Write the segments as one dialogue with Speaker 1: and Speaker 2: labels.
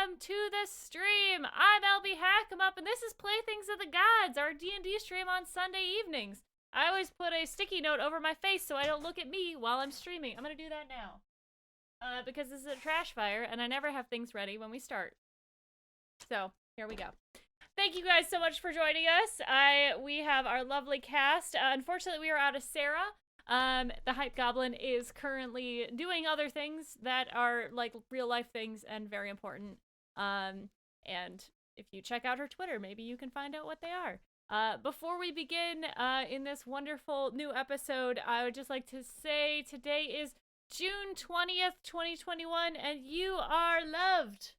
Speaker 1: welcome to the stream. I'm LB Hackemup, and this is Playthings of the Gods, our D&D stream on Sunday evenings. I always put a sticky note over my face so I don't look at me while I'm streaming. I'm gonna do that now. Because this is a trash fire, and I never have things ready when we start. So, here we go. Thank you guys so much for joining us. We have our lovely cast. Unfortunately, we are out of Sarah. The Hype Goblin is currently doing other things that are like real life things and very important. And if you check out her Twitter, maybe you can find out what they are. Before we begin in this wonderful new episode, I would just like to say today is June 20th, 2021, and you are loved.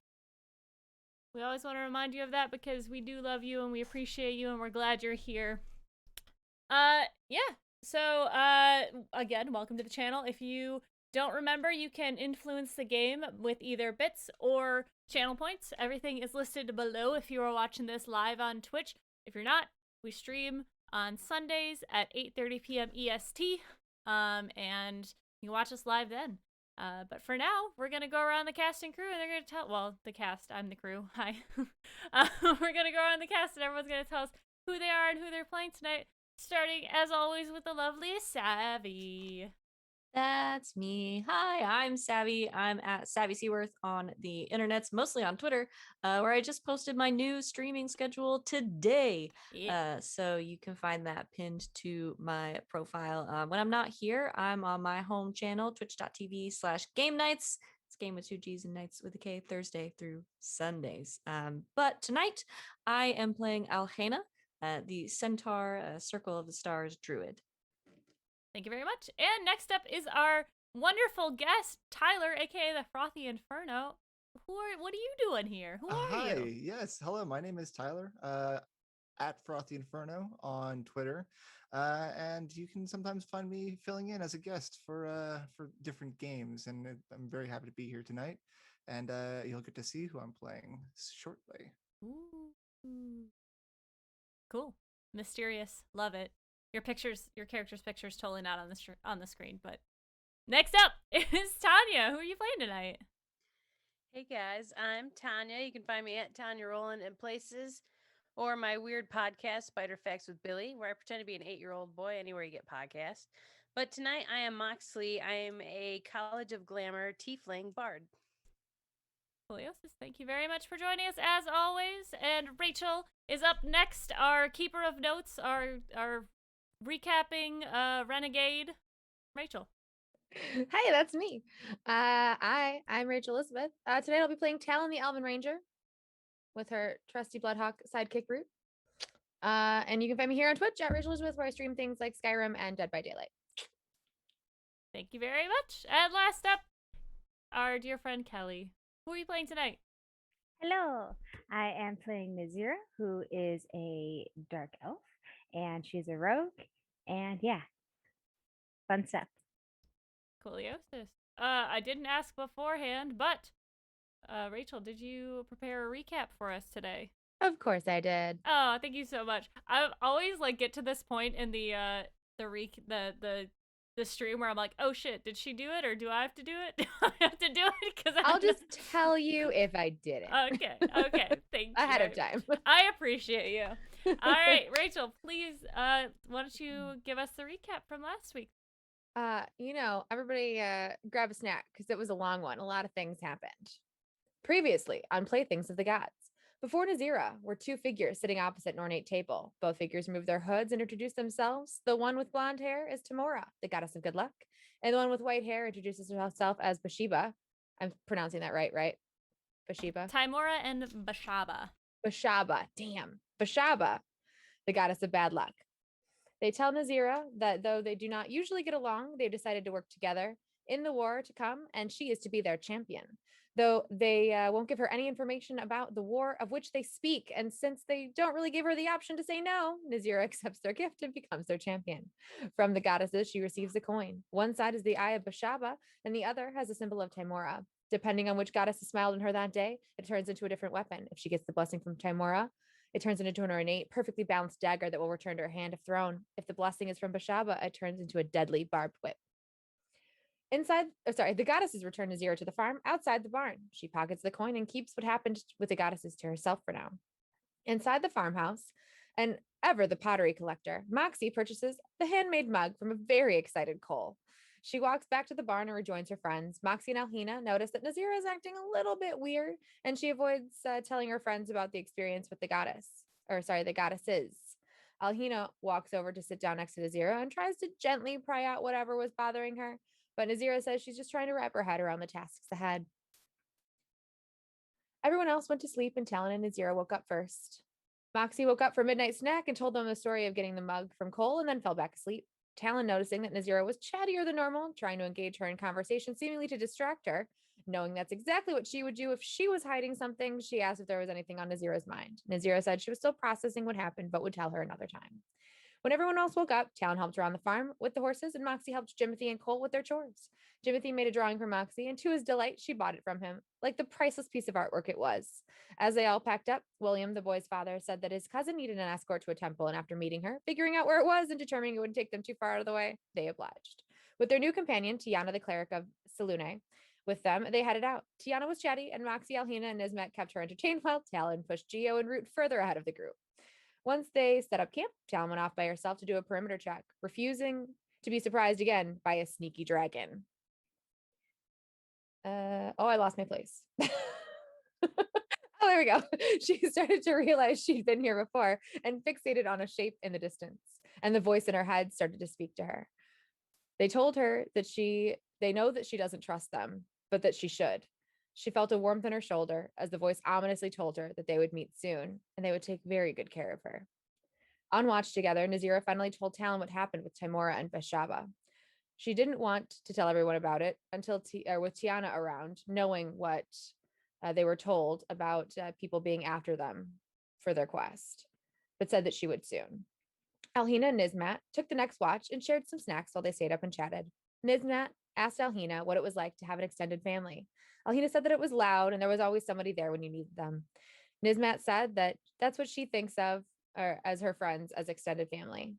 Speaker 1: We always want to remind you of that because we do love you and we appreciate you and we're glad you're here. Yeah. So, again, welcome to the channel. If you don't remember, you can influence the game with either bits or channel points. Everything is listed below if you are watching this live on Twitch. If you're not, we stream on Sundays at 8:30 p.m. EST, and you can watch us live then. But for now, we're going to go around the cast and crew, and they're going to tell, well, the cast, I'm the crew, hi. We're going to go around the cast, and everyone's going to tell us who they are and who they're playing tonight, starting, as always, with the lovely Savvy.
Speaker 2: That's me. Hi, I'm Savvy. I'm at Savvy Seaworth on the internets, mostly on Twitter, where I just posted my new streaming schedule today.
Speaker 1: Yeah.
Speaker 2: So you can find that pinned to my profile. When I'm not here, I'm on my home channel, twitch.tv/game nights. It's game with 2 G's and nights with a K, Thursday through Sundays. But tonight, I am playing Alhena, the Centaur Circle of the Stars Druid.
Speaker 1: Thank you very much. And next up is our wonderful guest, Tyler, aka the Frothy Inferno. What are you doing here? Who are
Speaker 3: Hi,
Speaker 1: you?
Speaker 3: yes, hello. My name is Tyler. At Frothy Inferno on Twitter, and you can sometimes find me filling in as a guest for different games. And I'm very happy to be here tonight. And you'll get to see who I'm playing shortly.
Speaker 1: Ooh. Cool. Mysterious. Love it. Your character's picture's totally not on the screen, but next up is Tanya. Who are you playing tonight?
Speaker 4: Hey guys, I'm Tanya. You can find me at Tanya Roland in places, or my weird podcast, Spider Facts with Billy, where I pretend to be an 8-year-old boy anywhere you get podcasts. But tonight I am Moxley. I am a College of Glamour tiefling bard.
Speaker 1: Coliosis, thank you very much for joining us as always. And Rachel is up next, our keeper of notes, our recapping renegade. Rachel.
Speaker 5: Hi, that's me. I'm Rachel Elizabeth. Today I'll be playing Talon the Elven Ranger with her trusty Bloodhawk sidekick Root. And you can find me here on Twitch at Rachel Elizabeth, where I stream things like Skyrim and Dead by Daylight.
Speaker 1: Thank you very much. And last up, our dear friend Kelly. Who are you playing tonight?
Speaker 6: Hello, I am playing Nazira, who is a dark elf, and she's a rogue, and yeah, fun stuff.
Speaker 1: Coliosis. I didn't ask beforehand, but Rachel, did you prepare a recap for us today?
Speaker 5: Of course I did.
Speaker 1: Oh, thank you so much. I always like get to this point in the stream where I'm like, oh shit, did she do it or do I have to do it? Do I have to do it? Because
Speaker 5: I'll just tell you if I did it.
Speaker 1: Okay. Thank you.
Speaker 5: Ahead of time.
Speaker 1: I appreciate you. All right, Rachel, please, why don't you give us the recap from last week?
Speaker 5: Everybody grab a snack because it was a long one. A lot of things happened. Previously on Playthings of the Gods. Before Nazira were two figures sitting opposite an ornate table. Both figures removed their hoods and introduced themselves. The one with blonde hair is Tamora, the goddess of good luck. And the one with white hair introduces herself as Bathsheba. I'm pronouncing that right? Bathsheba?
Speaker 1: Timora and Bashaba.
Speaker 5: Bashaba, damn. Bashaba, the goddess of bad luck. They tell Nazira that though they do not usually get along, they've decided to work together in the war to come, and she is to be their champion. Though they won't give her any information about the war of which they speak, and since they don't really give her the option to say no, Nazira accepts their gift and becomes their champion. From the goddesses, she receives a coin. One side is the eye of Bashaba, and the other has a symbol of Timora. Depending on which goddess has smiled on her that day, it turns into a different weapon. If she gets the blessing from Timora, it turns into an ornate, perfectly balanced dagger that will return to her hand if thrown. If the blessing is from Bashaba, it turns into a deadly barbed whip. The goddesses return Nazira to the farm outside the barn. She pockets the coin and keeps what happened with the goddesses to herself for now. Inside the farmhouse, and ever the pottery collector, Moxie purchases the handmade mug from a very excited Cole. She walks back to the barn and rejoins her friends. Moxie and Alhina notice that Nazira is acting a little bit weird, and she avoids telling her friends about the experience with the the goddesses. Alhina walks over to sit down next to Nazira and tries to gently pry out whatever was bothering her, but Nazira says she's just trying to wrap her head around the tasks ahead. Everyone else went to sleep and Talon and Nazira woke up first. Moxie woke up for a midnight snack and told them the story of getting the mug from Cole and then fell back asleep. Talon, noticing that Nazira was chattier than normal, trying to engage her in conversation, seemingly to distract her, knowing that's exactly what she would do if she was hiding something, she asked if there was anything on Nazira's mind. Nazira said she was still processing what happened, but would tell her another time. When everyone else woke up, Talon helped around the farm with the horses, and Moxie helped Jimothy and Cole with their chores. Jimothy made a drawing for Moxie, and to his delight, she bought it from him, like the priceless piece of artwork it was. As they all packed up, William, the boy's father, said that his cousin needed an escort to a temple, and after meeting her, figuring out where it was, and determining it wouldn't take them too far out of the way, they obliged. With their new companion, Tiana, the cleric of Selune, with them, they headed out. Tiana was chatty, and Moxie, Alhina, and Nismet kept her entertained while Talon pushed Geo and Root further ahead of the group. Once they set up camp, Talon went off by herself to do a perimeter check, refusing to be surprised again by a sneaky dragon. I lost my place. Oh, there we go. She started to realize she'd been here before and fixated on a shape in the distance. And the voice in her head started to speak to her. They told her that they know that she doesn't trust them, but that she should. She felt a warmth in her shoulder as the voice ominously told her that they would meet soon and they would take very good care of her. On watch together, Nazira finally told Talon what happened with Timora and Bashaba. She didn't want to tell everyone about it until with Tiana around, knowing what they were told about people being after them for their quest, but said that she would soon. Alhina and Nismat took the next watch and shared some snacks while they stayed up and chatted. Nismat asked Alhina what it was like to have an extended family. Alhina said that it was loud and there was always somebody there when you needed them. Nismat said that that's what she thinks of or as her friends as extended family.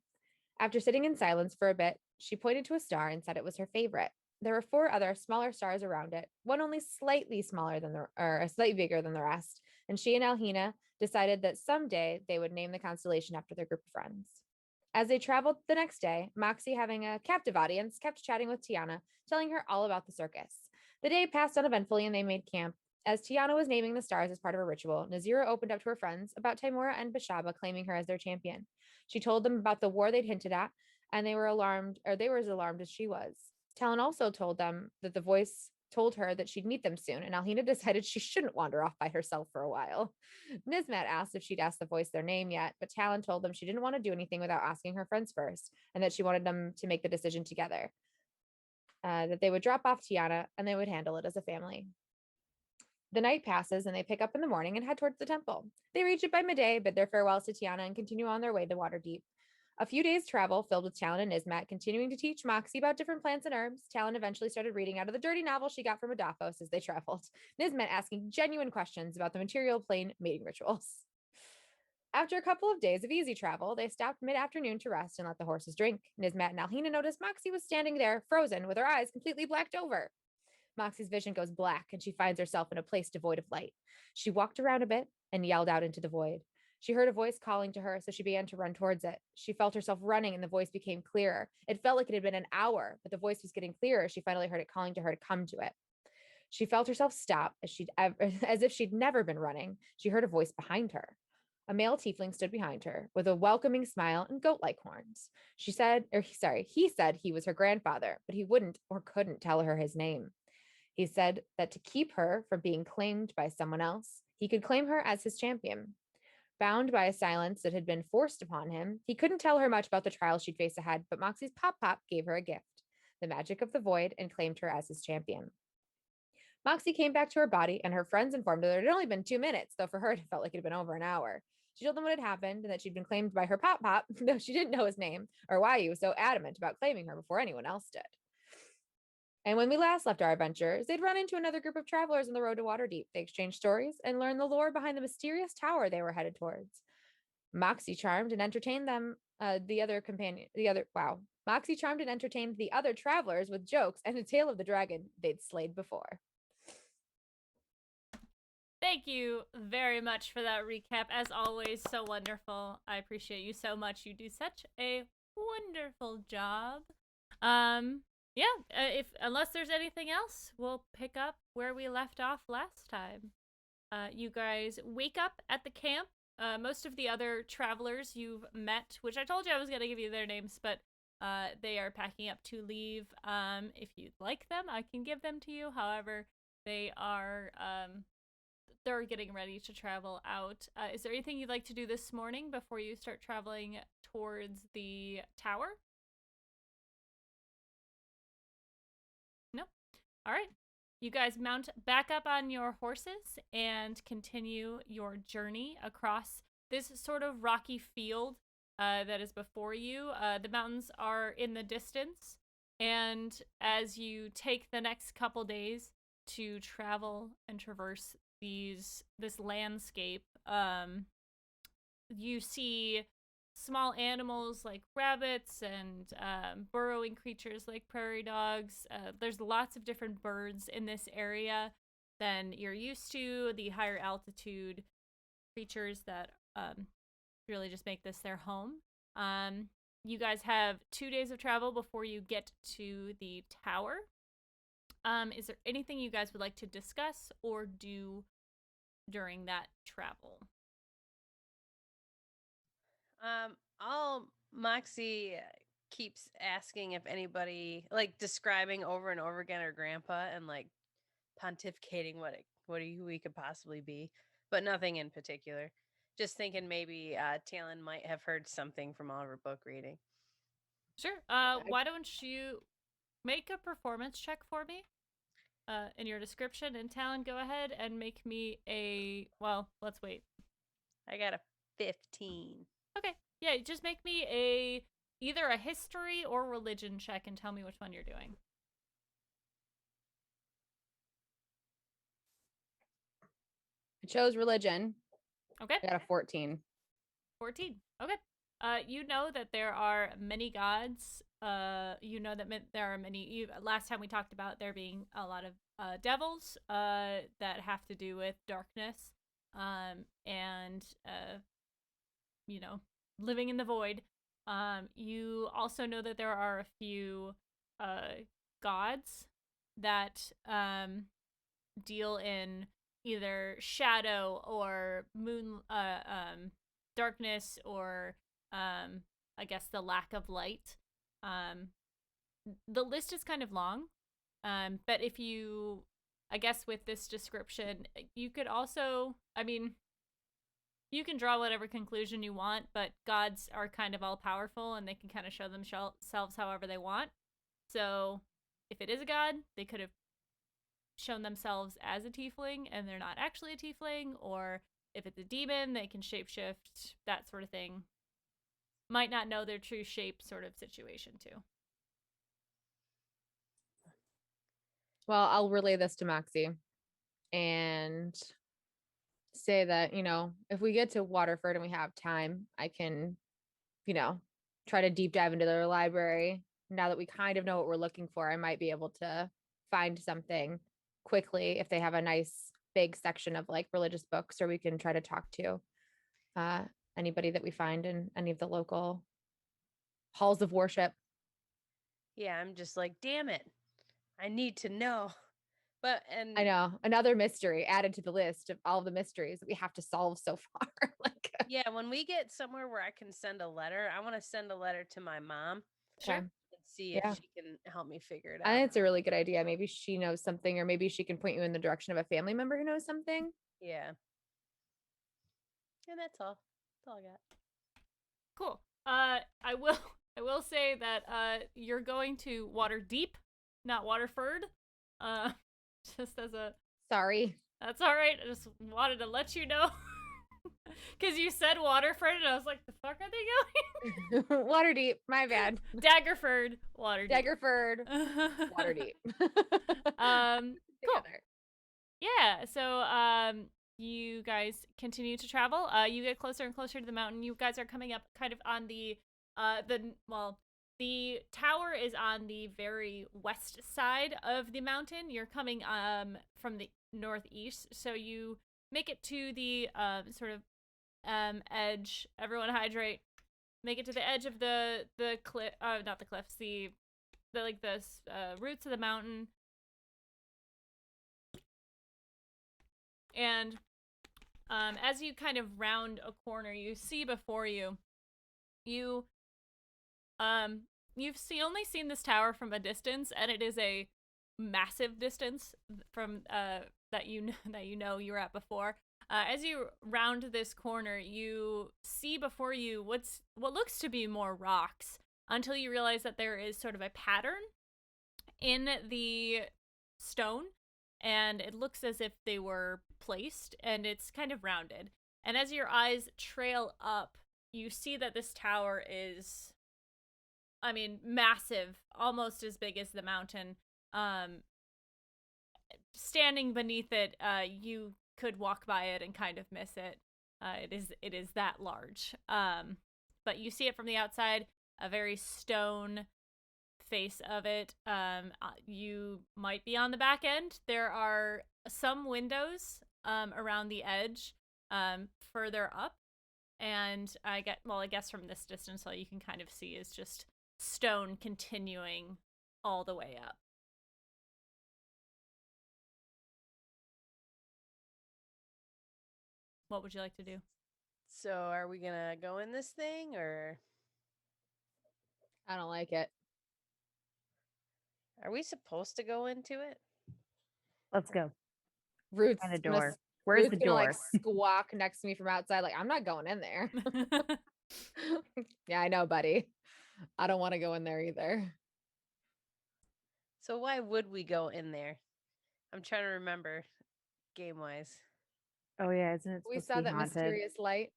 Speaker 5: After sitting in silence for a bit, she pointed to a star and said it was her favorite. There were 4 other smaller stars around it, one only slightly smaller than slightly bigger than the rest, and she and Alhina decided that someday they would name the constellation after their group of friends. As they traveled the next day, Moxie, having a captive audience, kept chatting with Tiana, telling her all about the circus. The day passed uneventfully and they made camp. As Tiana was naming the stars as part of a ritual, Nazira opened up to her friends about Timora and Bashaba claiming her as their champion. She told them about the war they'd hinted at, and they were as alarmed as she was. Talon also told them that the voice told her that she'd meet them soon, and Alhina decided she shouldn't wander off by herself for a while. Nismat asked if she'd asked the voice their name yet, but Talon told them she didn't want to do anything without asking her friends first, and that she wanted them to make the decision together. That they would drop off Tiana, and they would handle it as a family. The night passes and they pick up in the morning and head towards the temple. They reach it by midday, bid their farewells to Tiana, and continue on their way to Waterdeep. A few days' travel filled with Talon and Nismat continuing to teach Moxie about different plants and herbs. Talon eventually started reading out of the dirty novel she got from Adafos as they traveled. Nismat asking genuine questions about the material plane mating rituals. After a couple of days of easy travel, they stopped mid-afternoon to rest and let the horses drink. Nismat and Alhina noticed Moxie was standing there, frozen, with her eyes completely blacked over. Moxie's vision goes black and she finds herself in a place devoid of light. She walked around a bit and yelled out into the void. She heard a voice calling to her, so she began to run towards it. She felt herself running and the voice became clearer. It felt like it had been an hour, but the voice was getting clearer. She finally heard it calling to her to come to it. She felt herself stop as if she'd never been running. She heard a voice behind her. A male tiefling stood behind her with a welcoming smile and goat-like horns. He said he was her grandfather, but he wouldn't or couldn't tell her his name. He said that to keep her from being claimed by someone else, he could claim her as his champion. Bound by a silence that had been forced upon him, he couldn't tell her much about the trials she'd face ahead, but Moxie's Pop gave her a gift, the magic of the void, and claimed her as his champion. Moxie came back to her body, and her friends informed her that it had only been 2 minutes, though for her it felt like it had been over an hour. She told them what had happened and that she'd been claimed by her Pop, though she didn't know his name or why he was so adamant about claiming her before anyone else did. And when we last left our adventurers, they'd run into another group of travelers on the road to Waterdeep. They exchanged stories and learned the lore behind the mysterious tower they were headed towards. Moxie charmed and entertained them. Moxie charmed and entertained the other travelers with jokes and a tale of the dragon they'd slayed before.
Speaker 1: Thank you very much for that recap. As always, so wonderful. I appreciate you so much. You do such a wonderful job. Yeah, if unless there's anything else, we'll pick up where we left off last time. You guys wake up at the camp. Most of the other travelers you've met, which I told you I was going to give you their names, but they are packing up to leave. If you'd like them, I can give them to you. However, they are they're getting ready to travel out. Is there anything you'd like to do this morning before you start traveling towards the tower? No? All right. You guys mount back up on your horses and continue your journey across this sort of rocky field that is before you. The mountains are in the distance, and as you take the next couple days to travel and traverse this landscape, you see small animals like rabbits and burrowing creatures like prairie dogs. There's lots of different birds in this area than you're used to. The higher altitude creatures that really just make this their home. You guys have 2 days of travel before you get to the tower. Is there anything you guys would like to discuss or do during that travel?
Speaker 4: All Moxie keeps asking if anybody, like, describing over and over again her grandpa and like pontificating who he could possibly be, but nothing in particular. Just thinking maybe Talon might have heard something from all of her book reading.
Speaker 1: Sure. Why don't you make a performance check for me? In your description, and Talon, go ahead and make me a. Well, let's wait.
Speaker 4: I got a 15.
Speaker 1: Okay. Yeah, just make me either a history or religion check and tell me which one you're doing.
Speaker 5: I chose religion.
Speaker 1: Okay.
Speaker 5: I got a 14.
Speaker 1: 14. Okay. You know that there are many gods. You know that there are many. Last time we talked about there being a lot of devils that have to do with darkness, and living in the void. You also know that there are a few gods that deal in either shadow or moon, darkness, or I guess the lack of light. The list is kind of long, but if you, I guess with this description, you could also, I mean, you can draw whatever conclusion you want, but gods are kind of all powerful and they can kind of show themselves however they want. So if it is a god, they could have shown themselves as a tiefling and they're not actually a tiefling, or if it's a demon, they can shapeshift, that sort of thing. Might not know their true shape sort of situation too.
Speaker 5: Well, I'll relay this to Moxie and say that, if we get to Waterford and we have time, I can, try to deep dive into their library. Now that we kind of know what we're looking for, I might be able to find something quickly if they have a nice big section of like religious books, or we can try to talk to anybody that we find in any of the local halls of worship.
Speaker 4: Yeah, I'm just like, damn it, I need to know. But
Speaker 5: I know, another mystery added to the list of all the mysteries that we have to solve so far.
Speaker 4: Yeah, when we get somewhere where I can send a letter, I want to send a letter to my mom.
Speaker 1: Sure.
Speaker 4: And see if she can help me figure it out.
Speaker 5: I think it's a really good idea. Maybe she knows something, or maybe she can point you in the direction of a family member who knows something.
Speaker 4: Yeah. And that's all. That's all I got.
Speaker 1: Cool. I will say that you're going to Waterdeep, not Waterford. Just as a
Speaker 5: Sorry.
Speaker 1: That's all right. I just wanted to let you know. Because you said Waterford, and I was like, the fuck are they going?
Speaker 5: Waterdeep. My bad.
Speaker 1: Daggerford. Waterdeep.
Speaker 5: Daggerford. Waterdeep.
Speaker 1: Cool. Yeah. So you guys continue to travel. You get closer and closer to the mountain. You guys are coming up kind of on the The tower is on the very west side of the mountain. You're coming from the northeast, so you make it to the sort of edge. Everyone hydrate. Make it to the edge of the cliff. Not the cliffs. The roots of the mountain. And as you kind of round a corner, you see before you, you've only seen this tower from a distance, and it is a massive distance from that you know you were at before. As you round this corner, you see before you what looks to be more rocks, until you realize that there is sort of a pattern in the stone, and it looks as if they were placed, and it's kind of rounded. And as your eyes trail up, you see that this tower is, I mean, massive, almost as big as the mountain. Standing beneath it, you could walk by it and kind of miss it. It is that large. But you see it from the outside, a very stone face of it. You might be on the back end. There are some windows around the edge further up, and I guess from this distance all you can kind of see is just stone continuing all the way up. What would you like to do?
Speaker 4: So, are we gonna go in this thing, or
Speaker 5: I don't like it.
Speaker 4: are we supposed to go into it?
Speaker 6: Let's go.
Speaker 5: Roots
Speaker 6: Find the
Speaker 5: gonna
Speaker 6: door.
Speaker 5: s-
Speaker 6: Where's
Speaker 5: Roots
Speaker 6: the
Speaker 5: gonna
Speaker 6: door?
Speaker 5: like squawk next to me from outside. Like, I'm not going in there. Yeah, I know, buddy. I don't want to go in there either.
Speaker 4: So why would we go in there? I'm trying to remember game wise.
Speaker 6: Oh yeah, isn't it
Speaker 5: We
Speaker 6: supposed
Speaker 5: saw
Speaker 6: to be
Speaker 5: that
Speaker 6: haunted?
Speaker 5: mysterious light.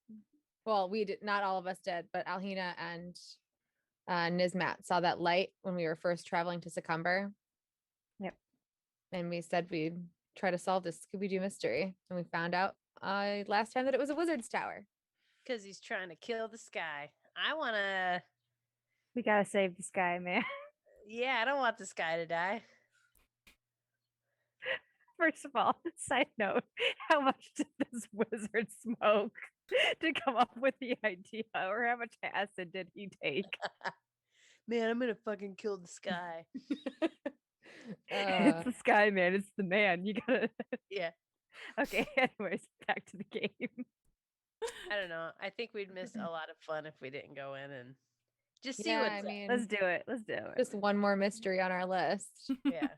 Speaker 5: Well, we did not all of us did, but Alhina and Nizmat saw that light when we were first traveling to Succumber.
Speaker 6: Yep.
Speaker 5: And we said we'd try to solve this Scooby-Doo mystery. And we found out last time that it was a wizard's tower.
Speaker 4: Because he's trying to kill the sky. I wanna
Speaker 6: We gotta save this guy, man.
Speaker 4: I don't want this guy to die.
Speaker 6: First of all, side note, how much did this wizard smoke to come up with the idea, or how much acid did he take?
Speaker 4: Man, I'm gonna fucking kill the sky.
Speaker 6: It's the sky, man. It's the man. You gotta.
Speaker 4: Yeah.
Speaker 6: Okay. Anyways, back to the game.
Speaker 4: I don't know. I think we'd miss a lot of fun if we didn't go in and just see
Speaker 5: Yeah,
Speaker 4: what's
Speaker 5: I
Speaker 4: up.
Speaker 5: mean,
Speaker 6: Let's do it. Let's do it.
Speaker 5: just one more mystery on our list.
Speaker 4: Yeah.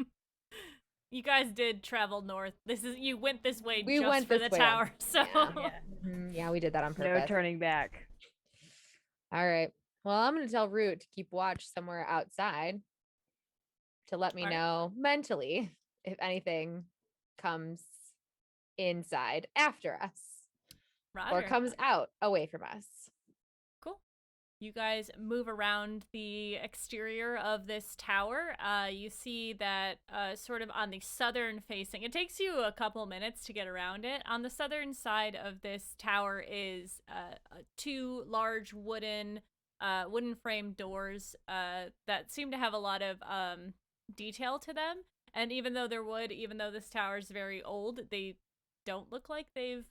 Speaker 1: You guys did travel north. You went this way
Speaker 5: We
Speaker 1: just
Speaker 5: went
Speaker 1: for
Speaker 5: this
Speaker 1: the
Speaker 5: way
Speaker 1: tower. So
Speaker 4: Yeah.
Speaker 5: Yeah, we did that on
Speaker 6: No
Speaker 5: purpose.
Speaker 6: turning back.
Speaker 5: All right. Well, I'm going to tell Root to keep watch somewhere outside to let me
Speaker 1: All right.
Speaker 5: know mentally if anything comes inside after us or
Speaker 1: Roger.
Speaker 5: comes out away from us.
Speaker 1: Cool. You guys move around the exterior of this tower. You see that sort of on the southern facing, it takes you a couple minutes to get around it. On the southern side of this tower is two large wooden frame doors that seem to have a lot of detail to them. And even though this tower is very old, they don't look like they've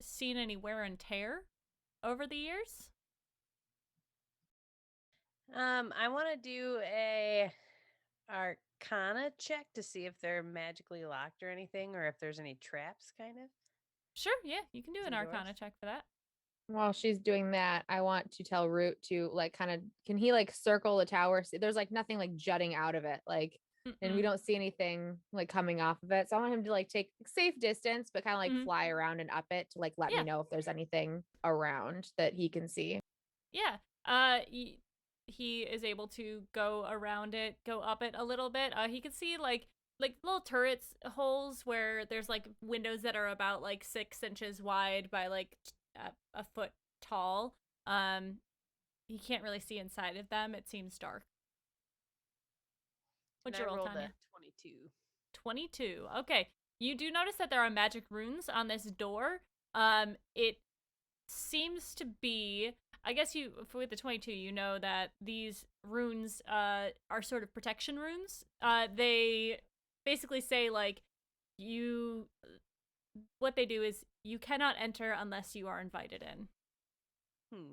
Speaker 1: seen any wear and tear over the years.
Speaker 4: I want to do a Arcana check to see if they're magically locked or anything, or if there's any traps, kind of.
Speaker 1: Sure, yeah, you can do an
Speaker 4: Some doors?
Speaker 1: Arcana check for that.
Speaker 5: While she's doing that, I want to tell Root to like kind of, can he like circle the tower? There's like nothing like jutting out of it. Like, and we don't see anything like coming off of it. So I want him to like take safe distance, but kind of like
Speaker 1: Mhm.
Speaker 5: fly around and up it to like let
Speaker 1: Yeah.
Speaker 5: me know if there's anything around that he can see.
Speaker 1: Yeah, he is able to go around it, go up it a little bit. He can see like little turrets holes where there's like windows that are about like 6 inches wide by like a foot tall. He can't really see inside of them. It seems dark. What's
Speaker 4: And
Speaker 1: your
Speaker 4: I
Speaker 1: roll,
Speaker 4: rolled
Speaker 1: Tanya?
Speaker 4: a 22.
Speaker 1: 22. Okay. You do notice that there are magic runes on this door. It seems to be I guess with the 22, you know that these runes are sort of protection runes. They basically say like you. What they do is you cannot enter unless you are invited in.
Speaker 4: Hmm.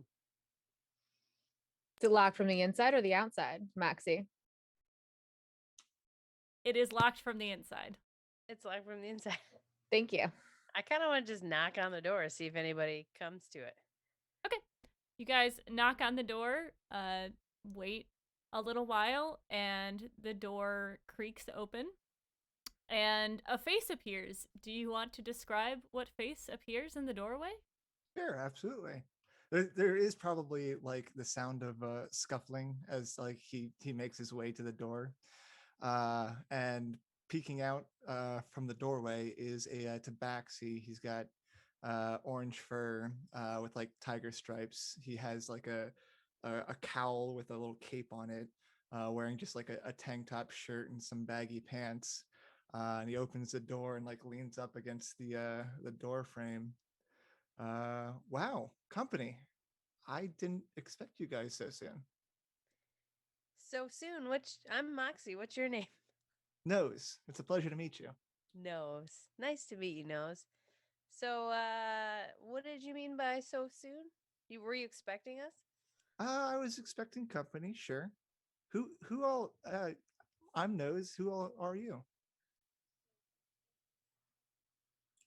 Speaker 5: Is it locked from the inside or the outside, Maxie?
Speaker 1: It is locked from the inside.
Speaker 4: It's locked from the inside.
Speaker 5: Thank you.
Speaker 4: I kind of want to just knock on the door, see if anybody comes to it.
Speaker 1: Okay. You guys knock on the door, wait a little while, and the door creaks open. And a face appears. Do you want to describe what face appears in the doorway?
Speaker 3: Sure, absolutely. There is probably like the sound of scuffling as like he makes his way to the door, and peeking out from the doorway is a tabaxi. He's got orange fur with like tiger stripes. He has like a cowl with a little cape on it, wearing just like a tank top shirt and some baggy pants. And he opens the door and like leans up against the door frame. Wow, company. I didn't expect you guys so soon.
Speaker 4: So soon. I'm Moxie. What's your name?
Speaker 3: Nose, it's a pleasure to meet you.
Speaker 4: Nose. Nice to meet you, Nose. So, what did you mean by so soon? Were you expecting us?
Speaker 3: I was expecting company, sure. Who all I'm Nose, who all are you?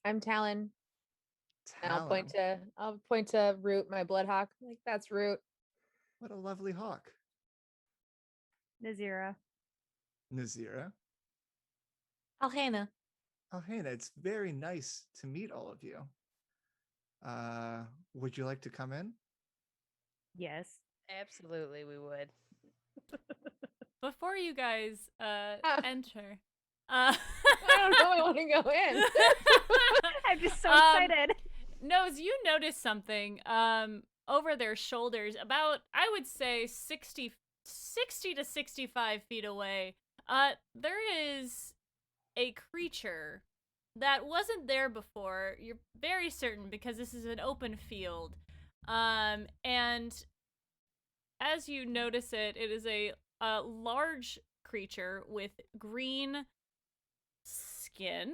Speaker 5: I'm Talon. And
Speaker 3: Talon.
Speaker 5: I'll point to Root, my bloodhawk. Like that's Root.
Speaker 3: What a lovely hawk.
Speaker 6: Nazira.
Speaker 3: Nazira.
Speaker 2: Alhena.
Speaker 3: Alhena, it's very nice to meet all of you. Would you like to come in?
Speaker 6: Yes.
Speaker 4: Absolutely, we would.
Speaker 1: Before you guys enter,
Speaker 5: I don't know. I want to go in.
Speaker 6: I'm just so excited.
Speaker 1: Nose, you notice something over their shoulders, about I would say 60 to 65 feet away. There is a creature that wasn't there before. You're very certain because this is an open field. And as you notice it, it is a large creature with green skin.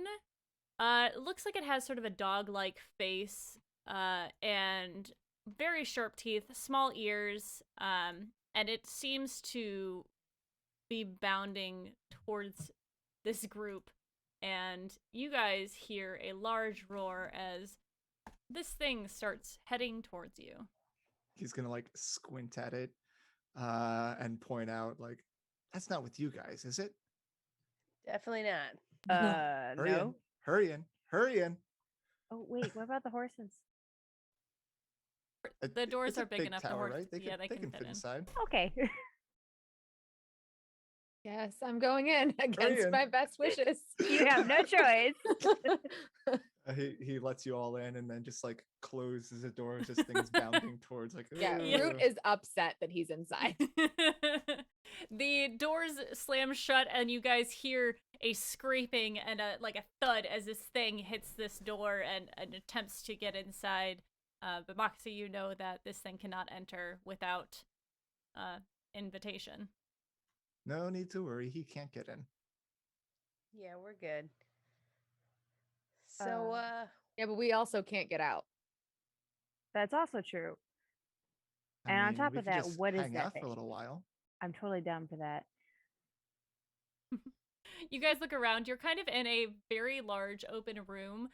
Speaker 1: It looks like it has sort of a dog-like face, and very sharp teeth, small ears, and it seems to be bounding towards this group. And you guys hear a large roar as this thing starts heading towards you.
Speaker 3: He's gonna like squint at it and point out like, that's not with you guys, is it?
Speaker 4: Definitely not.
Speaker 3: Hurry in,
Speaker 6: No.
Speaker 3: hurry in, hurry in.
Speaker 6: Oh wait, what about the horses?
Speaker 1: The doors
Speaker 3: It's a
Speaker 1: are big enough.
Speaker 3: tower,
Speaker 1: The horse,
Speaker 3: right? They
Speaker 1: yeah,
Speaker 3: can,
Speaker 1: they can fit in.
Speaker 3: inside.
Speaker 6: Okay.
Speaker 5: Yes, I'm going in against
Speaker 3: in.
Speaker 5: my best wishes.
Speaker 6: You have no choice.
Speaker 3: He lets you all in and then just like closes the door as this thing's bounding towards like.
Speaker 5: Yeah,
Speaker 1: Yeah.
Speaker 5: Root is upset that he's inside.
Speaker 1: The doors slam shut, and you guys hear a scraping and a thud as this thing hits this door and attempts to get inside. But Moxie, you know that this thing cannot enter without invitation.
Speaker 3: No need to worry. He can't get in.
Speaker 4: Yeah, we're good. So,
Speaker 5: Yeah, but we also can't get out.
Speaker 6: That's also true.
Speaker 3: I
Speaker 6: And on
Speaker 3: mean,
Speaker 6: top
Speaker 3: we
Speaker 6: of
Speaker 3: could
Speaker 6: that,
Speaker 3: just
Speaker 6: what is
Speaker 3: hang
Speaker 6: that
Speaker 3: out for
Speaker 6: thing?
Speaker 3: a little while.
Speaker 6: I'm totally down for that.
Speaker 1: You guys look around. You're kind of in a very large open room.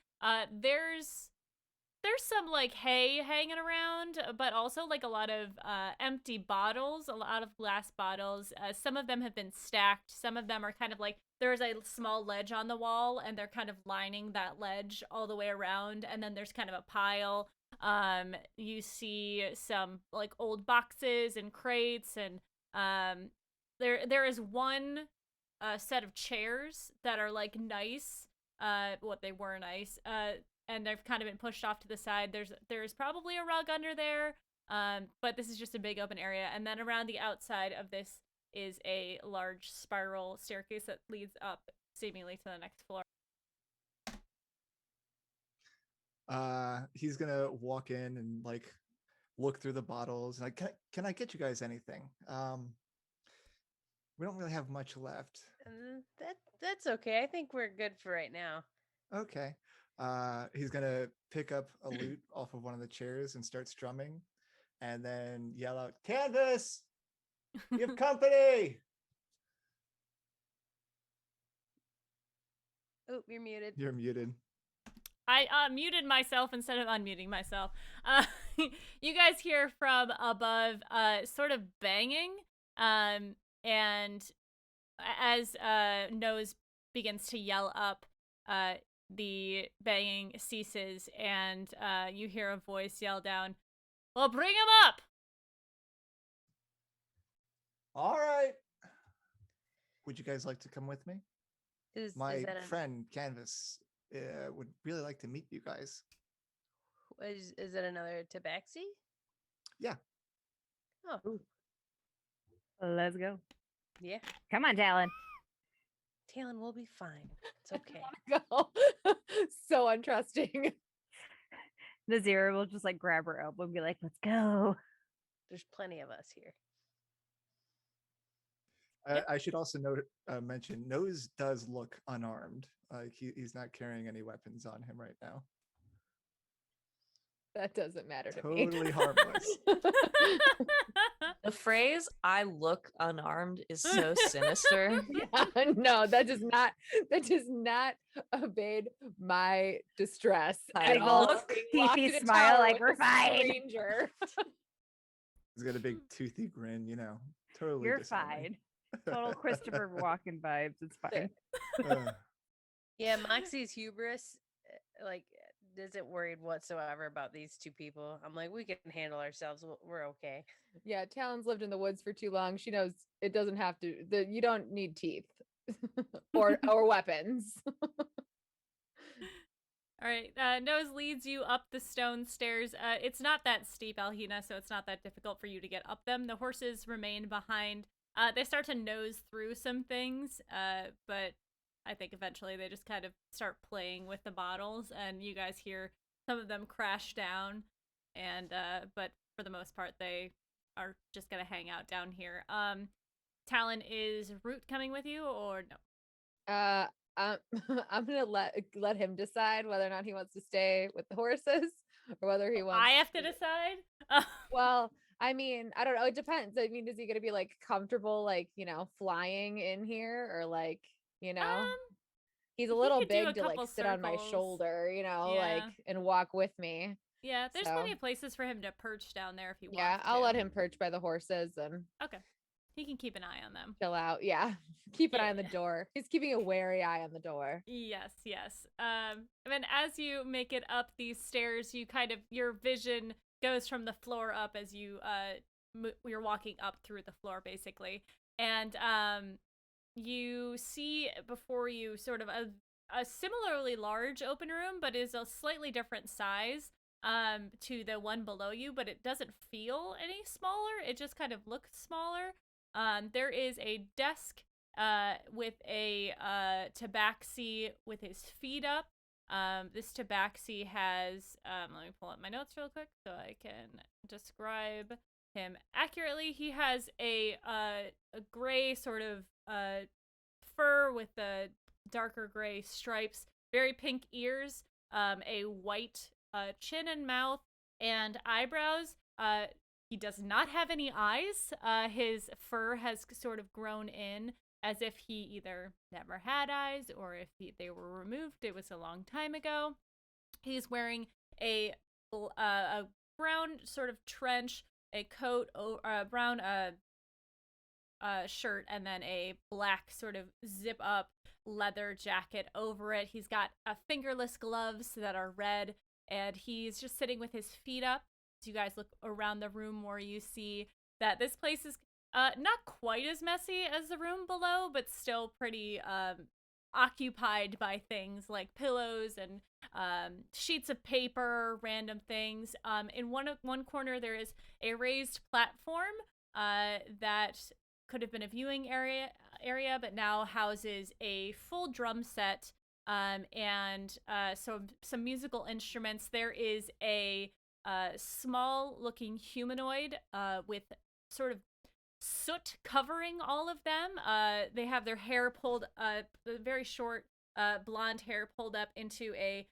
Speaker 1: There's some like hay hanging around, but also like a lot of empty bottles, a lot of glass bottles. Some of them have been stacked. Some of them are kind of like there's a small ledge on the wall, and they're kind of lining that ledge all the way around. And then there's kind of a pile. You see some like old boxes and crates, and there is one set of chairs that are like nice. What they were nice. And they've kind of been pushed off to the side. There's probably a rug under there, but this is just a big open area. And then around the outside of this is a large spiral staircase that leads up seemingly to the next floor.
Speaker 3: He's gonna walk in and like look through the bottles. Like, can I get you guys anything? We don't really have much left.
Speaker 4: That's okay. I think we're good for right now.
Speaker 3: Okay. He's gonna pick up a lute off of one of the chairs and start strumming, and then yell out, "Canvas, you have company!"
Speaker 4: Oh, you're muted.
Speaker 3: You're muted.
Speaker 1: I muted myself instead of unmuting myself. Uh, you guys hear from above, sort of banging, and as Nose begins to yell up, the banging ceases, and you hear a voice yell down, "Well, bring him up!"
Speaker 3: All right. Would you guys like to come with me?
Speaker 4: Is
Speaker 3: My
Speaker 4: that
Speaker 3: friend Canvas would really like to meet you guys.
Speaker 4: is that another tabaxi?
Speaker 3: Yeah.
Speaker 4: Oh,
Speaker 6: Let's go.
Speaker 4: yeah.
Speaker 6: Come on, Talon.
Speaker 4: Talon will be fine. It's okay.
Speaker 5: Go. So untrusting.
Speaker 6: The Zero will just like grab her elbow and be like, "Let's go."
Speaker 4: There's plenty of us here.
Speaker 3: I should also mention Nose does look unarmed. Like he's not carrying any weapons on him right now.
Speaker 5: That doesn't matter to me.
Speaker 3: Totally harmless.
Speaker 2: The phrase "I look unarmed" is so sinister.
Speaker 5: Yeah, no, that does not abate my distress
Speaker 2: I
Speaker 6: Big
Speaker 5: at all.
Speaker 6: old
Speaker 5: Being locked
Speaker 6: teethy
Speaker 5: in a
Speaker 6: smile
Speaker 5: tower
Speaker 6: like,
Speaker 5: with
Speaker 6: "We're
Speaker 5: a
Speaker 6: fine."
Speaker 5: stranger.
Speaker 3: He's got a big toothy grin, totally
Speaker 6: You're
Speaker 3: disarming.
Speaker 6: fine. Total Christopher Walken vibes. It's fine.
Speaker 4: Yeah, Moxie's hubris, isn't worried whatsoever about these two people. I'm like, we can handle ourselves. We're okay.
Speaker 5: Yeah, Talon's lived in the woods for too long. She knows it doesn't have to. You don't need teeth or weapons.
Speaker 1: All right, Nose leads you up the stone stairs. It's not that steep, Alhina, so it's not that difficult for you to get up them. The horses remain behind. They start to nose through some things, but I think eventually they just kind of start playing with the bottles, and you guys hear some of them crash down, and but for the most part, they are just gonna hang out down here. Talon, is Root coming with you, or no?
Speaker 5: I'm I'm gonna let him decide whether or not he wants to stay with the horses or whether he wants.
Speaker 1: I have to decide.
Speaker 5: Well, I mean, I don't know. It depends. I mean, is he gonna be like comfortable, like flying in here, or like he's a
Speaker 1: he
Speaker 5: little
Speaker 1: could do a
Speaker 5: big to like
Speaker 1: couple
Speaker 5: sit on my
Speaker 1: circles.
Speaker 5: shoulder, like
Speaker 1: Yeah.
Speaker 5: and walk with me.
Speaker 1: Yeah, there's
Speaker 5: So-
Speaker 1: plenty of places for him to perch down there if he wants.
Speaker 5: Yeah, I'll
Speaker 1: to.
Speaker 5: let him perch by the horses and
Speaker 1: Okay, he can keep an eye on them.
Speaker 5: chill out. Yeah, keep an eye on the
Speaker 1: Yeah.
Speaker 5: door. He's keeping a wary eye on the door.
Speaker 1: Yes, yes. And then as you make it up these stairs, your vision goes from the floor up as you're walking up through the floor basically, and you see before you sort of a similarly large open room, but is a slightly different size to the one below you, but it doesn't feel any smaller. It just kind of looks smaller. There is a desk with a tabaxi with his feet up. This tabaxi has, let me pull up my notes real quick so I can describe him accurately. He has a gray sort of fur with the darker gray stripes, very pink ears, a white chin and mouth, and eyebrows. He does not have any eyes. His fur has sort of grown in as if he either never had eyes or if they were removed. It was a long time ago. He's wearing a brown sort of trench, a coat, brown shirt, and then a black sort of zip up leather jacket over it. He's got fingerless gloves that are red, and he's just sitting with his feet up. As you guys look around the room more, you see that this place is not quite as messy as the room below, but still pretty occupied by things like pillows and sheets of paper, random things. In one corner, there is a raised platform that could have been a viewing area, but now houses a full drum set and some musical instruments. There is a small-looking humanoid with sort of soot covering all of them. They have their hair pulled very short blonde hair pulled up into a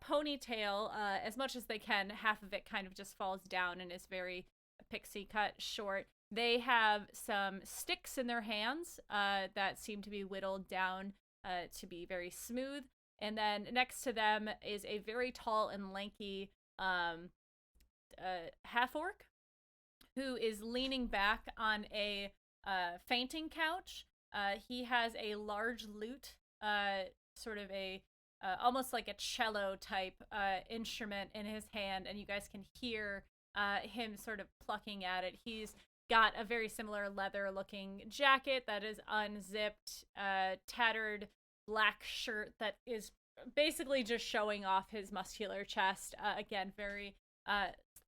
Speaker 1: ponytail as much as they can. Half of it kind of just falls down and is very pixie cut short. They have some sticks in their hands that seem to be whittled down to be very smooth. And then next to them is a very tall and lanky half-orc who is leaning back on a fainting couch. He has a large lute, sort of a almost like a cello type instrument in his hand, and you guys can hear him sort of plucking at it. He's got a very similar leather-looking jacket that is unzipped, tattered black shirt that is basically just showing off his muscular chest. Again, very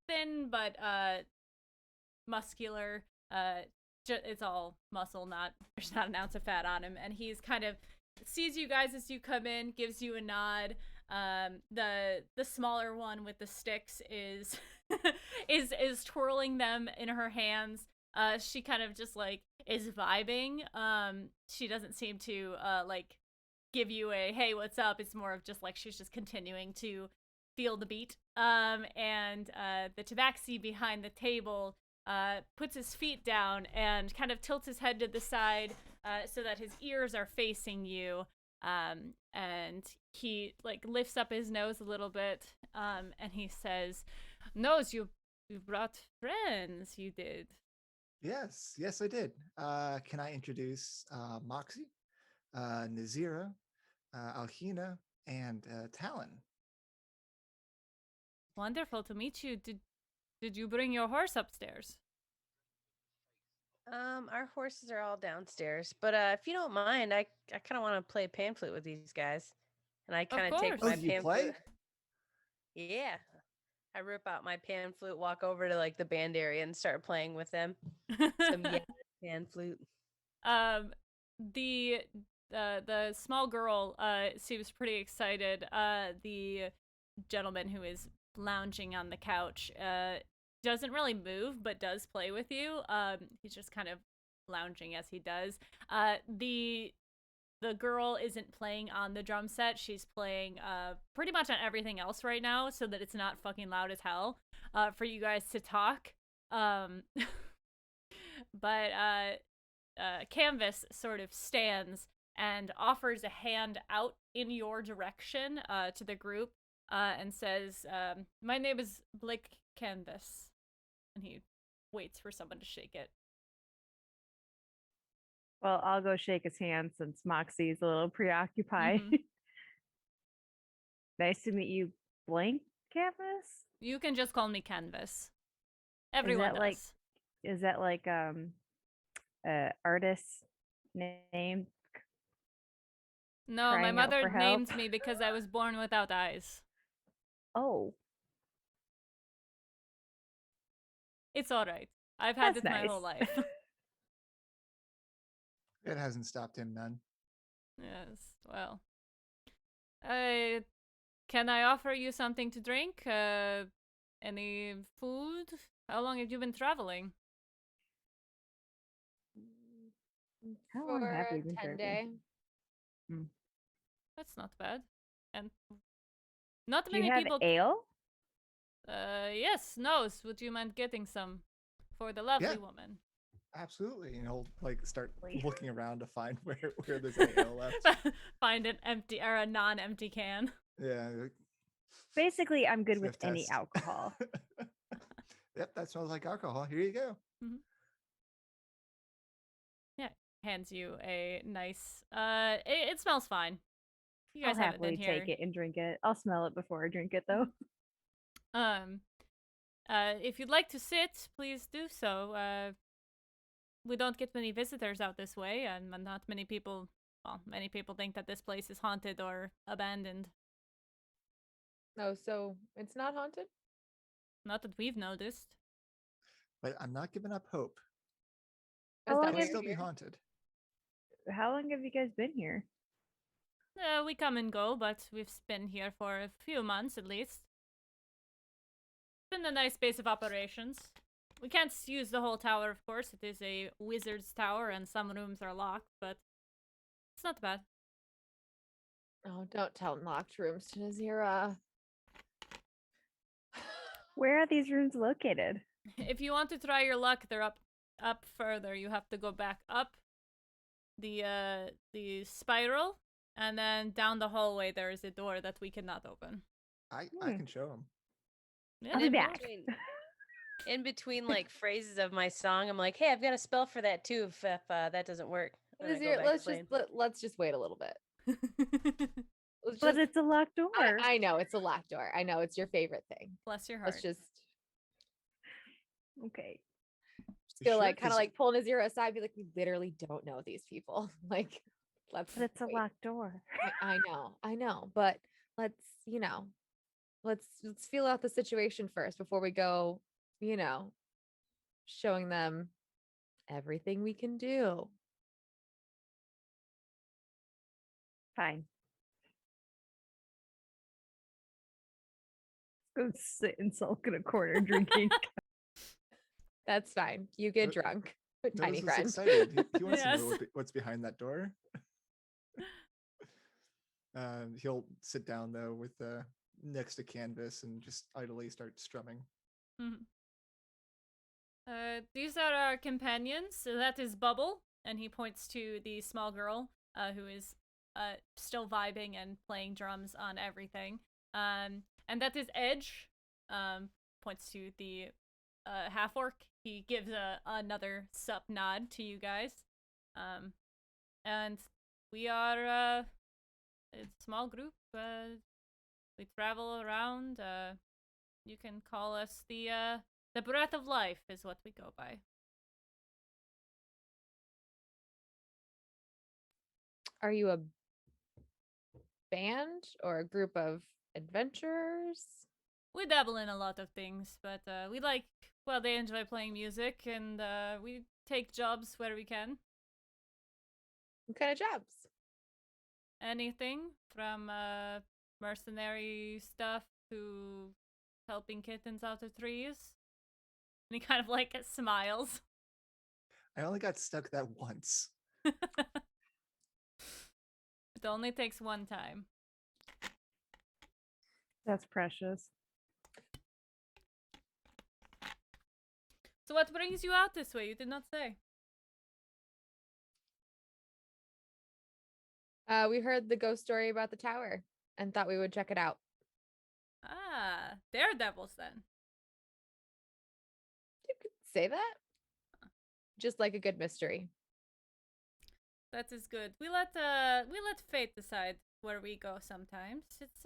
Speaker 1: thin but muscular. It's all muscle, there's not an ounce of fat on him, and he's kind of sees you guys as you come in, gives you a nod. The smaller one with the sticks is is twirling them in her hands. She kind of just like is vibing. She doesn't seem to like give you a hey, what's up? It's more of just like she's just continuing to feel the beat. And the tabaxi behind the table puts his feet down and kind of tilts his head to the side so that his ears are facing you. And he like lifts up his nose a little bit and he says, "Nose, you brought friends, you did."
Speaker 3: Yes, I did. Can I introduce Moxie, Nazira, Alhina, and Talon?
Speaker 1: Wonderful to meet you. Did you bring your horse upstairs?
Speaker 4: Our horses are all downstairs, but if you don't mind, I kind of want to play pan flute with these guys, and I kind of take
Speaker 1: course.
Speaker 4: my
Speaker 3: Oh, you
Speaker 4: pan
Speaker 3: play?
Speaker 4: flute. Yeah, I rip out my pan flute, walk over to like the band area, and start playing with them. Some pan flute.
Speaker 1: The small girl seems pretty excited. The gentleman who is lounging on the couch doesn't really move but does play with you. He's just kind of lounging as he does. The girl isn't playing on the drum set. She's playing pretty much on everything else right now so that it's not fucking loud as hell for you guys to talk. But Canvas sort of stands and offers a hand out in your direction to the group and says, "My name is Blake Canvas." And he waits for someone to shake it.
Speaker 6: Well, I'll go shake his hand since Moxie's a little preoccupied.
Speaker 1: Mhm.
Speaker 6: Nice to meet you, Blank Canvas.
Speaker 1: You can just call me Canvas. Everyone
Speaker 6: that
Speaker 1: does.
Speaker 6: Is that like artist's name?
Speaker 1: No, my
Speaker 6: crying out
Speaker 1: mother
Speaker 6: for help?
Speaker 1: named me because I was born without eyes.
Speaker 6: Oh,
Speaker 1: It's all right. I've had
Speaker 6: that's
Speaker 1: this my whole
Speaker 6: nice.
Speaker 1: life.
Speaker 3: It hasn't stopped him none.
Speaker 1: Yes, well. Can I offer you something to drink? Any food? How long have you been traveling?
Speaker 6: How long
Speaker 5: For
Speaker 6: have we
Speaker 5: a
Speaker 6: been
Speaker 5: 10
Speaker 6: serving?
Speaker 5: day.
Speaker 1: That's not bad. And not
Speaker 6: Do you
Speaker 1: many
Speaker 6: have
Speaker 1: people.
Speaker 6: ale?
Speaker 1: Yes, Nose, would you mind getting some for the lovely
Speaker 3: Yeah.
Speaker 1: woman?
Speaker 3: Absolutely. And he'll like start
Speaker 6: Wait.
Speaker 3: looking around to find where there's any ale left.
Speaker 1: Find an empty or a non-empty can.
Speaker 3: Yeah. like,
Speaker 6: Basically, I'm good with
Speaker 3: sniff
Speaker 6: any
Speaker 3: test.
Speaker 6: alcohol.
Speaker 3: Yep, that smells like alcohol. Here you go.
Speaker 1: Yeah, hands you a nice. It smells fine. You
Speaker 6: I'll
Speaker 1: guys haven't been
Speaker 6: happily
Speaker 1: here.
Speaker 6: take it and drink it. I'll smell it before I drink it, though.
Speaker 1: If you'd like to sit, please do so. We don't get many visitors out this way, and not many people. Well, many people think that this place is haunted or abandoned.
Speaker 5: Oh, so it's not haunted?
Speaker 1: Not that we've noticed.
Speaker 3: But I'm not giving up hope.
Speaker 6: How
Speaker 5: Is
Speaker 6: long
Speaker 5: that
Speaker 3: It
Speaker 5: why
Speaker 3: will
Speaker 6: have
Speaker 5: you're
Speaker 3: still be
Speaker 5: here?
Speaker 3: haunted.
Speaker 6: How long have you guys been here?
Speaker 1: We come and go, but we've been here for a few months at least. been a nice base of operations. We can't use the whole tower, of course. It is a wizard's tower, and some rooms are locked, but it's not bad.
Speaker 5: Oh, don't tell locked rooms to Nazira.
Speaker 6: Where are these rooms located?
Speaker 1: If you want to try your luck, they're up further. You have to go back up the spiral, and then down the hallway there is a door that we cannot open.
Speaker 3: I
Speaker 6: Hmm.
Speaker 3: can show him.
Speaker 1: Yeah,
Speaker 6: I'll be
Speaker 4: in
Speaker 6: back.
Speaker 4: between like phrases of my song, I'm like, hey, I've got a spell for that too. If that doesn't work, then I go
Speaker 5: Nazira,
Speaker 4: back
Speaker 5: let's
Speaker 4: to
Speaker 5: just
Speaker 4: playing.
Speaker 5: let's just wait a little bit. Let's
Speaker 6: But
Speaker 5: just,
Speaker 6: it's a locked door.
Speaker 5: I know it's a locked door. I know it's your favorite thing.
Speaker 1: Bless your heart.
Speaker 5: Let's just
Speaker 6: Okay.
Speaker 5: just go
Speaker 3: Sure,
Speaker 5: like kind of
Speaker 3: 'cause-
Speaker 5: like pull Nazira aside, be like, we literally don't know these people. Like, let's.
Speaker 6: But it's a
Speaker 5: wait.
Speaker 6: locked door.
Speaker 5: I know, but let's let's feel out the situation first before we go. Showing them everything we can do.
Speaker 6: Fine. Go sit and sulk in a corner drinking.
Speaker 5: That's fine. You get
Speaker 3: No-
Speaker 5: drunk, tiny
Speaker 3: Nose is
Speaker 5: friend.
Speaker 3: excited. He wants to
Speaker 1: Yes.
Speaker 3: know what's behind that door. He'll sit down though with next to canvas and just idly start strumming.
Speaker 1: Mhm. These are our companions. So that is Bubble, and he points to the small girl who is still vibing and playing drums on everything. And that is Edge. Points to the half orc. He gives another sup nod to you guys. And we are a small group. We travel around. You can call us the breath of life is what we go by.
Speaker 5: Are you a band or a group of adventurers?
Speaker 1: We dabble in a lot of things, but they enjoy playing music, and we take jobs where we can.
Speaker 5: What kind of jobs?
Speaker 1: Anything from mercenary stuff to helping kittens out of trees. And he kind of like smiles.
Speaker 3: I only got stuck that once.
Speaker 1: It only takes one time.
Speaker 6: That's precious.
Speaker 1: So what brings you out this way? You did not say.
Speaker 5: We heard the ghost story about the tower and thought we would check it out.
Speaker 1: Ah, daredevils then.
Speaker 5: You could say that. Just like a good mystery.
Speaker 1: That is good. We let fate decide where we go sometimes. It's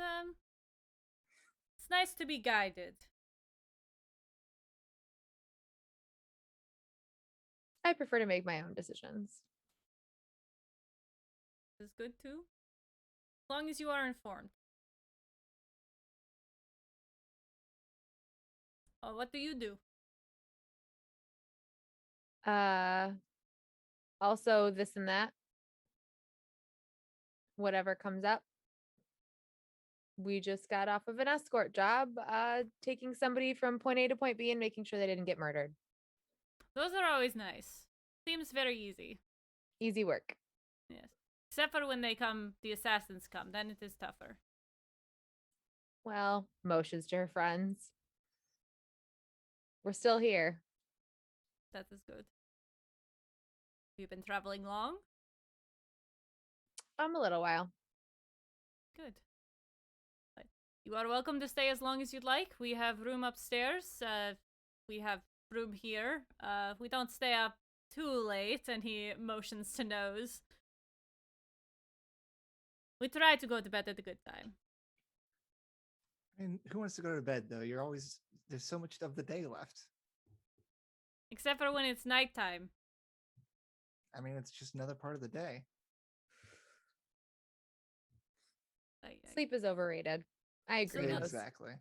Speaker 1: nice to be guided.
Speaker 5: I prefer to make my own decisions.
Speaker 1: Is good too. As long as you are informed. Oh, what do you do?
Speaker 5: Also this and that. Whatever comes up. We just got off of an escort job, taking somebody from point A to point B and making sure they didn't get murdered.
Speaker 1: Those are always nice. Seems very easy.
Speaker 5: Easy work.
Speaker 1: Yes. Except for when the assassins come, then it is tougher.
Speaker 5: Well, motions to her friends. We're still here.
Speaker 1: That is good. You've been traveling long?
Speaker 5: A little while.
Speaker 1: Good. But you are welcome to stay as long as you'd like. We have room upstairs. We have room here. We don't stay up too late, and he motions to Nose. We try to go to bed at a good time.
Speaker 3: I mean, who wants to go to bed though? There's so much of the day left.
Speaker 1: Except for when it's nighttime.
Speaker 3: I mean, it's just another part of the day.
Speaker 5: Sleep is overrated. I agree.
Speaker 1: Sleep-
Speaker 5: Nose.
Speaker 3: Exactly.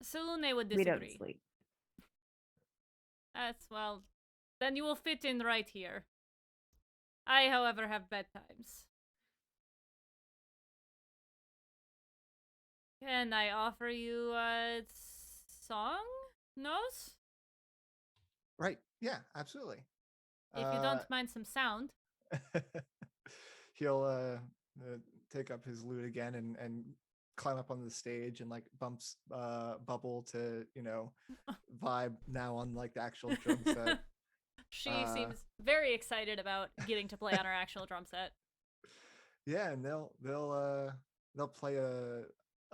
Speaker 1: Salune would
Speaker 6: We
Speaker 1: disagree.
Speaker 6: don't sleep.
Speaker 1: Well, then you will fit in right here. I, however, have bedtimes. Can I offer you a song? nose?
Speaker 3: Right. Yeah, absolutely.
Speaker 1: If you don't mind some sound.
Speaker 3: He'll take up his lute again and climb up on the stage and like bumps Bubble to vibe now on like the actual drum set.
Speaker 1: She seems very excited about getting to play on our actual drum set.
Speaker 3: Yeah, and they'll play a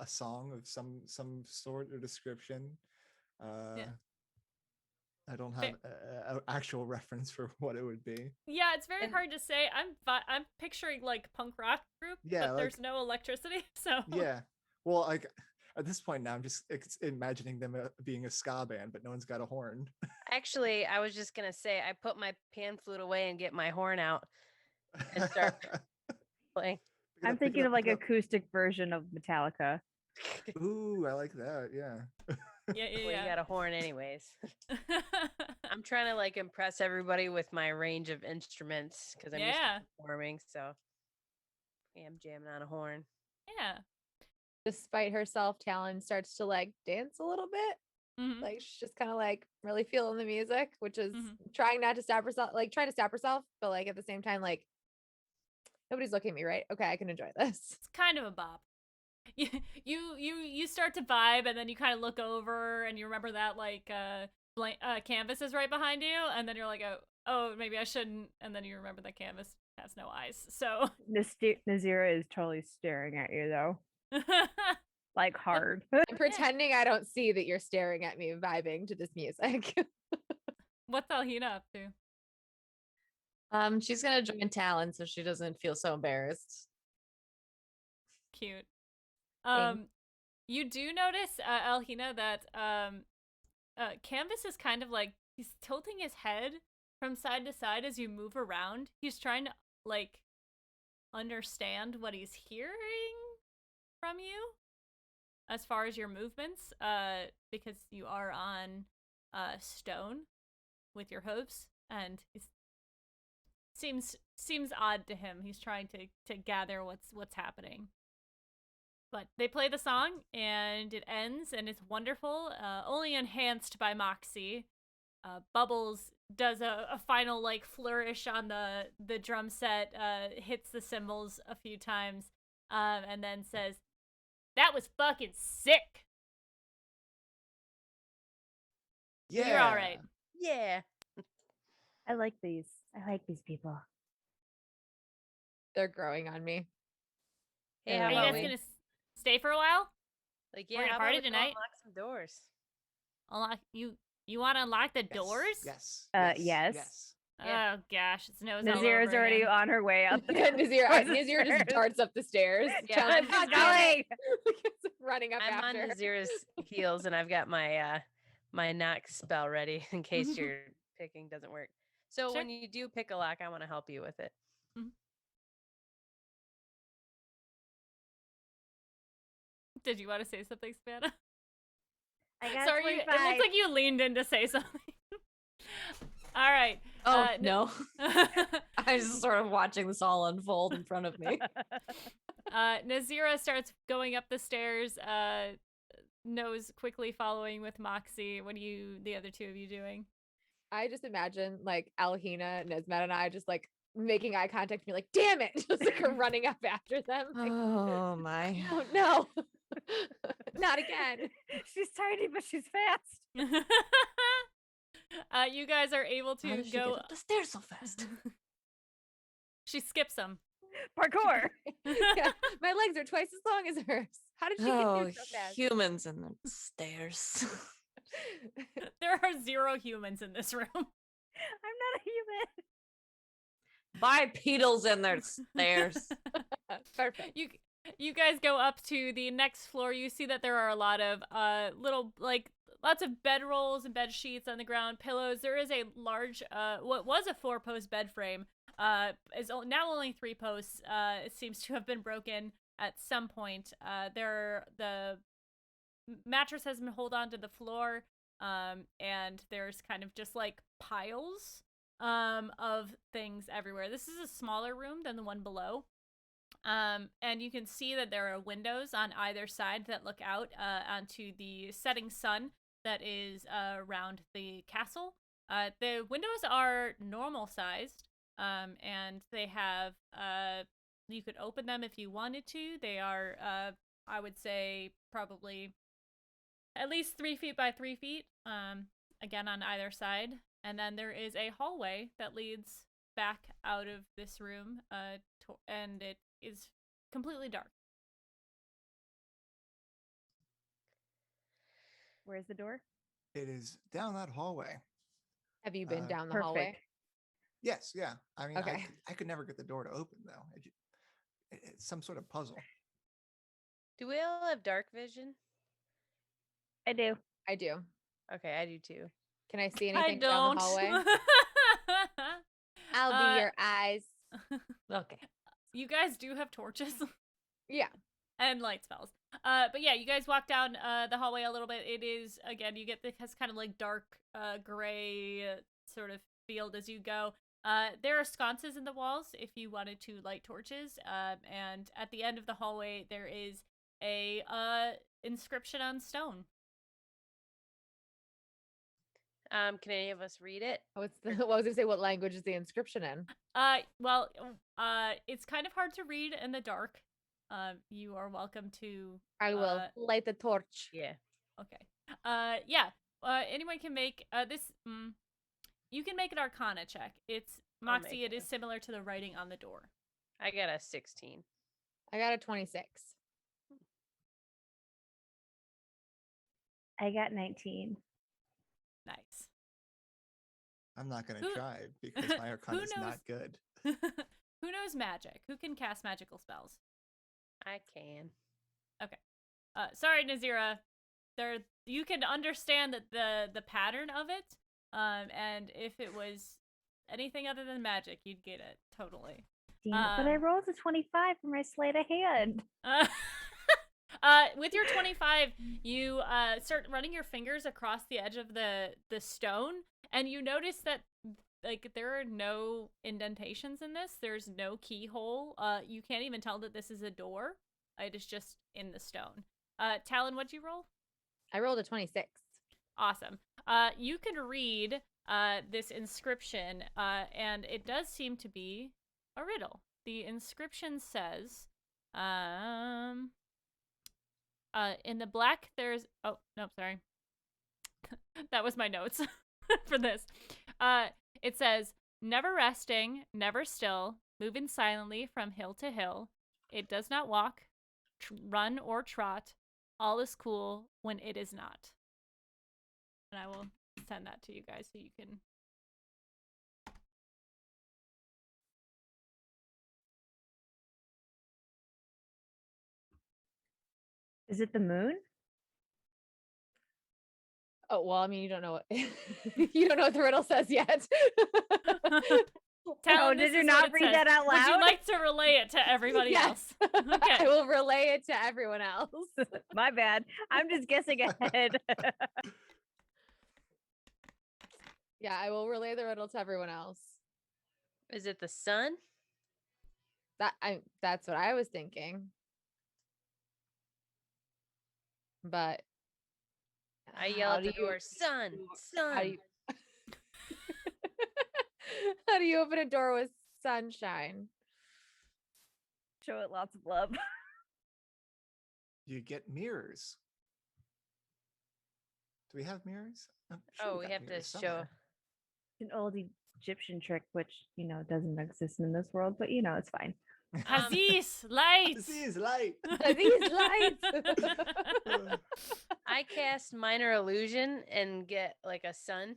Speaker 3: song of some sort or description.
Speaker 1: Yeah.
Speaker 3: I don't have an actual reference for what it would be.
Speaker 1: Yeah, it's very hard to say. I'm picturing like punk rock group,
Speaker 3: Yeah,
Speaker 1: but there's no electricity, so
Speaker 3: Yeah. Well, like at this point now, I'm just imagining them being a ska band, but no one's got a horn.
Speaker 4: Actually, I was just gonna say I put my pan flute away and get my horn out and start playing.
Speaker 6: I'm thinking of like acoustic version of Metallica.
Speaker 3: Ooh, I like that. Yeah.
Speaker 1: yeah.
Speaker 4: Well, you got a horn anyways. I'm trying to like impress everybody with my range of instruments because I'm used to performing. So yeah, I'm jamming on a horn.
Speaker 1: Yeah.
Speaker 5: Despite herself, Talon starts to like dance a little bit.
Speaker 1: Mhm.
Speaker 5: Like she's just kind of like really feeling the music, which is
Speaker 1: Mhm.
Speaker 5: trying not to stop herself, like trying to stop herself, but like at the same time, like nobody's looking at me, right? Okay, I can enjoy this.
Speaker 1: It's kind of a bop. You start to vibe, and then you kind of look over, and you remember that like canvas is right behind you, and then you're like, oh, maybe I shouldn't, and then you remember that canvas has no eyes. So
Speaker 6: Nazira is totally staring at you though, like hard.
Speaker 5: I'm pretending I don't see that you're staring at me, vibing to this music.
Speaker 1: What's Alhina up to?
Speaker 2: She's gonna join Talon so she doesn't feel so embarrassed.
Speaker 1: Cute.
Speaker 5: Thanks.
Speaker 1: You do notice, Alhina, that Canvas is kind of like he's tilting his head from side to side as you move around. He's trying to like understand what he's hearing from you as far as your movements, because you are on stone with your hooves, and it seems odd to him. He's trying to gather what's happening. But they play the song, and it ends, and it's wonderful, only enhanced by Moxie. Bubbles does a final, like, flourish on the drum set, hits the cymbals a few times, and then says, "That was fucking sick!"
Speaker 3: Yeah.
Speaker 1: You're all right.
Speaker 4: Yeah.
Speaker 6: I like these people.
Speaker 5: They're growing on me.
Speaker 4: Hey,
Speaker 5: Yeah,
Speaker 4: how
Speaker 1: Are you
Speaker 4: about
Speaker 1: guys
Speaker 4: we,
Speaker 1: gonna stay for a while?
Speaker 4: like,
Speaker 1: we're gonna
Speaker 4: how about
Speaker 1: party
Speaker 4: we go
Speaker 1: tonight?
Speaker 4: unlock some doors?
Speaker 1: Unlock you want to unlock the doors?
Speaker 3: Yes.
Speaker 6: Yes.
Speaker 3: Yes.
Speaker 4: Yeah.
Speaker 1: Oh gosh, it's nose all
Speaker 6: Nazira's
Speaker 1: over
Speaker 6: already
Speaker 1: again.
Speaker 6: on her way up.
Speaker 5: Nazira just darts up the stairs.
Speaker 4: Yeah,
Speaker 5: Talon
Speaker 4: I'm
Speaker 5: just
Speaker 4: just
Speaker 6: going.
Speaker 5: running up
Speaker 4: I'm
Speaker 5: after.
Speaker 4: on Nazira's heels, and I've got my my knock spell ready in case your picking doesn't work. So
Speaker 1: Sure.
Speaker 4: when you do pick a lock, I want to help you with it.
Speaker 1: Did you want to say something, Savannah?
Speaker 6: I got
Speaker 1: Sorry, it looks like you leaned in to say something. All right.
Speaker 2: Oh no. I was just sort of watching this all unfold in front of me.
Speaker 1: Nazira starts going up the stairs, nose quickly following with Moxie. What are the other two of you doing?
Speaker 5: I just imagine like Alhina, Nesmet, and I just like making eye contact and be like, damn it, just like running up after them. Like,
Speaker 2: Oh my.
Speaker 5: oh no. Not again.
Speaker 6: She's tiny, but she's fast.
Speaker 1: You guys are able
Speaker 2: How
Speaker 1: to
Speaker 2: did she
Speaker 1: go
Speaker 2: get up the stairs so fast?
Speaker 1: She skips them.
Speaker 6: Parkour.
Speaker 5: Yeah, my legs are twice as long as hers. How did she get
Speaker 2: Oh,
Speaker 5: here so fast?
Speaker 2: humans in the stairs.
Speaker 1: There are 0 humans in this room.
Speaker 6: I'm not a human.
Speaker 2: Bipedals in their stairs.
Speaker 5: Perfect.
Speaker 1: You guys go up to the next floor. You see that there are a lot of little, like, lots of bedrolls and bed sheets on the ground, pillows. There is a large what was a 4-post bed frame is now only 3 posts. It seems to have been broken at some point. The mattress has been hold on to the floor, and there's kind of just like piles of things everywhere. This is a smaller room than the one below. And you can see that there are windows on either side that look out onto the setting sun that is around the castle. The windows are normal sized, and they have you could open them if you wanted to. They are I would say probably at least 3 feet by 3 feet. Again on either side, and then there is a hallway that leads back out of this room. And it is completely dark.
Speaker 6: Where's the door?
Speaker 3: It is down that hallway.
Speaker 5: Have you been down the
Speaker 6: Perfect.
Speaker 5: hallway?
Speaker 3: Yes, yeah. I mean,
Speaker 5: Okay.
Speaker 3: I could never get the door to open though. It's some sort of puzzle.
Speaker 4: Do we all have dark vision?
Speaker 6: I do.
Speaker 5: I do.
Speaker 4: Okay, I do too.
Speaker 5: Can I see
Speaker 1: I
Speaker 5: anything
Speaker 1: don't.
Speaker 5: down the hallway? I'll be your eyes.
Speaker 2: Okay.
Speaker 1: You guys do have torches
Speaker 5: Yeah.
Speaker 1: and light spells. But yeah, you guys walk down the hallway a little bit. It is, again, you get this kind of like dark gray sort of field as you go. There are sconces in the walls if you wanted to light torches. And at the end of the hallway, there is a inscription on stone.
Speaker 4: Can any of us read it?
Speaker 5: What's the? What was I gonna say? What language is the inscription in?
Speaker 1: Well, it's kind of hard to read in the dark. You are welcome to.
Speaker 5: I will light the torch.
Speaker 4: Yeah.
Speaker 1: Okay. Yeah. Anyone can make this. You can make an Arcana check. It's
Speaker 4: I'll
Speaker 1: Moxie.
Speaker 4: make
Speaker 1: It is similar to the writing on the door.
Speaker 4: I got a 16.
Speaker 5: I got a 26.
Speaker 6: I got 19.
Speaker 1: Nice.
Speaker 3: I'm not going to
Speaker 1: Who-
Speaker 3: try because my Arcana is not good.
Speaker 1: Who knows magic? Who can cast magical spells?
Speaker 4: I can.
Speaker 1: Sorry, Nazira. You can understand that the pattern of it. And if it was anything other than magic, you'd get it totally.
Speaker 6: Damn it, but I rolled a 25 for my sleight of hand.
Speaker 1: With your 25, you start running your fingers across the edge of the stone, and you notice that like there are no indentations in this. There's no keyhole. You can't even tell that this is a door. It is just in the stone. Talon, what'd you roll?
Speaker 5: I rolled a 26.
Speaker 1: Awesome. You can read this inscription, and it does seem to be a riddle. The inscription says, in the black there's... Oh, no, sorry. That was my notes for this. It says, never resting, never still, moving silently from hill to hill. It does not walk, run, or trot. All is cool when it is not. And I will send that to you guys so you can...
Speaker 6: Is it the moon?
Speaker 5: Oh well, I mean, you don't know what you don't know what the riddle says yet.
Speaker 1: Talon,
Speaker 6: did
Speaker 1: this
Speaker 6: you
Speaker 1: is
Speaker 6: not
Speaker 1: what it
Speaker 6: read
Speaker 1: says.
Speaker 6: that out
Speaker 1: Would you
Speaker 6: loud?
Speaker 1: like to relay it to everybody
Speaker 5: Yes.
Speaker 1: else? Okay.
Speaker 5: I will relay it to everyone else.
Speaker 6: My bad. I'm just guessing ahead.
Speaker 5: Yeah, I will relay the riddle to everyone else.
Speaker 4: Is it the sun?
Speaker 5: That's what I was thinking. But
Speaker 4: I yell
Speaker 5: how
Speaker 4: at the
Speaker 5: do you-
Speaker 4: door, sun,
Speaker 5: How do
Speaker 4: sun.
Speaker 5: you, how do you open a door with sunshine?
Speaker 6: Show it lots of love.
Speaker 3: You get mirrors. Do we have mirrors? I'm sure
Speaker 4: Oh,
Speaker 3: got
Speaker 4: we have to
Speaker 3: mirrors
Speaker 4: show.
Speaker 3: somewhere.
Speaker 6: An old Egyptian trick, which, doesn't exist in this world, but, it's fine.
Speaker 1: Aziz, light!
Speaker 3: This is light.
Speaker 5: These lights.
Speaker 4: I cast minor illusion and get like a sun,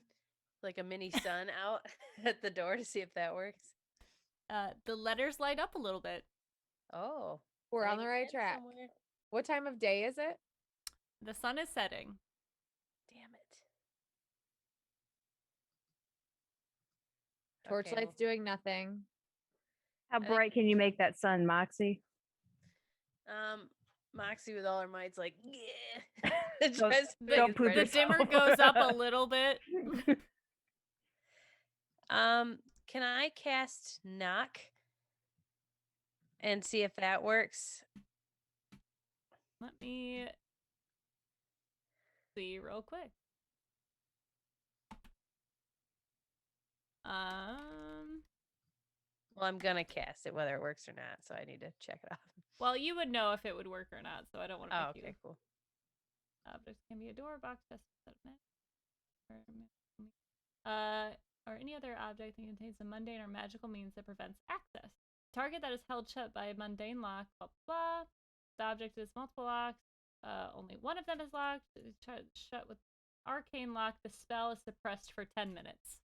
Speaker 4: like a mini sun out at the door to see if that works.
Speaker 1: The letters light up a little bit.
Speaker 4: Oh,
Speaker 5: We're
Speaker 4: did I
Speaker 5: on the
Speaker 4: get
Speaker 5: right
Speaker 4: that
Speaker 5: track.
Speaker 4: somewhere?
Speaker 5: What time of day is it?
Speaker 1: The sun is setting.
Speaker 4: Damn it.
Speaker 5: Torchlight's doing nothing.
Speaker 6: How
Speaker 4: think-
Speaker 6: bright can you make that sun, Moxie?
Speaker 4: Moxie with all her might's like, yeah.
Speaker 6: Don't-
Speaker 4: Tries to make
Speaker 6: don't
Speaker 4: it
Speaker 6: poop
Speaker 1: The
Speaker 4: bright.
Speaker 6: yourself.
Speaker 1: dimmer goes up a little bit.
Speaker 4: Can I cast knock and see if that works?
Speaker 1: Let me see real quick.
Speaker 4: Well, I'm gonna cast it whether it works or not, so I need to check it off.
Speaker 1: Well, you would know if it would work or not, so I don't want to
Speaker 4: Oh,
Speaker 1: make you.
Speaker 4: okay, cool.
Speaker 1: Objects can be a door, box, chest, set of or any other object that contains a mundane or magical means that prevents access. Target that is held shut by a mundane lock, blah, blah, blah. The object is multiple locks. Only one of them is locked. Shut with arcane lock. The spell is suppressed for 10 minutes.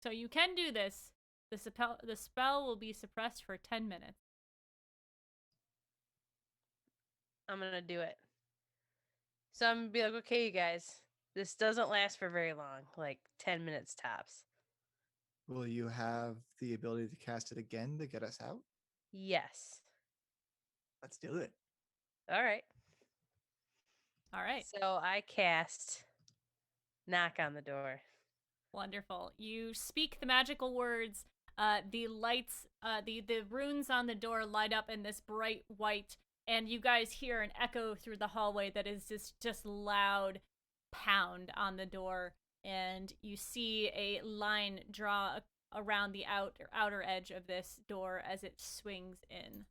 Speaker 1: So you can do this. The spell will be suppressed for 10 minutes.
Speaker 4: I'm gonna do it. So I'm gonna be like, okay, you guys, this doesn't last for very long, like 10 minutes tops.
Speaker 3: Will you have the ability to cast it again to get us out?
Speaker 4: Yes.
Speaker 3: Let's do it.
Speaker 4: All right.
Speaker 1: All right.
Speaker 4: So I cast knock on the door.
Speaker 1: Wonderful. You speak the magical words. The lights, the runes on the door light up in this bright white, and you guys hear an echo through the hallway that is just loud pound on the door, and you see a line draw around the outer edge of this door as it swings in.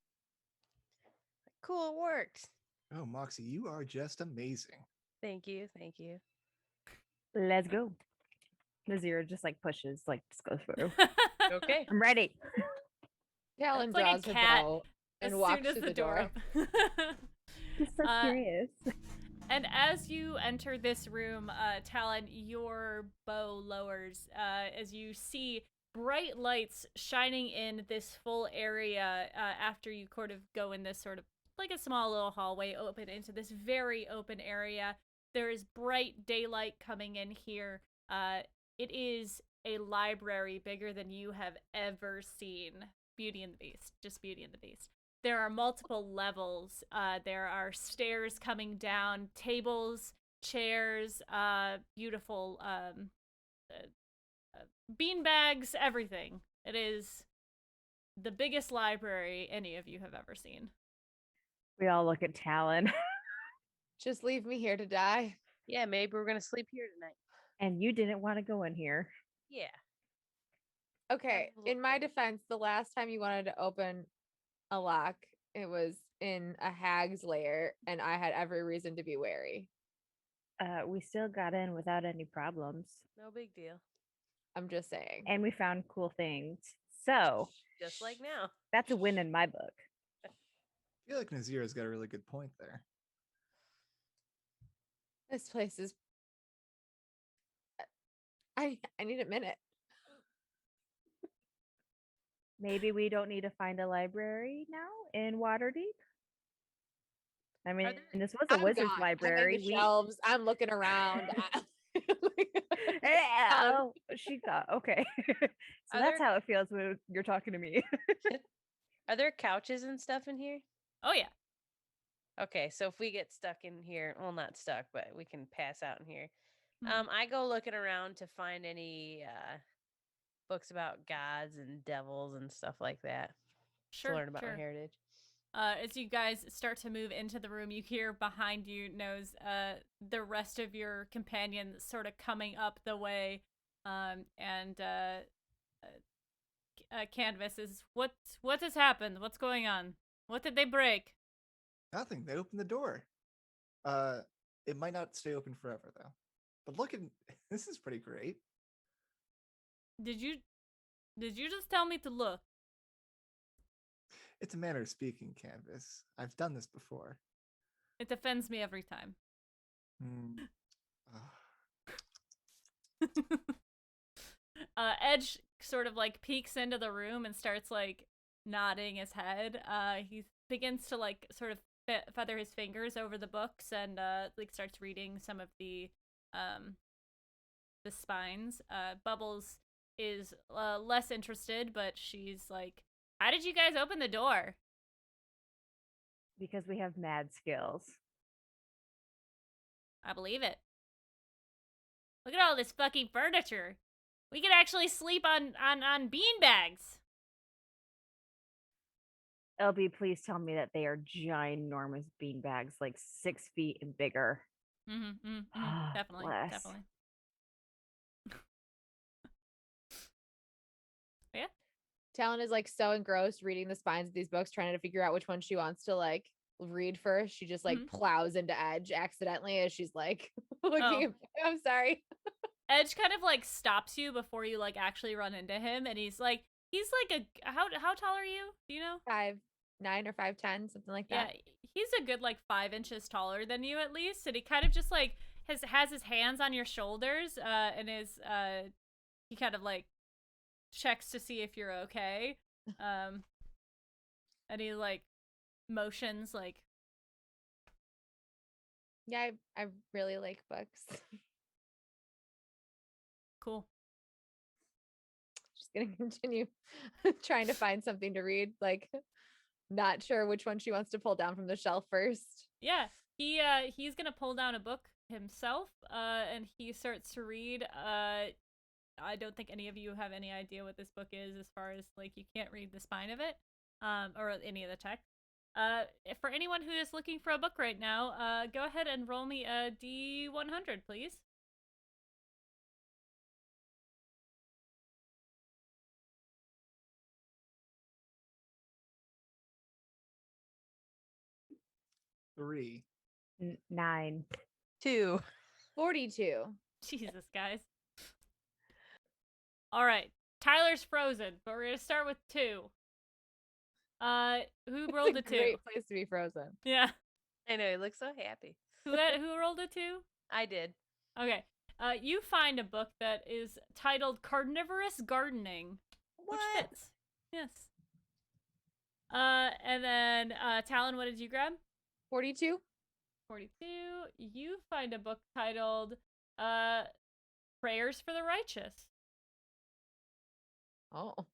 Speaker 4: Cool, it works.
Speaker 3: Oh, Moxie, you are just amazing.
Speaker 4: Thank you. Thank you.
Speaker 6: Let's go. Nazira just like pushes, like just goes through.
Speaker 4: Okay.
Speaker 6: I'm ready.
Speaker 5: Talon
Speaker 1: It's like a
Speaker 5: draws her
Speaker 1: cat
Speaker 5: bow
Speaker 1: as
Speaker 5: and walks
Speaker 1: soon as
Speaker 5: through
Speaker 1: the
Speaker 5: the door.
Speaker 1: door.
Speaker 6: Just so curious.
Speaker 1: And as you enter this room, Talon, your bow lowers as you see bright lights shining in this full area after you sort of go in this sort of like a small little hallway open into this very open area. There is bright daylight coming in here. It is a library bigger than you have ever seen. Beauty and the Beast. Just Beauty and the Beast. There are multiple levels. There are stairs coming down, tables, chairs, beautiful beanbags, everything. It is the biggest library any of you have ever seen.
Speaker 6: We all look at Talon.
Speaker 5: Just leave me here to die.
Speaker 4: Yeah, maybe we're gonna sleep here tonight.
Speaker 6: And you didn't want to go in here.
Speaker 4: Yeah.
Speaker 5: Okay,
Speaker 4: a little
Speaker 5: in my
Speaker 4: bit.
Speaker 5: defense, the last time you wanted to open a lock, it was in a hag's lair, and I had every reason to be wary.
Speaker 6: We still got in without any problems.
Speaker 4: No big deal.
Speaker 5: I'm just saying.
Speaker 6: And we found cool things. So
Speaker 4: Just like now.
Speaker 6: that's a win in my book.
Speaker 3: I feel like Nazira's got a really good point there.
Speaker 5: This place is. I need a minute.
Speaker 6: Maybe we don't need to find a library now in Waterdeep. I mean,
Speaker 4: there-
Speaker 6: this was a
Speaker 5: I'm
Speaker 6: wizard's
Speaker 5: gone.
Speaker 6: library.
Speaker 5: I'm in the shelves. I'm looking around.
Speaker 6: Oh, she thought, okay. So
Speaker 4: Are
Speaker 6: that's
Speaker 4: there-
Speaker 6: how it feels when you're talking to me.
Speaker 4: Are there couches and stuff in here?
Speaker 1: Oh, yeah.
Speaker 4: Okay, so if we get stuck in here, well, not stuck, but we can pass out in here.
Speaker 1: Mhm.
Speaker 4: I go looking around to find any books about gods and devils and stuff like that
Speaker 1: Sure,
Speaker 4: to learn about
Speaker 1: sure.
Speaker 4: my heritage.
Speaker 1: As you guys start to move into the room, you hear behind you, Nose, the rest of your companions sort of coming up the way, and Canvas is, what has happened? What's going on? What did they break?
Speaker 3: Nothing. They opened the door. It might not stay open forever though. But look at this is pretty great.
Speaker 1: Did you just tell me to look?
Speaker 3: It's a manner of speaking, Canvas. I've done this before.
Speaker 1: It offends me every time.
Speaker 3: Hmm.
Speaker 1: Edge sort of like peeks into the room and starts like nodding his head. He begins to like sort of feather his fingers over the books and like starts reading some of the spines. Bubbles is less interested, but she's like, "How did you guys open the door?"
Speaker 6: Because we have mad skills.
Speaker 1: I believe it. Look at all this fucking furniture. We could actually sleep on beanbags.
Speaker 6: LB, please tell me that they are ginormous beanbags, like 6 feet and bigger.
Speaker 1: Definitely,
Speaker 6: Bless.
Speaker 1: definitely.
Speaker 5: Talon is like so engrossed reading the spines of these books, trying to figure out which one she wants to like read first. She just like plows into Edge accidentally as she's like looking at I'm sorry.
Speaker 1: Edge kind of like stops you before you like actually run into him, and he's like a how tall are you? Do you know?
Speaker 5: 5'9" or 5'10", something like
Speaker 1: Yeah,
Speaker 5: that.
Speaker 1: he's a good like 5 inches taller than you at least, and he kind of just like has his hands on your shoulders, and he kind of like checks to see if you're okay, and he like motions like.
Speaker 5: Yeah, I really like books.
Speaker 1: Cool.
Speaker 5: Just gonna continue trying to find something to read. Like, not sure which one she wants to pull down from the shelf first.
Speaker 1: Yeah, he's gonna pull down a book himself, and he starts to read. I don't think any of you have any idea what this book is, as far as like you can't read the spine of it, or any of the text. For anyone who is looking for a book right now, go ahead and roll me a D100, please.
Speaker 3: Three.
Speaker 6: 9.
Speaker 4: 2.
Speaker 5: 42.
Speaker 1: Jesus, guys. All right, Tyler's frozen, but we're gonna start with 2. Who rolled a 2?
Speaker 5: Great place to be frozen.
Speaker 1: Yeah.
Speaker 4: I know, he looks so happy.
Speaker 1: Who rolled a 2?
Speaker 4: I did.
Speaker 1: Okay. You find a book that is titled Carnivorous Gardening, which fits. Yes. And then Talon, what did you grab?
Speaker 5: 42.
Speaker 1: 42. You find a book titled Prayers for the Righteous,
Speaker 5: Oh.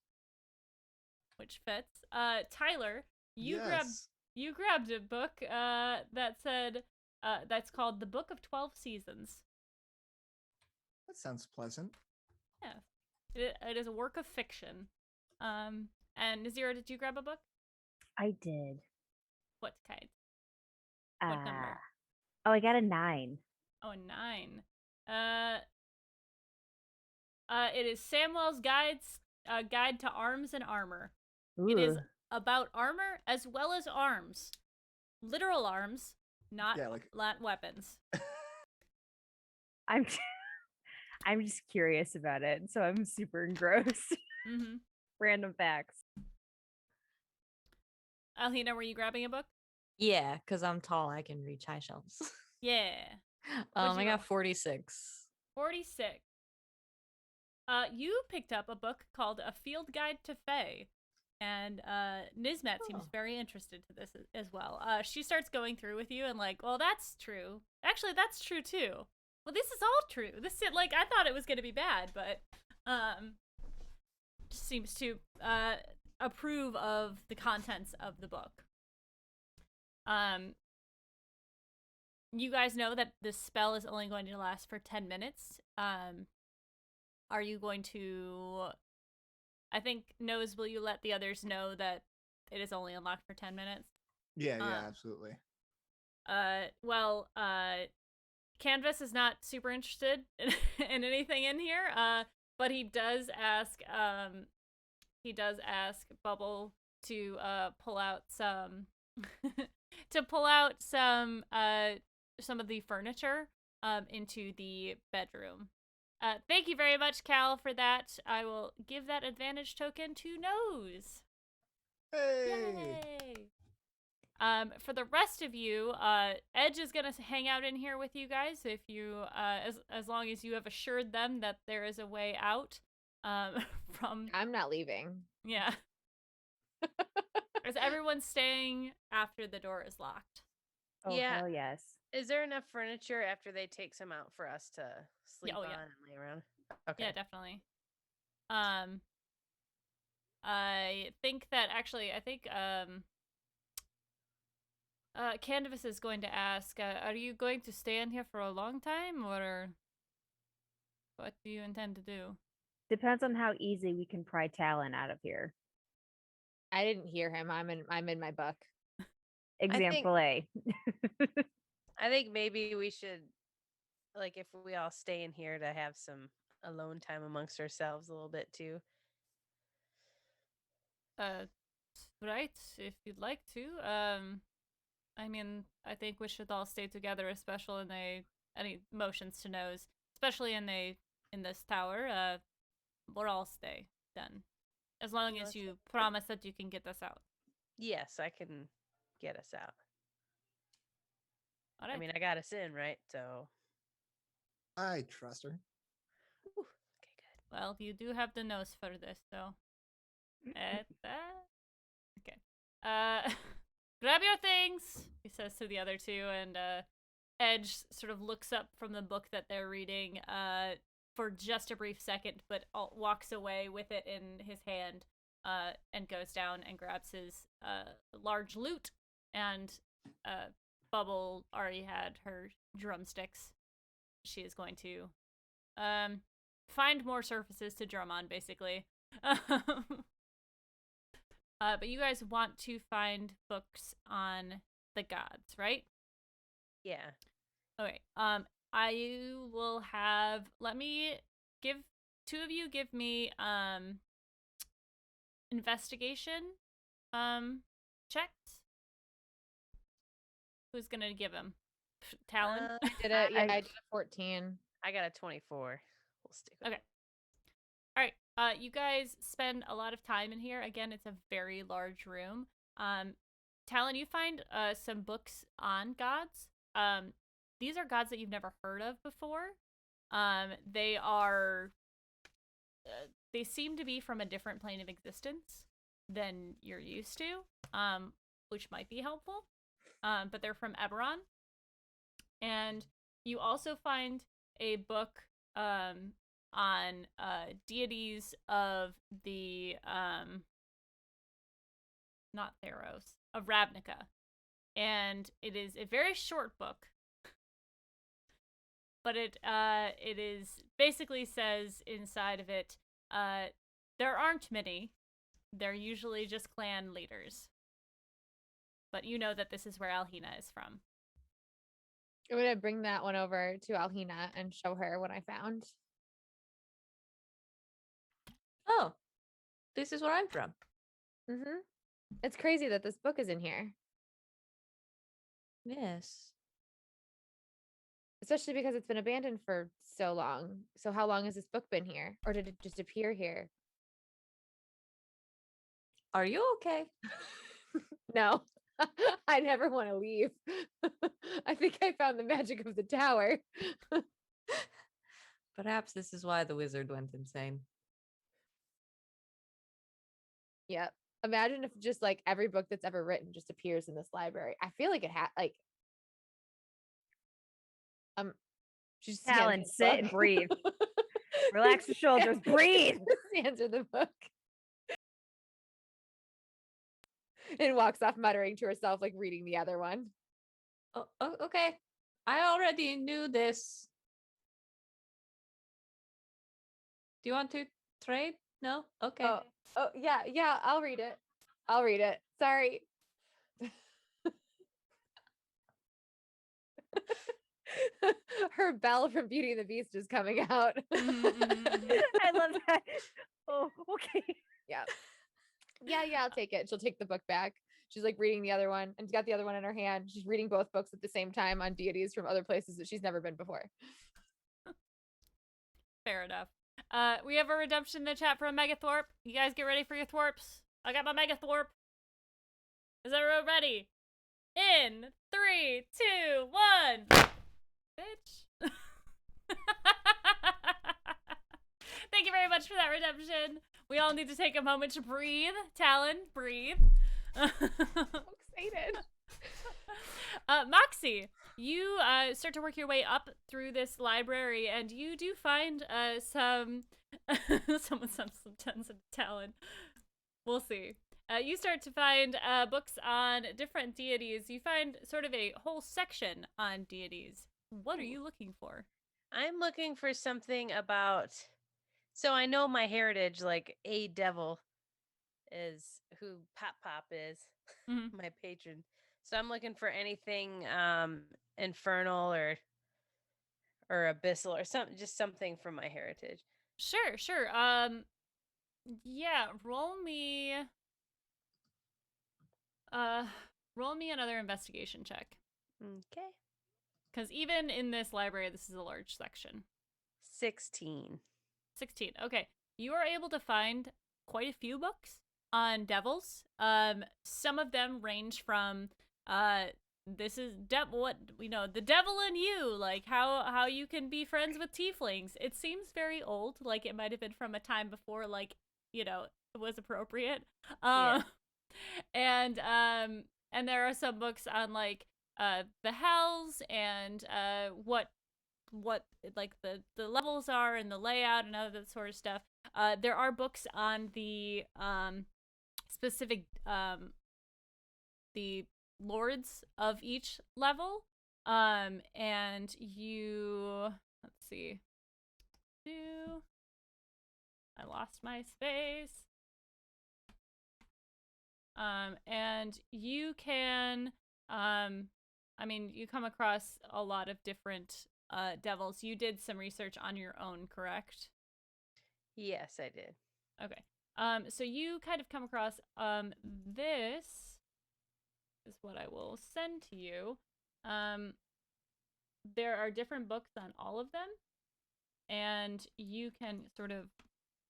Speaker 1: which fits. Tyler, you
Speaker 3: Yes.
Speaker 1: grabbed a book that said that's called The Book of 12 Seasons.
Speaker 3: That sounds pleasant.
Speaker 1: Yeah. It is a work of fiction. And Nazira, did you grab a book?
Speaker 6: I did.
Speaker 1: What kind? What number?
Speaker 6: Oh, I got a 9.
Speaker 1: Oh, a 9. It is Samwell's Guide to Arms and Armor.
Speaker 6: Ooh.
Speaker 1: It is about armor as well as arms. Literal arms, not weapons.
Speaker 6: I'm I'm just curious about it, so I'm super engrossed.
Speaker 1: Mm-hmm.
Speaker 6: Random facts.
Speaker 1: Alhina, were you grabbing a book?
Speaker 2: Yeah, because I'm tall. I can reach high shelves.
Speaker 1: Yeah.
Speaker 2: I
Speaker 1: you
Speaker 2: got
Speaker 1: roll?
Speaker 2: 46.
Speaker 1: 46. You picked up a book called A Field Guide to Fae. And Nismet seems very interested to this as well. She starts going through with you and like, well, that's true. Actually, that's true too. Well, this is all true. This is like, I thought it was gonna be bad, but seems to approve of the contents of the book. You guys know that this spell is only going to last for 10 minutes. Are you going to... I think, Nose, will you let the others know that it is only unlocked for 10 minutes?
Speaker 3: Yeah, absolutely.
Speaker 1: Well, Canvas is not super interested in anything in here, but he does ask Bubble to pull out some some of the furniture into the bedroom. Thank you very much, Cal, for that. I will give that advantage token to Nose.
Speaker 3: Hey!
Speaker 1: Yay! For the rest of you, Edge is gonna hang out in here with you guys if you, as long as you have assured them that there is a way out. From
Speaker 5: I'm not leaving.
Speaker 1: Yeah. Is everyone staying after the door is locked?
Speaker 6: Oh,
Speaker 4: Yeah.
Speaker 6: hell yes.
Speaker 4: Is there enough furniture after they take some out for us to sleep on and lay around? Okay.
Speaker 1: Yeah, definitely. I think Canvas is going to ask, are you going to stay in here for a long time, or what do you intend to do?
Speaker 6: Depends on how easy we can pry Talon out of here.
Speaker 5: I didn't hear him. I'm in my book.
Speaker 6: Example A.
Speaker 4: I think maybe we should, like, if we all stay in here to have some alone time amongst ourselves a little bit too.
Speaker 1: Right, if you'd like to. I mean, I think we should all stay together, especially in any motions to nose, especially in this tower. We'll all stay then, as long as you promise that you can get us out.
Speaker 4: Yes, I can get us out.
Speaker 1: All right.
Speaker 4: I mean, I got us in, right? So.
Speaker 3: I trust her.
Speaker 4: Ooh, okay, good.
Speaker 1: Well, you do have the nose for this, so. Okay. Grab your things, he says to the other two, and Edge sort of looks up from the book that they're reading for just a brief second, but walks away with it in his hand and goes down and grabs his large lute, and Bubble already had her drumsticks. She is going to find more surfaces to drum on, basically. But you guys want to find books on the gods, right?
Speaker 4: Yeah.
Speaker 1: Okay. I will have. Let me give two of you give me investigation checks. Who's gonna give him? Talon.
Speaker 5: I did it. Yeah, I did a 14.
Speaker 4: I got a 24. We'll stick with
Speaker 1: Okay. All right. You guys spend a lot of time in here. Again, it's a very large room. Talon, you find some books on gods. These are gods that you've never heard of before. They are. They seem to be from a different plane of existence than you're used to, which might be helpful. But they're from Eberron. And you also find a book on deities of the not Theros, of Ravnica. And it is a very short book. But it is basically says inside of it, there aren't many. They're usually just clan leaders. But you know that this is where Alhina is from.
Speaker 5: I'm gonna bring that one over to Alhina and show her what I found.
Speaker 2: Oh, this is where I'm from.
Speaker 5: Mm-hmm. It's crazy that this book is in here,
Speaker 2: Yes.
Speaker 5: especially because it's been abandoned for so long. So how long has this book been here, or did it just appear here?
Speaker 2: Are you okay?
Speaker 5: No, I never want to leave. I think I found the magic of the tower.
Speaker 2: Perhaps this is why the wizard went insane.
Speaker 5: Yep. Imagine if just like every book that's ever written just appears in this library. I feel like it had like she's
Speaker 6: Talon, sit and breathe. Relax your shoulders. Breathe.
Speaker 5: Answer the book. And walks off muttering to herself, like reading the other one.
Speaker 2: Oh, okay. I already knew this. Do you want to trade? No? Okay.
Speaker 5: Oh yeah, I'll read it. Sorry. Her bell from Beauty and the Beast is coming out.
Speaker 6: I love that. Oh, okay.
Speaker 5: Yeah, I'll take it. She'll take the book back. She's like reading the other one and she's got the other one in her hand. She's reading both books at the same time on deities from other places that she's never been before.
Speaker 1: Fair enough. We have a redemption in the chat from Megathorpe. You guys get ready for your thwarps. I got my Megathorpe. Is everyone ready? In 3, 2, 1. Bitch. Thank you very much for that redemption. We all need to take a moment to breathe. Talon, breathe.
Speaker 5: I'm excited.
Speaker 1: Moxie, you start to work your way up through this library, and you do find some tons of Talon. We'll see. You start to find books on different deities. You find sort of a whole section on deities. What are you looking for?
Speaker 4: I'm looking for something about. So I know my heritage, like a devil is who Pop is, my patron. So I'm looking for anything infernal or abyssal or something, just something from my heritage.
Speaker 1: Sure. Yeah, roll me Roll me another investigation check.
Speaker 4: Okay.
Speaker 1: Because even in this library, this is a large section.
Speaker 4: 16.
Speaker 1: 16. Okay. You are able to find quite a few books on devils. Some of them range from this is the devil in you, like how you can be friends with tieflings. It seems very old, like it might have been from a time before it was appropriate.
Speaker 4: Yeah.
Speaker 1: And there are some books on the hells and what like the levels are and the layout and all that sort of stuff. There are books on the specific the lords of each level. And you let's see. I lost my space. And you can you come across a lot of different devils. You did some research on your own, correct?
Speaker 4: Yes, I did.
Speaker 1: Okay. So you kind of come across this is what I will send to you. There are different books on all of them, and you can sort of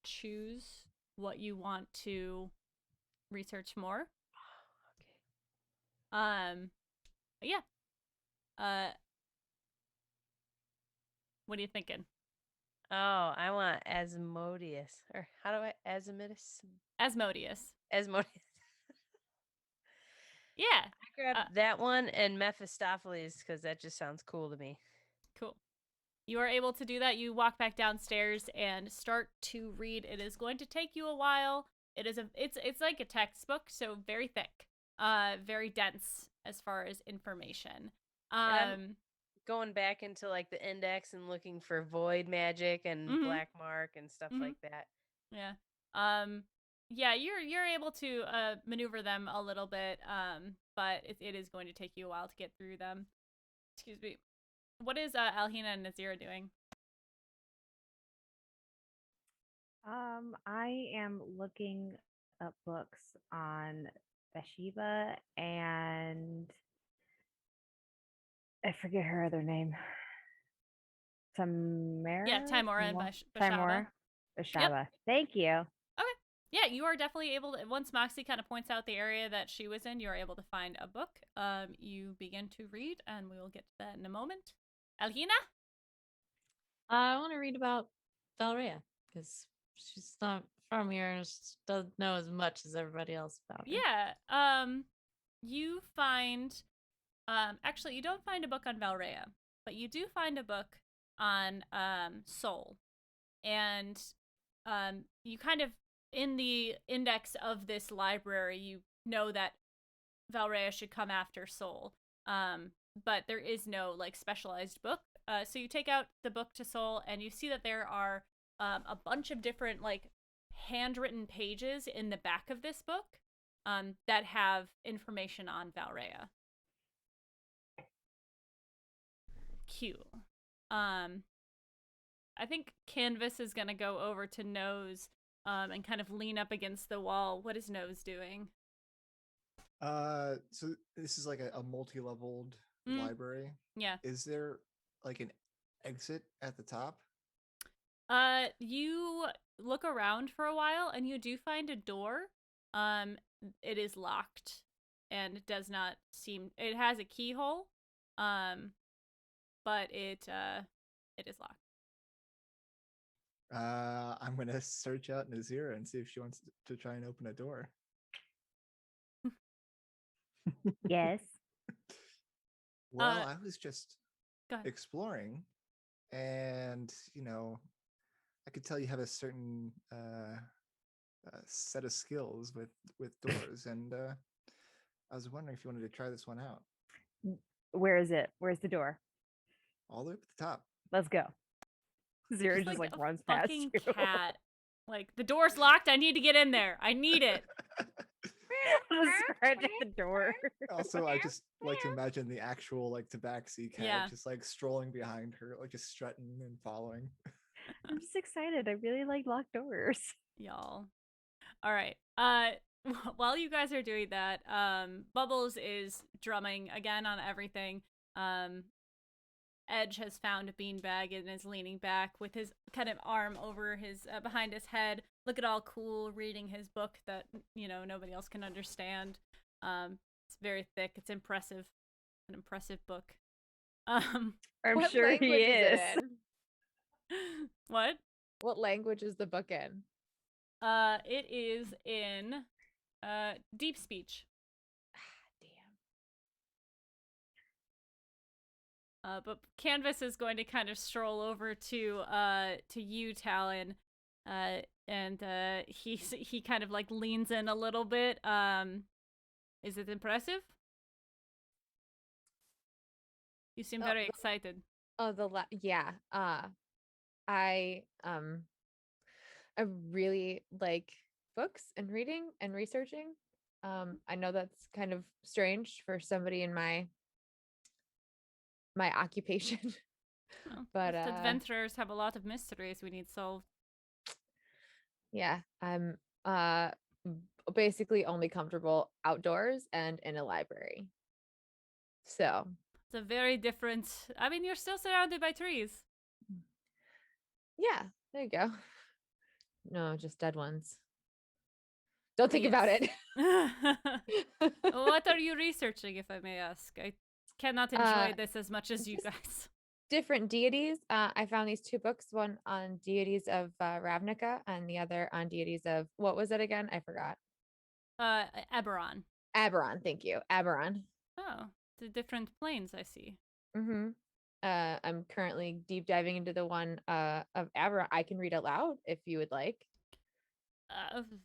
Speaker 1: choose what you want to research more.
Speaker 4: Okay.
Speaker 1: Yeah. What are you thinking?
Speaker 4: Oh, I want Asmodeus. Or how do I Asmodeus?
Speaker 1: Asmodeus.
Speaker 4: Asmodeus.
Speaker 1: Yeah.
Speaker 4: I grabbed that one and Mephistopheles because that just sounds cool to me.
Speaker 1: Cool. You are able to do that. You walk back downstairs and start to read. It is going to take you a while. It's like a textbook, so very thick, very dense as far as information.
Speaker 4: I'm going back into like the index and looking for void magic and black mark and stuff like that.
Speaker 1: Yeah. Yeah, you're able to maneuver them a little bit, but it is going to take you a while to get through them. Excuse me. What is Alhina and Nazira doing?
Speaker 6: I am looking up books on Bathsheba and I forget her other name. Tamara?
Speaker 1: Yeah, Timora and Bashaba.
Speaker 6: Timora? Bashaba.
Speaker 1: Yep.
Speaker 6: Thank you.
Speaker 1: Okay. Yeah, you are definitely able to, once Moxie kind of points out the area that she was in, you are able to find a book. You begin to read, and we will get to that in a moment. Alhina?
Speaker 2: I want to read about Valrea because she's not from here and doesn't know as much as everybody else about her.
Speaker 1: Yeah. You find, actually, you don't find a book on Valrea, but you do find a book on Soul. And you kind of, in the index of this library, you know that Valrea should come after Soul. But there is no like specialized book. So you take out the book to Soul, and you see that there are a bunch of different like handwritten pages in the back of this book that have information on Valrea. Q. I think Canvas is gonna go over to Nose and kind of lean up against the wall. What is Nose doing?
Speaker 3: So this is like a multi-leveled library.
Speaker 1: Yeah.
Speaker 3: Is there like an exit at the top?
Speaker 1: You look around for a while and you do find a door. It is locked and it does not seem, it has a keyhole. But it is locked.
Speaker 3: I'm gonna search out Nazira and see if she wants to try and open a door.
Speaker 6: Yes.
Speaker 3: Well, I was just
Speaker 1: Go ahead.
Speaker 3: exploring, and I could tell you have a certain set of skills with doors, and I was wondering if you wanted to try this one out.
Speaker 6: Where is it? Where's the door?
Speaker 3: All the way up at the top.
Speaker 6: Let's go. Zero just
Speaker 1: like a
Speaker 6: runs past
Speaker 1: fucking
Speaker 6: you.
Speaker 1: cat. Like, the door's locked. I need to get in there. I need it.
Speaker 6: Just scratch at the door.
Speaker 3: Also, I just like to imagine the actual like tabaxi cat
Speaker 1: Yeah.
Speaker 3: just like strolling behind her, like just strutting and following.
Speaker 6: I'm just excited. I really like locked doors.
Speaker 1: Y'all. All right. while you guys are doing that, Bubbles is drumming again on everything. Edge has found a beanbag and is leaning back with his kind of arm over his behind his head, looking all cool, reading his book that nobody else can understand. It's very thick. It's impressive, an impressive book.
Speaker 6: I'm
Speaker 5: What
Speaker 6: sure he
Speaker 5: language
Speaker 6: is.
Speaker 5: it in?
Speaker 1: What?
Speaker 5: What language is the book in?
Speaker 1: It is in deep speech.
Speaker 5: Damn.
Speaker 1: But Canvas is going to kind of stroll over to you, Talon, and he kind of like leans in a little bit. Is it impressive? You seem very excited.
Speaker 5: Oh, yeah. I I really like books and reading and researching. I know that's kind of strange for somebody in my occupation.
Speaker 1: Well,
Speaker 5: But
Speaker 1: us adventurers have a lot of mysteries we need solved.
Speaker 5: yeah, I'm basically only comfortable outdoors and in a library. So,
Speaker 1: It's a very different. I mean, you're still surrounded by trees.
Speaker 5: yeah, there you go. No, just dead ones. Don't think
Speaker 1: Yes.
Speaker 5: about it.
Speaker 1: What are you researching, if I may ask? I cannot enjoy this as much as you
Speaker 5: just-
Speaker 1: guys.
Speaker 5: Different deities. I found these two books, one on deities of Ravnica and the other on deities of, what was it again? I forgot.
Speaker 1: Eberron.
Speaker 5: Aberon, thank you. Aberon.
Speaker 1: Oh, the different planes I see.
Speaker 5: Mm-hmm. I'm currently deep diving into the one of Aberon. I can read out loud if you would like.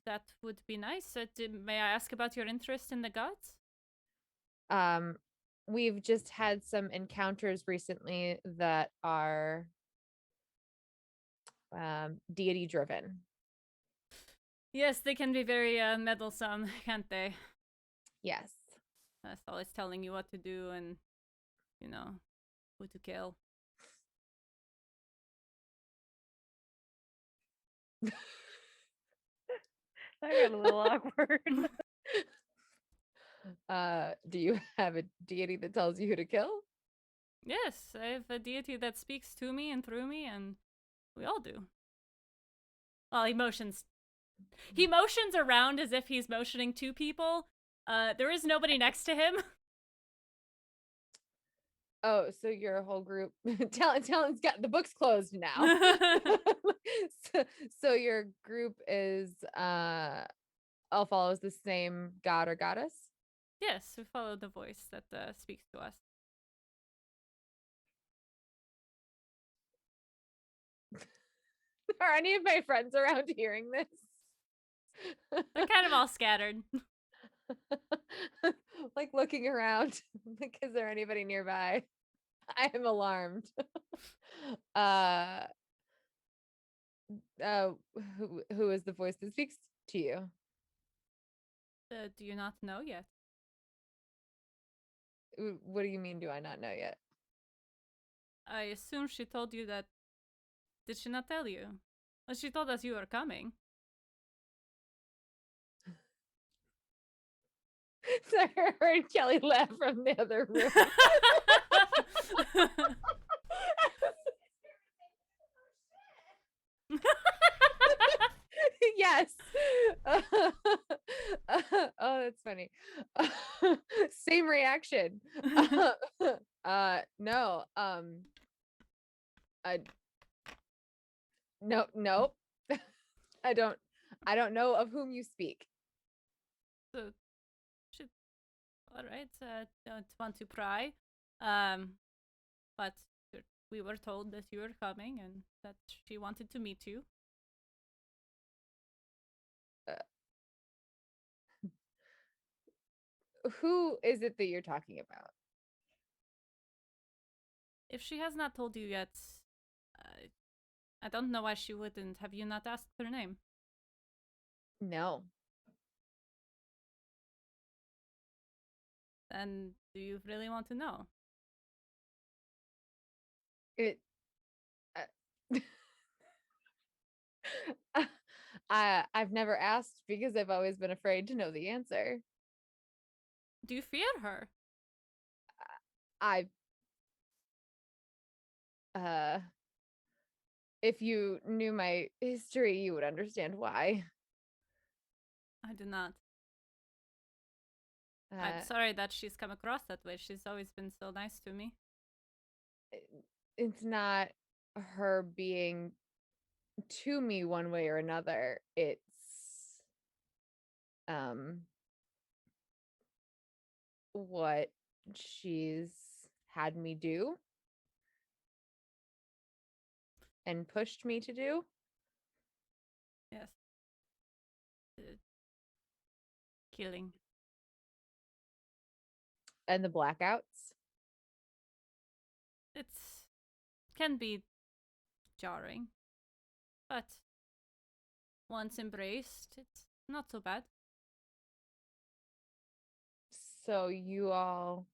Speaker 1: That would be nice. May I ask about your interest in the gods?
Speaker 5: We've just had some encounters recently that are deity driven.
Speaker 1: Yes, they can be very meddlesome, can't they?
Speaker 5: Yes.
Speaker 1: That's always telling you what to do and, who to kill.
Speaker 6: That got a little awkward.
Speaker 5: Do you have a deity that tells you who to kill?
Speaker 1: Yes, I have a deity that speaks to me and through me, and we all do. Well, he motions around as if he's motioning to people. There is nobody next to him.
Speaker 5: Oh, so your whole group Talon's got the book's closed now. so your group is all follows the same god or goddess?
Speaker 1: Yes, we follow the voice that speaks to us.
Speaker 5: Are any of my friends around hearing this?
Speaker 1: They're kind of all scattered.
Speaker 5: Like looking around. Like, is there anybody nearby? I am alarmed. Who is the voice that speaks to you?
Speaker 1: Do you not know yet?
Speaker 5: What do you mean, do I not know yet?
Speaker 1: I assume she told you that. Did she not tell you? Well, she told us you were coming.
Speaker 5: So I heard Kelly laugh from the other room. Yes. Oh, that's funny. Same reaction. No. Nope. I don't know of whom you speak.
Speaker 1: So, all right. Don't want to pry. But we were told that you were coming and that she wanted to meet you.
Speaker 5: Who is it that you're talking about?
Speaker 1: If she has not told you yet, I don't know why she wouldn't. Have you not asked her name?
Speaker 5: No.
Speaker 1: Then do you really want to know?
Speaker 5: It I've never asked because I've always been afraid to know the answer.
Speaker 1: Do you fear her?
Speaker 5: I uh if you knew my history, you would understand why.
Speaker 1: I do not.
Speaker 5: Uh,
Speaker 1: I'm sorry that she's come across that way. She's always been so nice to me.
Speaker 5: it's not her being to me one way or another. It's um what she's had me do and pushed me to do.
Speaker 1: Yes. Killing.
Speaker 5: And the blackouts.
Speaker 1: It's can be jarring, but once embraced, it's not so bad.
Speaker 5: So you all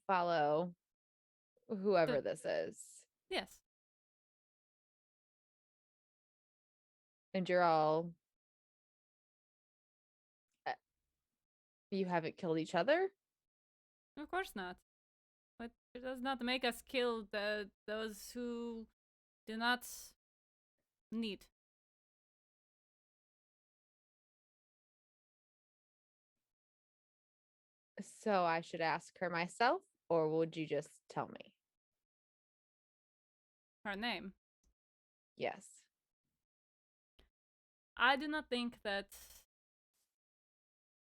Speaker 5: follow whoever this is.
Speaker 1: Yes.
Speaker 5: And you're all you haven't killed each other?
Speaker 1: Of course not. But it does not make us kill those who do not need.
Speaker 5: So I should ask her myself, or would you just tell me?
Speaker 1: Her name.
Speaker 5: Yes.
Speaker 1: I do not think that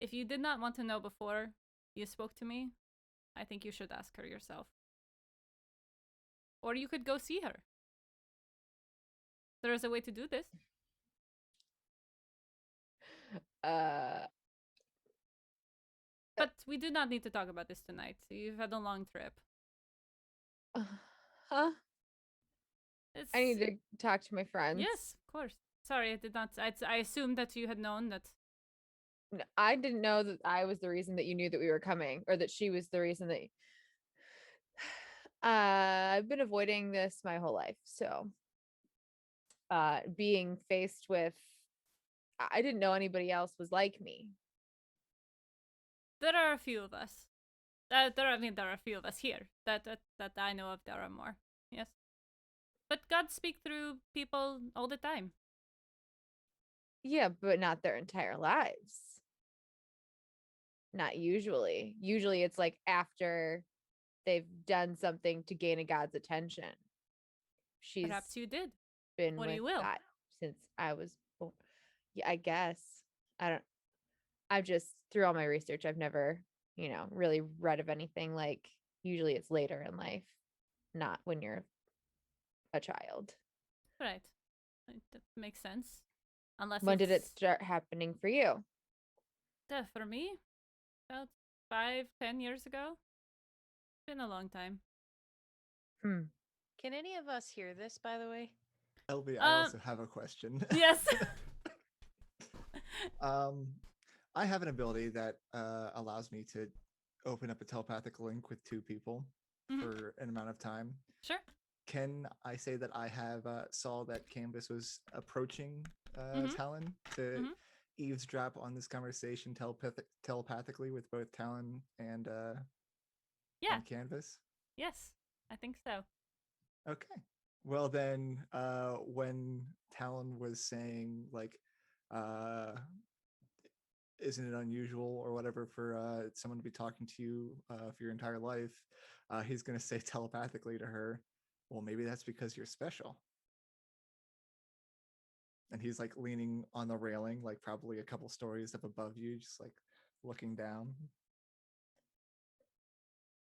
Speaker 1: if you did not want to know before you spoke to me, I think you should ask her yourself. Or you could go see her. There is a way to do this.
Speaker 5: Uh
Speaker 1: But we do not need to talk about this tonight. You've had a long trip.
Speaker 5: huh?
Speaker 1: It's...
Speaker 5: I need to talk to my friends.
Speaker 1: Yes, of course. Sorry, I did not. I assumed that you had known that.
Speaker 5: I didn't know that I was the reason that you knew that we were coming, or that she was the reason that I've been avoiding this my whole life. So being faced with I didn't know anybody else was like me.
Speaker 1: There are a few of us. There are a few of us here. That I know of. There are more. Yes. But God speaks through people all the time.
Speaker 5: Yeah, but not their entire lives. Not usually. Usually it's like after they've done something to gain a god's attention. She's
Speaker 1: Perhaps you did.
Speaker 5: been
Speaker 1: What do
Speaker 5: with
Speaker 1: you will?
Speaker 5: that since I was born. Yeah, I guess. I've just through all my research, I've never, really read of anything like usually it's later in life, not when you're a child.
Speaker 1: Right. That makes sense. Unless
Speaker 5: When did it
Speaker 1: it's
Speaker 5: start happening for you?
Speaker 1: for me, about 5-10 years ago. Been a long time.
Speaker 5: Hmm.
Speaker 4: Can any of us hear this, by the way?
Speaker 3: LB, I also have a question.
Speaker 1: Yes.
Speaker 3: I have an ability that allows me to open up a telepathic link with two people
Speaker 1: Mhm.
Speaker 3: for an amount of time.
Speaker 1: Sure.
Speaker 3: Can I say that I have saw that Canvas was approaching
Speaker 1: Mhm.
Speaker 3: Talon to
Speaker 1: Mhm.
Speaker 3: eavesdrop on this conversation telepathically with both Talon and
Speaker 1: Yeah.
Speaker 3: Canvas?
Speaker 1: Yes. I think so.
Speaker 3: Okay. Well then, when Talon was saying like, isn't it unusual or whatever for someone to be talking to you for your entire life, he's gonna say telepathically to her, well, maybe that's because you're special. And he's like leaning on the railing, like probably a couple stories up above you, just like looking down.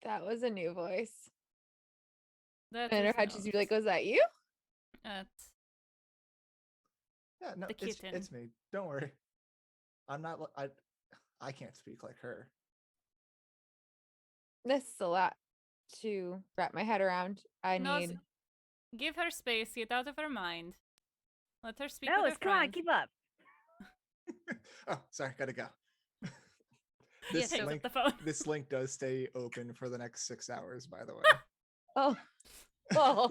Speaker 5: That was a new voice.
Speaker 1: That
Speaker 5: And
Speaker 1: is
Speaker 5: her head just
Speaker 1: no-
Speaker 5: be like, was that you?
Speaker 1: That's
Speaker 3: Yeah, no,
Speaker 1: the kitten.
Speaker 3: it's me. Don't worry. I'm not. I can't speak like her.
Speaker 5: This is a lot to wrap my head around. I
Speaker 1: No,
Speaker 5: need
Speaker 1: give her space. Get out of her mind. Let her speak
Speaker 6: No,
Speaker 1: with her
Speaker 6: come on,
Speaker 1: friends.
Speaker 6: keep up.
Speaker 3: Oh, sorry, gotta go.
Speaker 1: He
Speaker 3: This
Speaker 1: hangs up
Speaker 3: link,
Speaker 1: the phone.
Speaker 3: this link does stay open for the next 6 hours, by the way.
Speaker 5: oh Well,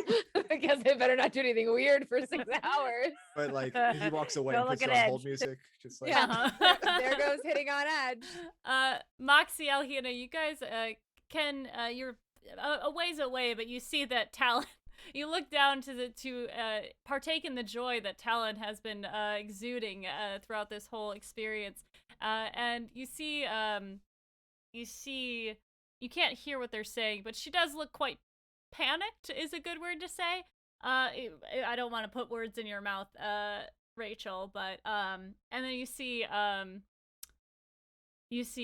Speaker 5: I guess they better not do anything weird for 6 hours.
Speaker 3: But like he walks away
Speaker 6: Go
Speaker 3: and
Speaker 6: look
Speaker 3: puts
Speaker 6: at
Speaker 3: on hold
Speaker 6: Edge.
Speaker 3: music, just like
Speaker 5: Yeah.
Speaker 1: Uh-huh.
Speaker 5: There goes hitting on edge.
Speaker 1: Moxie, Alhina, you guys can you're a ways away, but you see that Talon. You look down to partake in the joy that Talon has been exuding throughout this whole experience, and you see you can't hear what they're saying, but she does look quite panicked. Is a good word to say. I don't want to put words in your mouth, Rachel, but and then you see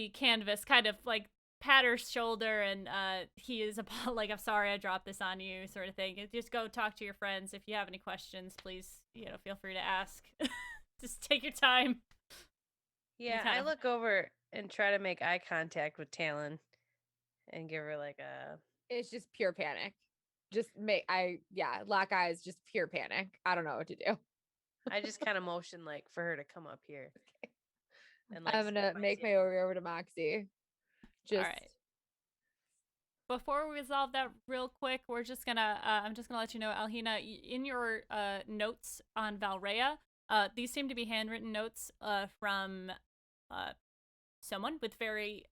Speaker 1: Canvas kind of like pat her shoulder, and he is like, I'm sorry I dropped this on you, sort of thing. Just go talk to your friends. If you have any questions, please, feel free to ask. Just take your time.
Speaker 4: Yeah,
Speaker 1: kind
Speaker 4: I
Speaker 1: of-
Speaker 4: look over and try to make eye contact with Talon and give her like a
Speaker 5: It's just pure panic. Lock eyes, just pure panic. I don't know what to do.
Speaker 4: I just kind of motion like for her to come up here. And
Speaker 5: I'm
Speaker 4: sit
Speaker 5: gonna
Speaker 4: by
Speaker 5: make my
Speaker 4: Talon.
Speaker 5: way over to Moxie. Just
Speaker 1: right. Before we resolve that real quick, we're just gonna I'm just gonna let you know, Alhina, in your notes on Valrea, these seem to be handwritten notes from someone with very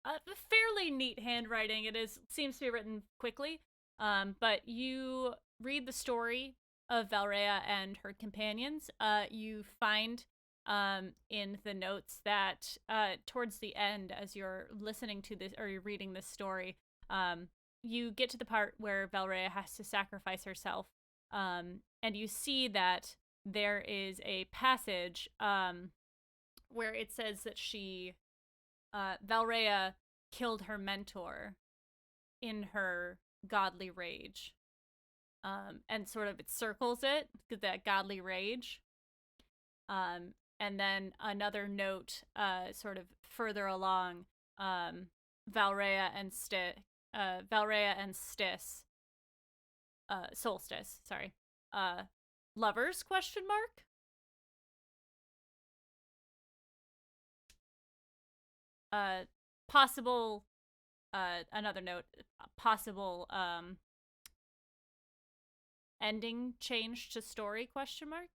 Speaker 1: fairly neat handwriting. Seems to be written quickly. But you read the story of Valrea and her companions. You find in the notes that towards the end, as you're listening to this or you're reading this story, you get to the part where Valrea has to sacrifice herself, and you see that there is a passage where it says that Valrea killed her mentor in her godly rage. And sort of it circles it, that godly rage. And then another note, sort of further along, Valrea and Solstice, sorry. Lovers, question mark? Possible, another note, possible, ending change to story, question mark?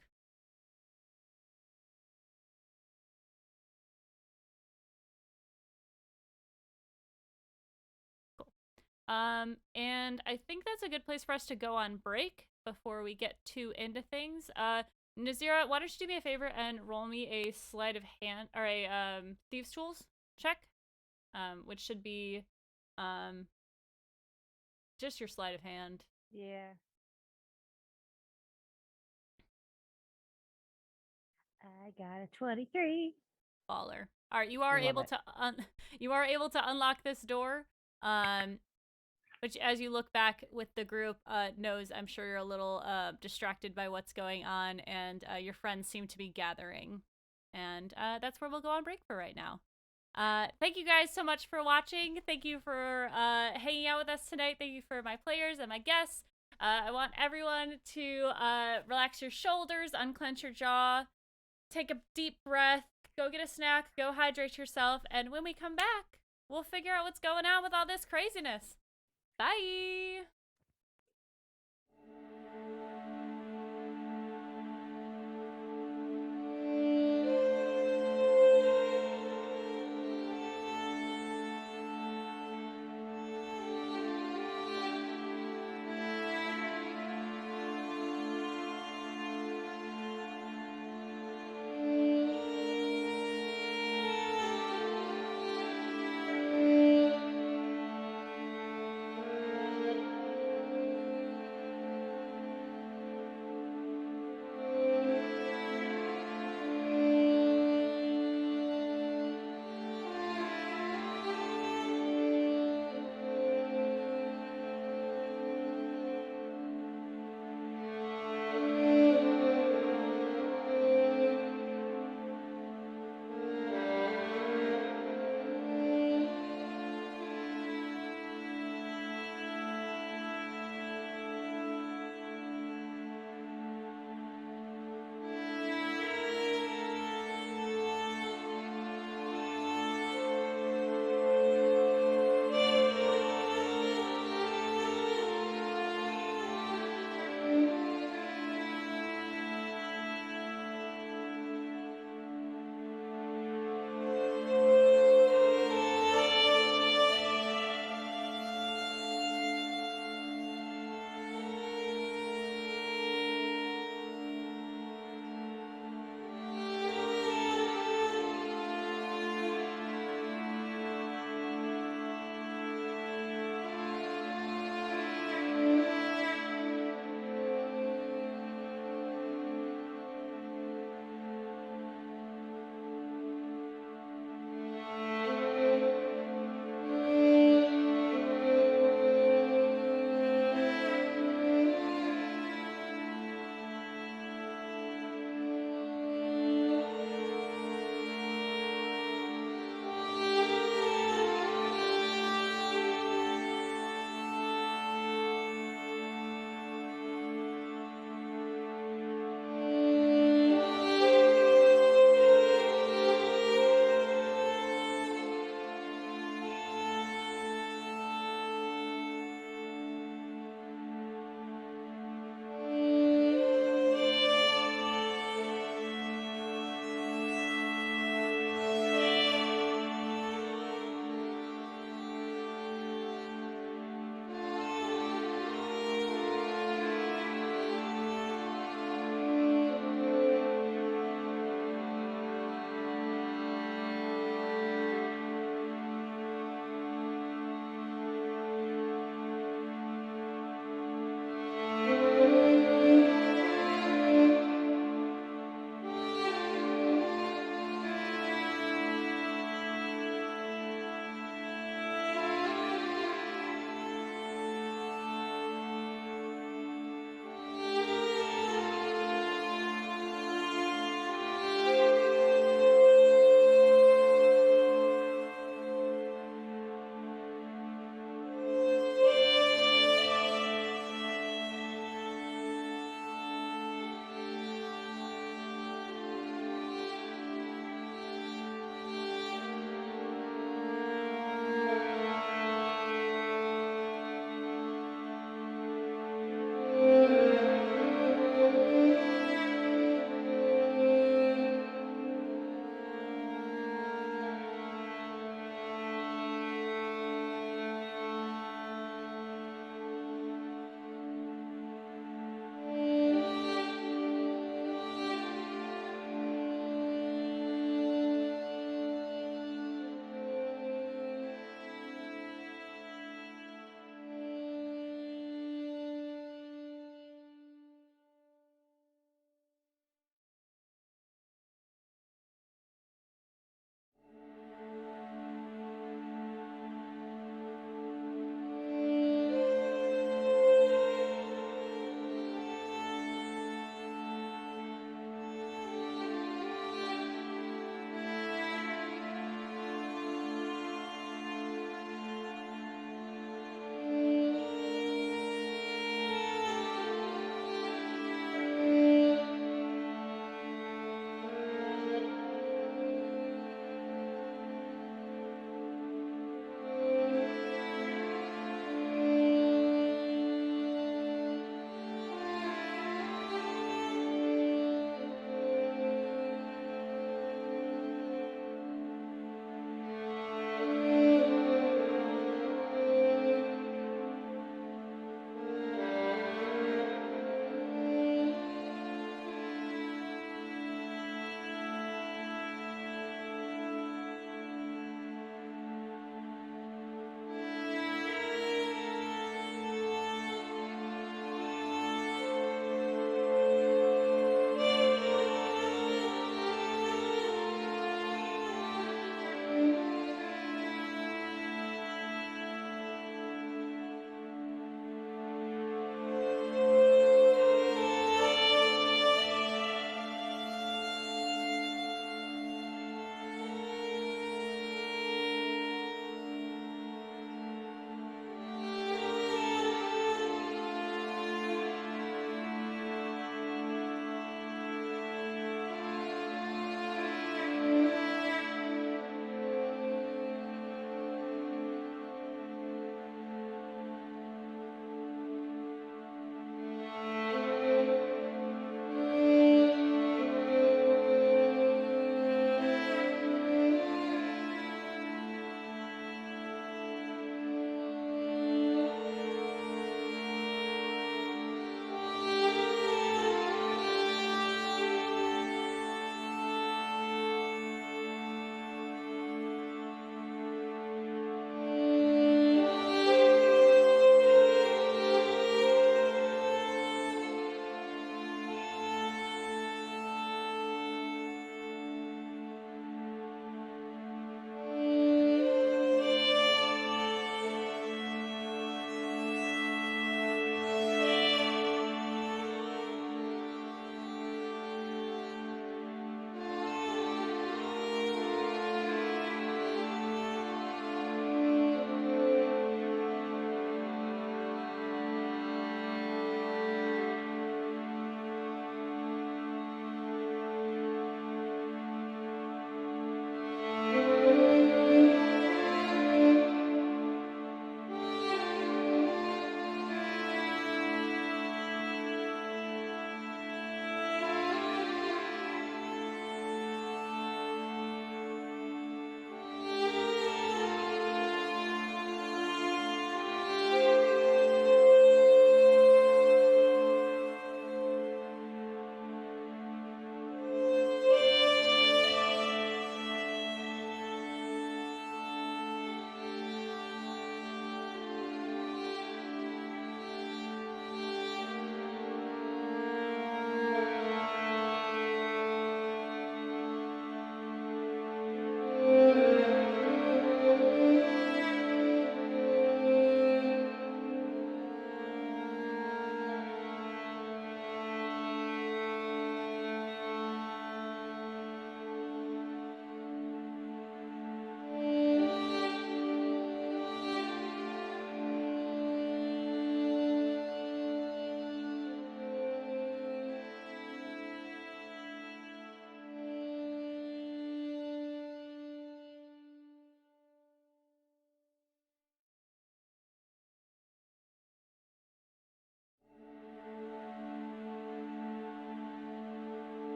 Speaker 1: And I think that's a good place for us to go on break before we get too into things. Nazira, why don't you do me a favor and roll me a sleight of hand or a thieves tools check, which should be just your sleight of hand.
Speaker 6: Yeah. I got a 23.
Speaker 1: Baller. All right, you are
Speaker 6: Love
Speaker 1: able
Speaker 6: it.
Speaker 1: to you are able to unlock this door. Which, as you look back with the group, knows I'm sure you're a little distracted by what's going on, and your friends seem to be gathering. And that's where we'll go on break for right now. Thank you guys so much for watching. Thank you for hanging out with us tonight. Thank you for my players and my guests. I want everyone to relax your shoulders, unclench your jaw, take a deep breath, go get a snack, go hydrate yourself, and when we come back, we'll figure out what's going on with all this craziness. Bye!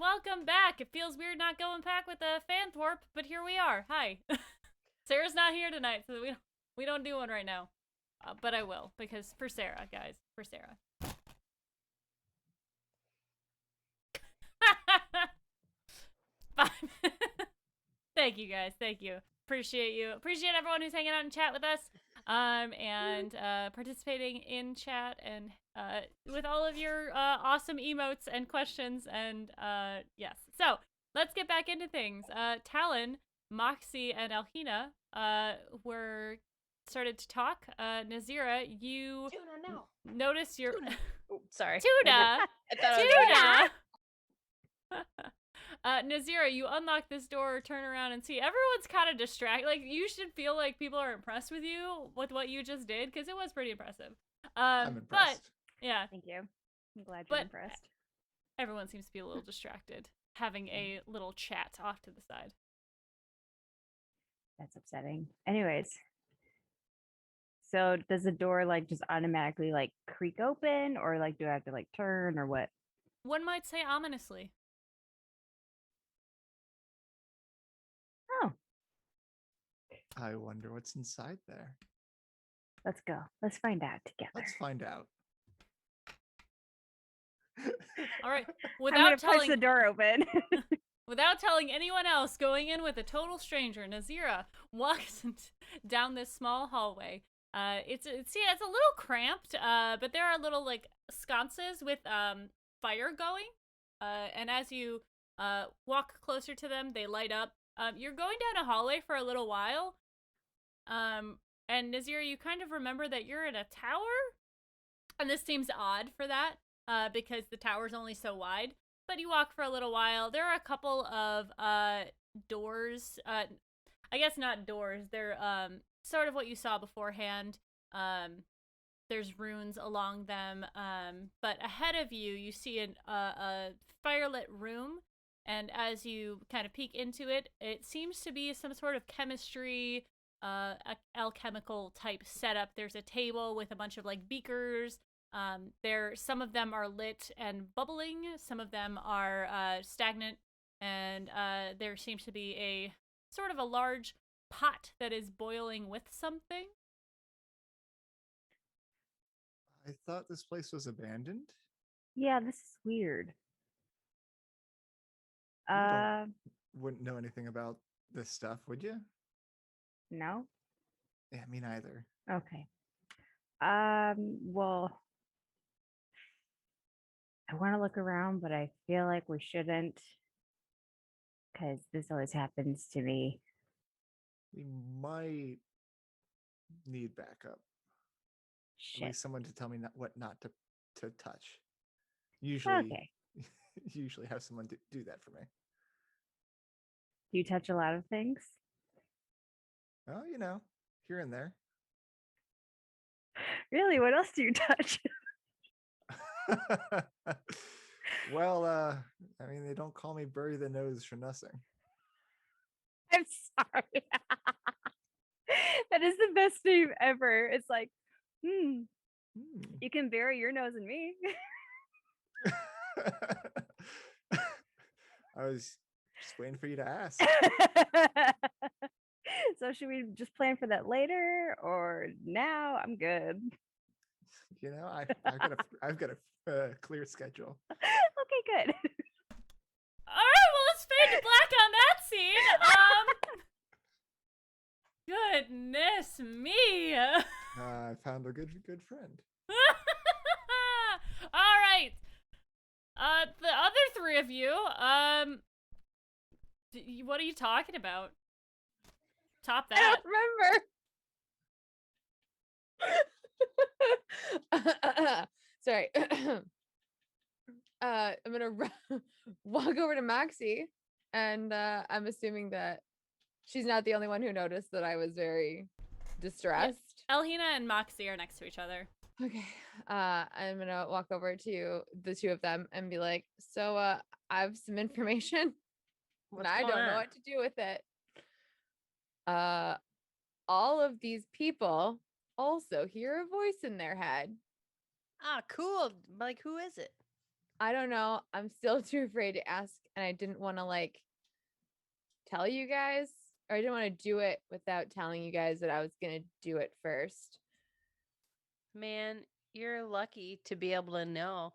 Speaker 1: welcome back. It feels weird not going back with a fan thwarp, but here we are. Hi. Sarah's not here tonight, so we don't do one right now. But I will, because for Sarah, guys. For Sarah. Fine. Thank you, guys. Thank you. Appreciate you. Appreciate everyone who's hanging out and chat with us. And participating in chat and with all of your awesome emotes and questions. And yes. So let's get back into things. Talon, Moxie, and Alhina were started to talk. Nazira, you
Speaker 4: Tuna, no.
Speaker 1: notice your
Speaker 4: Oh, sorry.
Speaker 1: Tuna.
Speaker 4: I thought I was
Speaker 1: Tuna. Nazira, you unlock this door, turn around, and see everyone's kind of distracted. Like, you should feel like people are impressed with you with what you just did, because it was pretty impressive.
Speaker 3: I'm impressed.
Speaker 1: But yeah,
Speaker 6: Thank you. I'm glad you're
Speaker 1: But-
Speaker 6: impressed.
Speaker 1: everyone seems to be a little distracted, having a little chat off to the side.
Speaker 6: That's upsetting. Anyways. So does the door like just automatically like creak open, or like do I have to like turn or what?
Speaker 1: One might say ominously.
Speaker 6: Oh,
Speaker 3: I wonder what's inside there.
Speaker 6: let's go. Let's find out together.
Speaker 3: Let's find out.
Speaker 1: All right,
Speaker 6: I'm gonna push the door open.
Speaker 1: without telling anyone else, going in with a total stranger, Nazira walks down this small hallway. It's a little cramped, but there are little like sconces with fire going. And as you walk closer to them, they light up. You're going down a hallway for a little while. And Nazira, you kind of remember that you're in a tower, and this seems odd for that, because the tower's only so wide. But you walk for a little while. There are a couple of doors. I guess not doors. They're sort of what you saw beforehand. There's runes along them. But ahead of you, you see a firelit room. And as you kind of peek into it, it seems to be some sort of chemistry, alchemical type setup. There's a table with a bunch of like beakers. Some of them are lit and bubbling. Some of them are stagnant. And there seems to be a sort of a large pot that is boiling with something.
Speaker 3: I thought this place was abandoned.
Speaker 6: Yeah, this is weird.
Speaker 3: don't- Wouldn't know anything about this stuff, would you?
Speaker 6: No.
Speaker 3: Yeah, me neither.
Speaker 6: Okay. Well, I want to look around, but I feel like we shouldn't, because this always happens to me.
Speaker 3: We might need backup. At
Speaker 6: Shit.
Speaker 3: least someone to tell me what not to touch. Usually,
Speaker 6: Okay.
Speaker 3: usually have someone do that for me.
Speaker 6: Do you touch a lot of things?
Speaker 3: Oh, here and there.
Speaker 6: Really? What else do you touch?
Speaker 3: Well, I mean, they don't call me bury the nose for nothing.
Speaker 6: I'm sorry. That is the best name ever. It's like,
Speaker 3: Hmm.
Speaker 6: you can bury your nose in me.
Speaker 3: I was just waiting for you to ask.
Speaker 6: So should we just plan for that later or now? I'm good.
Speaker 3: I've got a clear schedule.
Speaker 6: Okay, good.
Speaker 1: All right, well, let's fade to black on that scene. Goodness me.
Speaker 3: I found a good friend.
Speaker 1: All right. The other three of you, what are you talking about? Top
Speaker 5: I
Speaker 1: that.
Speaker 5: don't remember. Sorry. I'm gonna walk over to Maxie, and I'm assuming that she's not the only one who noticed that I was very distressed.
Speaker 1: Elhina and Moxie are next to each other.
Speaker 5: Okay. I'm gonna walk over to the two of them and be like, so I have some information and I don't know what to do with it. All of these people also hear a voice in their head.
Speaker 4: Ah, cool. Like, who is it?
Speaker 5: I don't know. I'm still too afraid to ask, and I didn't want to like tell you guys, or I didn't want to do it without telling you guys that I was gonna do it first.
Speaker 4: Man, you're lucky to be able to know.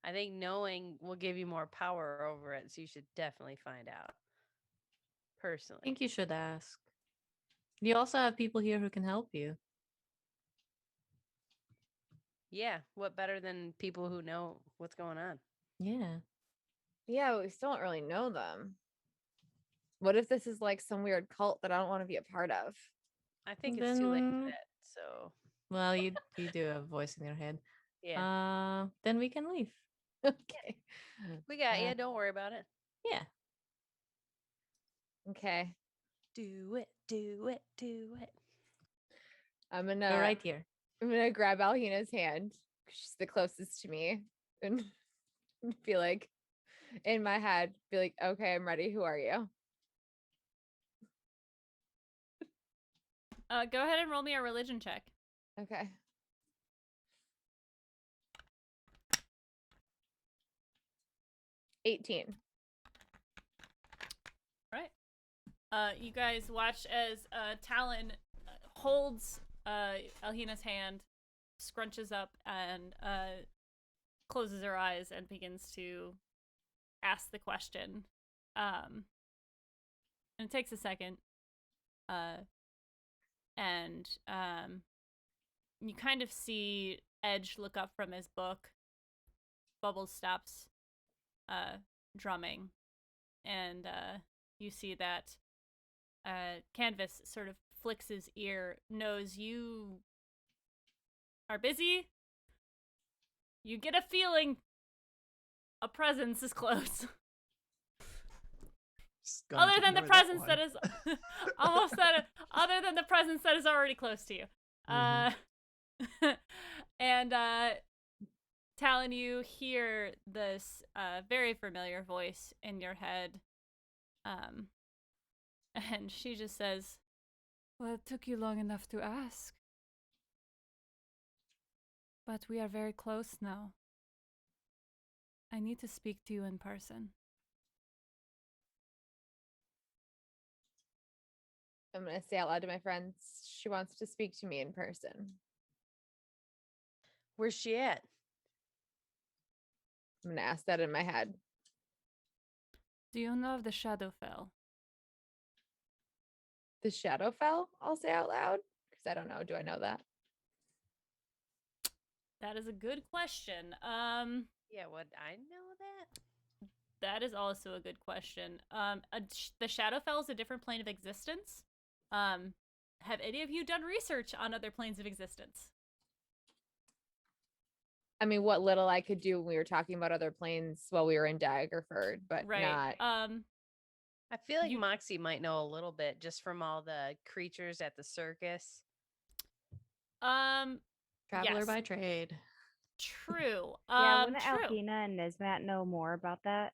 Speaker 4: I think knowing will give you more power over it, so you should definitely find out.
Speaker 2: I
Speaker 4: Personally.
Speaker 2: think you should ask. You also have people here who can help you.
Speaker 4: Yeah, what better than people who know what's going on?
Speaker 2: Yeah.
Speaker 5: Yeah, but we still don't really know them. What if this is like some weird cult that I don't want to be a part of?
Speaker 4: I think it's too late for
Speaker 2: Then,
Speaker 4: that. So,
Speaker 2: well, you do have a voice in your head.
Speaker 4: yeah.
Speaker 2: Then we can leave.
Speaker 5: Okay.
Speaker 4: We got
Speaker 5: Uh,
Speaker 4: you. Don't worry about it.
Speaker 2: Yeah.
Speaker 5: Okay.
Speaker 4: Do it, do it, do it.
Speaker 5: I'm
Speaker 2: Go
Speaker 5: gonna
Speaker 2: right here.
Speaker 5: I'm gonna grab Alhina's hand. 'Cause she's the closest to me. And be like in my head, be like, okay, I'm ready. Who are you?
Speaker 1: Go ahead and roll me a religion check.
Speaker 5: Okay. $18.
Speaker 1: Right. You guys watch as Talon holds Alhina's hand, scrunches up, and closes her eyes and begins to ask the question. And it takes a second. And you kind of see Edge look up from his book. Bubbles stops drumming. And you see that Canvas sort of flicks his ear, knows you are busy. You get a feeling a presence is close.
Speaker 3: Just going
Speaker 1: Other
Speaker 3: to
Speaker 1: than the
Speaker 3: ignore
Speaker 1: presence
Speaker 3: one.
Speaker 1: that is almost said other than the presence that is already close to you. And Talon, you hear this very familiar voice in your head. And she just says, "Well, it took you long enough to ask. But we are very close now. I need to speak to you in person."
Speaker 5: I'm gonna say out loud to my friends, she wants to speak to me in person.
Speaker 4: Where's she at?
Speaker 5: I'm gonna ask that in my head.
Speaker 1: Do you know of the Shadowfell?
Speaker 5: The Shadowfell, I'll say out loud. Because I don't know. Do I know that?
Speaker 1: That is a good question.
Speaker 4: Yeah, would I know that?
Speaker 1: That is also a good question. The Shadowfell is a different plane of existence. Have any of you done research on other planes of existence?
Speaker 5: I mean, what little I could do when we were talking about other planes while we were in Daggerford, but
Speaker 1: Right.
Speaker 5: not.
Speaker 4: I feel like
Speaker 1: You-
Speaker 4: Moxie might know a little bit just from all the creatures at the circus.
Speaker 1: Um,
Speaker 2: Traveler
Speaker 1: yes.
Speaker 2: by trade.
Speaker 1: True.
Speaker 6: Yeah, wouldn't
Speaker 1: True.
Speaker 6: Alpina and Nismat know more about that?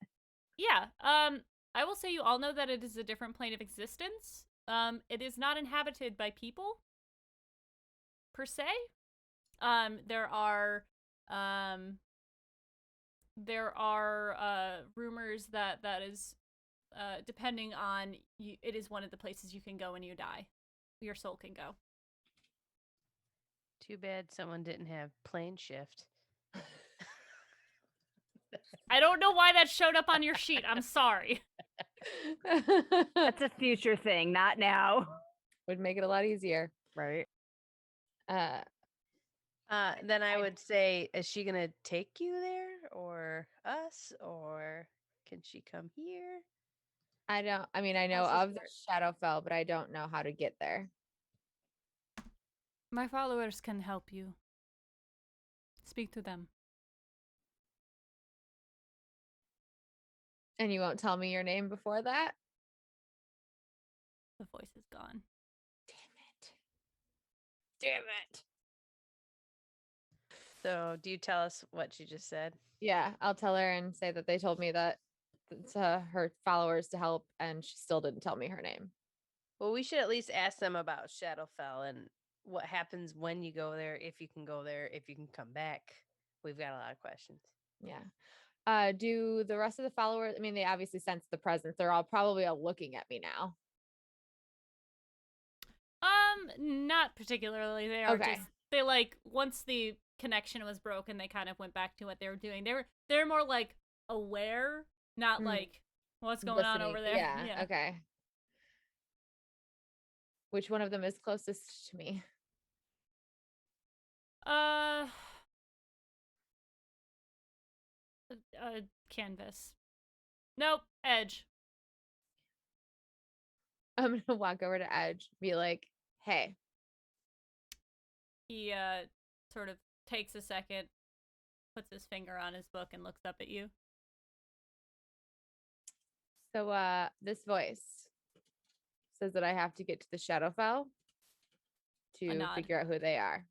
Speaker 1: Yeah. I will say you all know that it is a different plane of existence. It is not inhabited by people, per se. There are rumors that is, depending on you, it is one of the places you can go when you die. Your soul can go.
Speaker 4: Too bad someone didn't have plane shift.
Speaker 1: I don't know why that showed up on your sheet. I'm sorry.
Speaker 6: That's a future thing, not now.
Speaker 5: Would make it a lot easier.
Speaker 6: Right.
Speaker 4: Then I would say, is she gonna take you there, or us, or can she come here?
Speaker 5: I know
Speaker 4: How's
Speaker 5: of
Speaker 4: this
Speaker 5: the Shadowfell, but I don't know how to get there.
Speaker 1: My followers can help you. Speak to them.
Speaker 5: And you won't tell me your name before that?
Speaker 1: The voice is gone.
Speaker 5: Damn it.
Speaker 4: So, do you tell us what she just said?
Speaker 5: Yeah, I'll tell her and say that they told me that to her followers to help, and she still didn't tell me her name.
Speaker 4: Well, we should at least ask them about Shadowfell and what happens when you go there, if you can go there, if you can come back. We've got a lot of questions.
Speaker 5: Yeah. Do the rest of the followers, I mean, they obviously sense the presence. They're all probably all looking at me now.
Speaker 1: Not particularly. They are
Speaker 5: Okay.
Speaker 1: just they like once the connection was broken, they kind of went back to what they were doing. They're more like aware, not
Speaker 5: Mm.
Speaker 1: like what's going on over there.
Speaker 5: Yeah. Okay. Which one of them is closest to me?
Speaker 1: Canvas. Nope, Edge.
Speaker 5: I'm gonna walk over to Edge, be like, "Hey."
Speaker 1: He sort of takes a second, puts his finger on his book, and looks up at you.
Speaker 5: So this voice says that I have to get to the Shadowfell to
Speaker 1: nod.
Speaker 5: figure out who they are.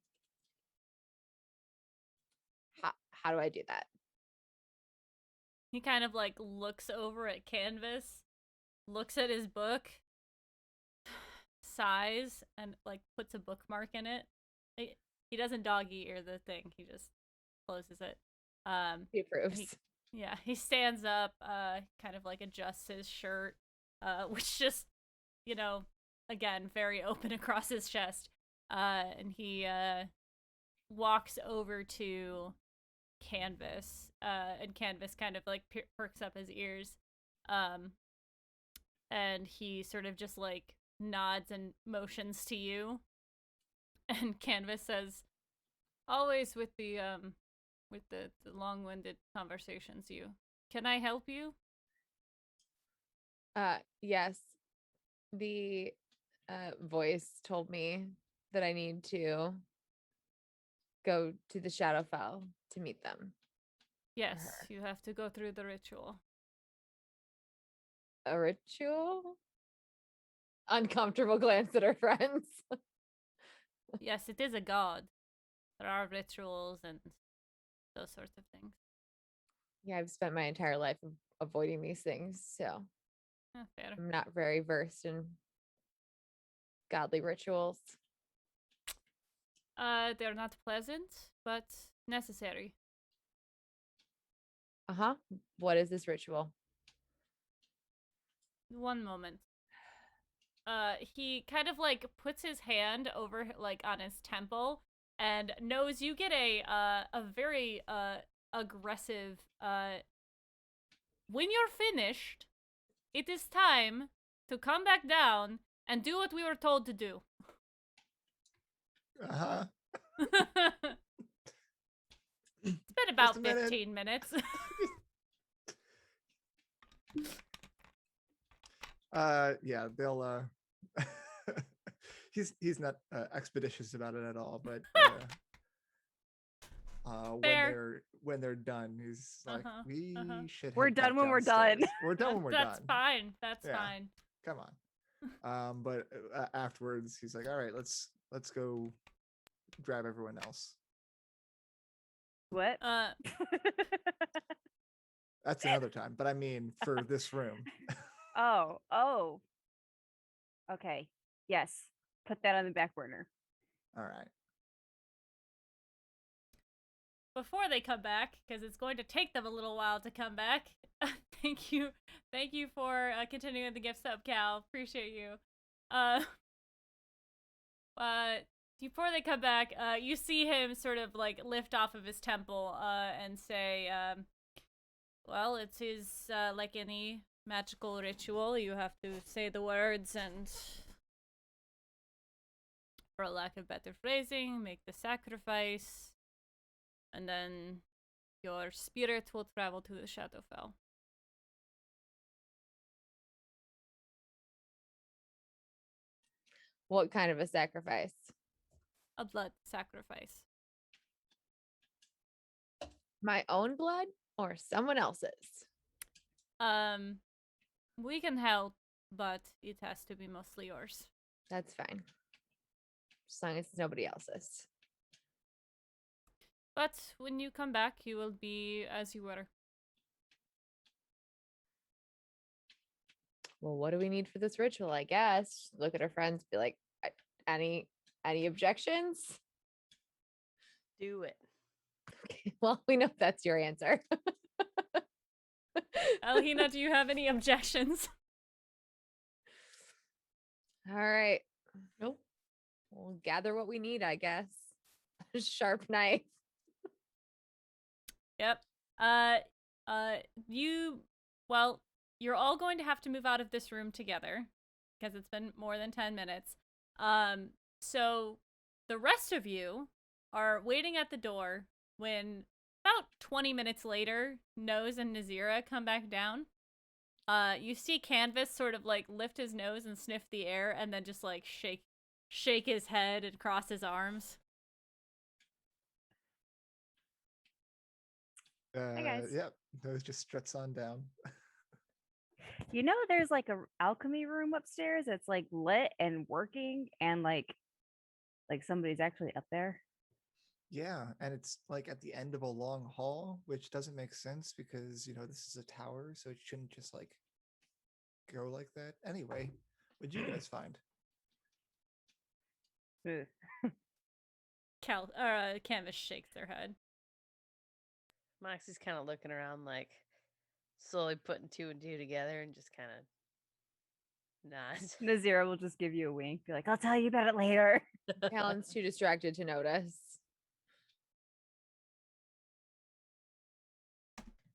Speaker 5: How do I do that?
Speaker 1: He kind of like looks over at Canvas, looks at his book, sighs, and like puts a bookmark in it. He doesn't doggy ear the thing. He just closes it.
Speaker 5: He approves.
Speaker 1: He stands up, kind of like adjusts his shirt, which just, again, very open across his chest. And he walks over to Canvas, and Canvas kind of like perks up his ears. And he sort of just like nods and motions to you. And Canvas says, always with the long-winded conversations, can I help you?
Speaker 5: Yes. The voice told me that I need to go to the Shadowfell to meet them.
Speaker 1: Yes, you have to go through the ritual.
Speaker 5: A ritual? Uncomfortable glance at her friends.
Speaker 1: Yes, it is a god. There are rituals and those sorts of things.
Speaker 5: Yeah, I've spent my entire life avoiding these things, so
Speaker 1: Fair.
Speaker 5: I'm not very versed in godly rituals.
Speaker 1: They're not pleasant, but necessary.
Speaker 5: Uh-huh. What is this ritual?
Speaker 1: One moment. He kind of like puts his hand over like on his temple and knows you get a very aggressive when you're finished, it is time to come back down and do what we were told to do.
Speaker 3: Uh-huh.
Speaker 1: It's been about 15 minutes.
Speaker 3: Yeah, they'll he's not expeditious about it at all, but when they're done, he's like, we should.
Speaker 6: We're
Speaker 3: head
Speaker 6: done
Speaker 3: back
Speaker 6: when we're done.
Speaker 3: downstairs. We're done when we're
Speaker 1: That's
Speaker 3: done.
Speaker 1: fine. That's
Speaker 3: Yeah.
Speaker 1: fine.
Speaker 3: Come on. But afterwards, he's like, all right, let's go grab everyone else.
Speaker 6: What?
Speaker 3: That's another time, but I mean for this room.
Speaker 6: Oh. Okay. Yes. Put that on the back burner.
Speaker 3: All right.
Speaker 1: Before they come back, because it's going to take them a little while to come back. Thank you for continuing the gift sub, Cal. Appreciate you. Before they come back, you see him sort of like lift off of his temple and say, well, it is like any magical ritual. You have to say the words and, for lack of better phrasing, make the sacrifice. And then your spirit will travel to the Shadowfell.
Speaker 5: What kind of a sacrifice?
Speaker 1: A blood sacrifice.
Speaker 5: My own blood or someone else's?
Speaker 1: We can help, but it has to be mostly yours.
Speaker 5: That's fine. As long as it's nobody else's.
Speaker 1: But when you come back, you will be as you were.
Speaker 5: Well, what do we need for this ritual? I guess look at her friends, be like, any objections?
Speaker 4: Do it.
Speaker 5: Okay, well, we know that's your answer.
Speaker 1: Alhina, do you have any objections?
Speaker 5: All right.
Speaker 2: Nope.
Speaker 5: We'll gather what we need, I guess. A sharp knife.
Speaker 1: Yep. You, well, you're all going to have to move out of this room together because it's been more than 10 minutes. So the rest of you are waiting at the door when about 20 minutes later, Nose and Nazira come back down. You see Canvas sort of like lift his nose and sniff the air and then just like shake his head and cross his arms.
Speaker 6: Hi, guys.
Speaker 3: Yep. Those just struts on down.
Speaker 6: You know, there's like a alchemy room upstairs that's like lit and working, and like somebody's actually up there.
Speaker 3: Yeah, and it's like at the end of a long hall, which doesn't make sense because this is a tower, so it shouldn't just like go like that. Anyway, what'd you guys find?
Speaker 6: Ugh.
Speaker 1: Canvas shakes their head.
Speaker 4: Moxie's kind of looking around, like slowly putting two and two together, and just kind of nods.
Speaker 6: Nazira will just give you a wink, be like, "I'll tell you about it later."
Speaker 5: Talon's too distracted to notice.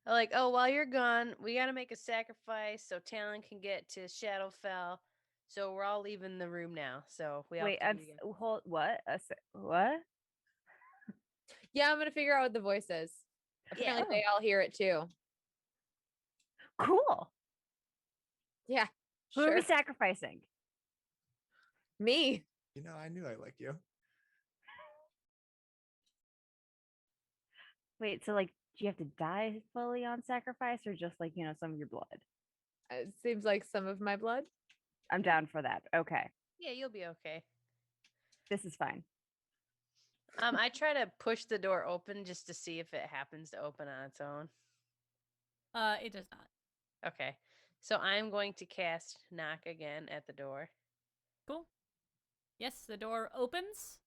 Speaker 4: Like, oh, while you're gone, we got to make a sacrifice so Talon can get to Shadowfell. So we're all leaving the room now. So we all
Speaker 6: Wait,
Speaker 4: have to meet again.
Speaker 6: hold what? What?
Speaker 5: Yeah, I'm gonna figure out what the voice is. Apparently
Speaker 6: Yeah.
Speaker 5: they all hear it too.
Speaker 6: Cool.
Speaker 5: Yeah.
Speaker 6: Who are
Speaker 5: Sure.
Speaker 6: we sacrificing?
Speaker 5: Me.
Speaker 3: I knew I like you.
Speaker 6: Wait, so like, do you have to die fully on sacrifice, or just like some of your blood?
Speaker 5: It seems like some of my blood.
Speaker 6: I'm down for that. Okay,
Speaker 4: Yeah, you'll be okay.
Speaker 6: this is fine.
Speaker 4: I try to push the door open just to see if it happens to open on its own.
Speaker 1: It does not.
Speaker 4: Okay. So I'm going to cast knock again at the door.
Speaker 1: Cool. Yes, the door opens,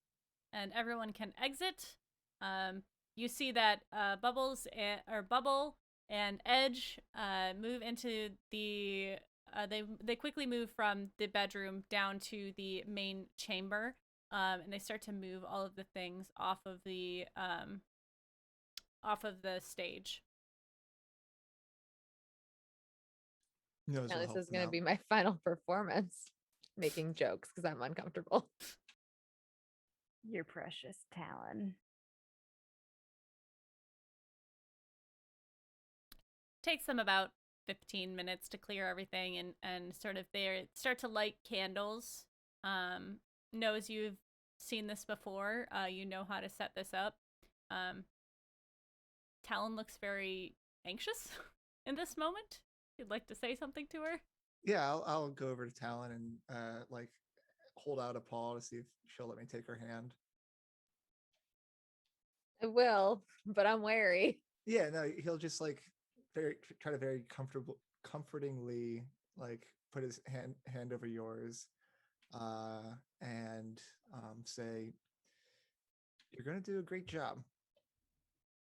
Speaker 1: and everyone can exit. You see that Bubble and Edge move into the. They quickly move from the bedroom down to the main chamber, and they start to move all of the things off of the stage.
Speaker 3: Knows
Speaker 5: Now
Speaker 3: will
Speaker 5: this
Speaker 3: help
Speaker 5: is
Speaker 3: them
Speaker 5: gonna
Speaker 3: out.
Speaker 5: be my final performance. Making jokes because I'm uncomfortable.
Speaker 6: You're precious, Talon.
Speaker 1: Takes them about 15 minutes to clear everything and sort of they start to light candles. Knows you've seen this before. You know how to set this up. Talon looks very anxious in this moment. You'd like to say something to her?
Speaker 3: Yeah, I'll go over to Talon and like hold out a paw to see if she'll let me take her hand.
Speaker 5: I will, but I'm wary.
Speaker 3: Yeah, no, he'll just like try to very comfortingly like put his hand over yours, and say, "You're gonna do a great job,"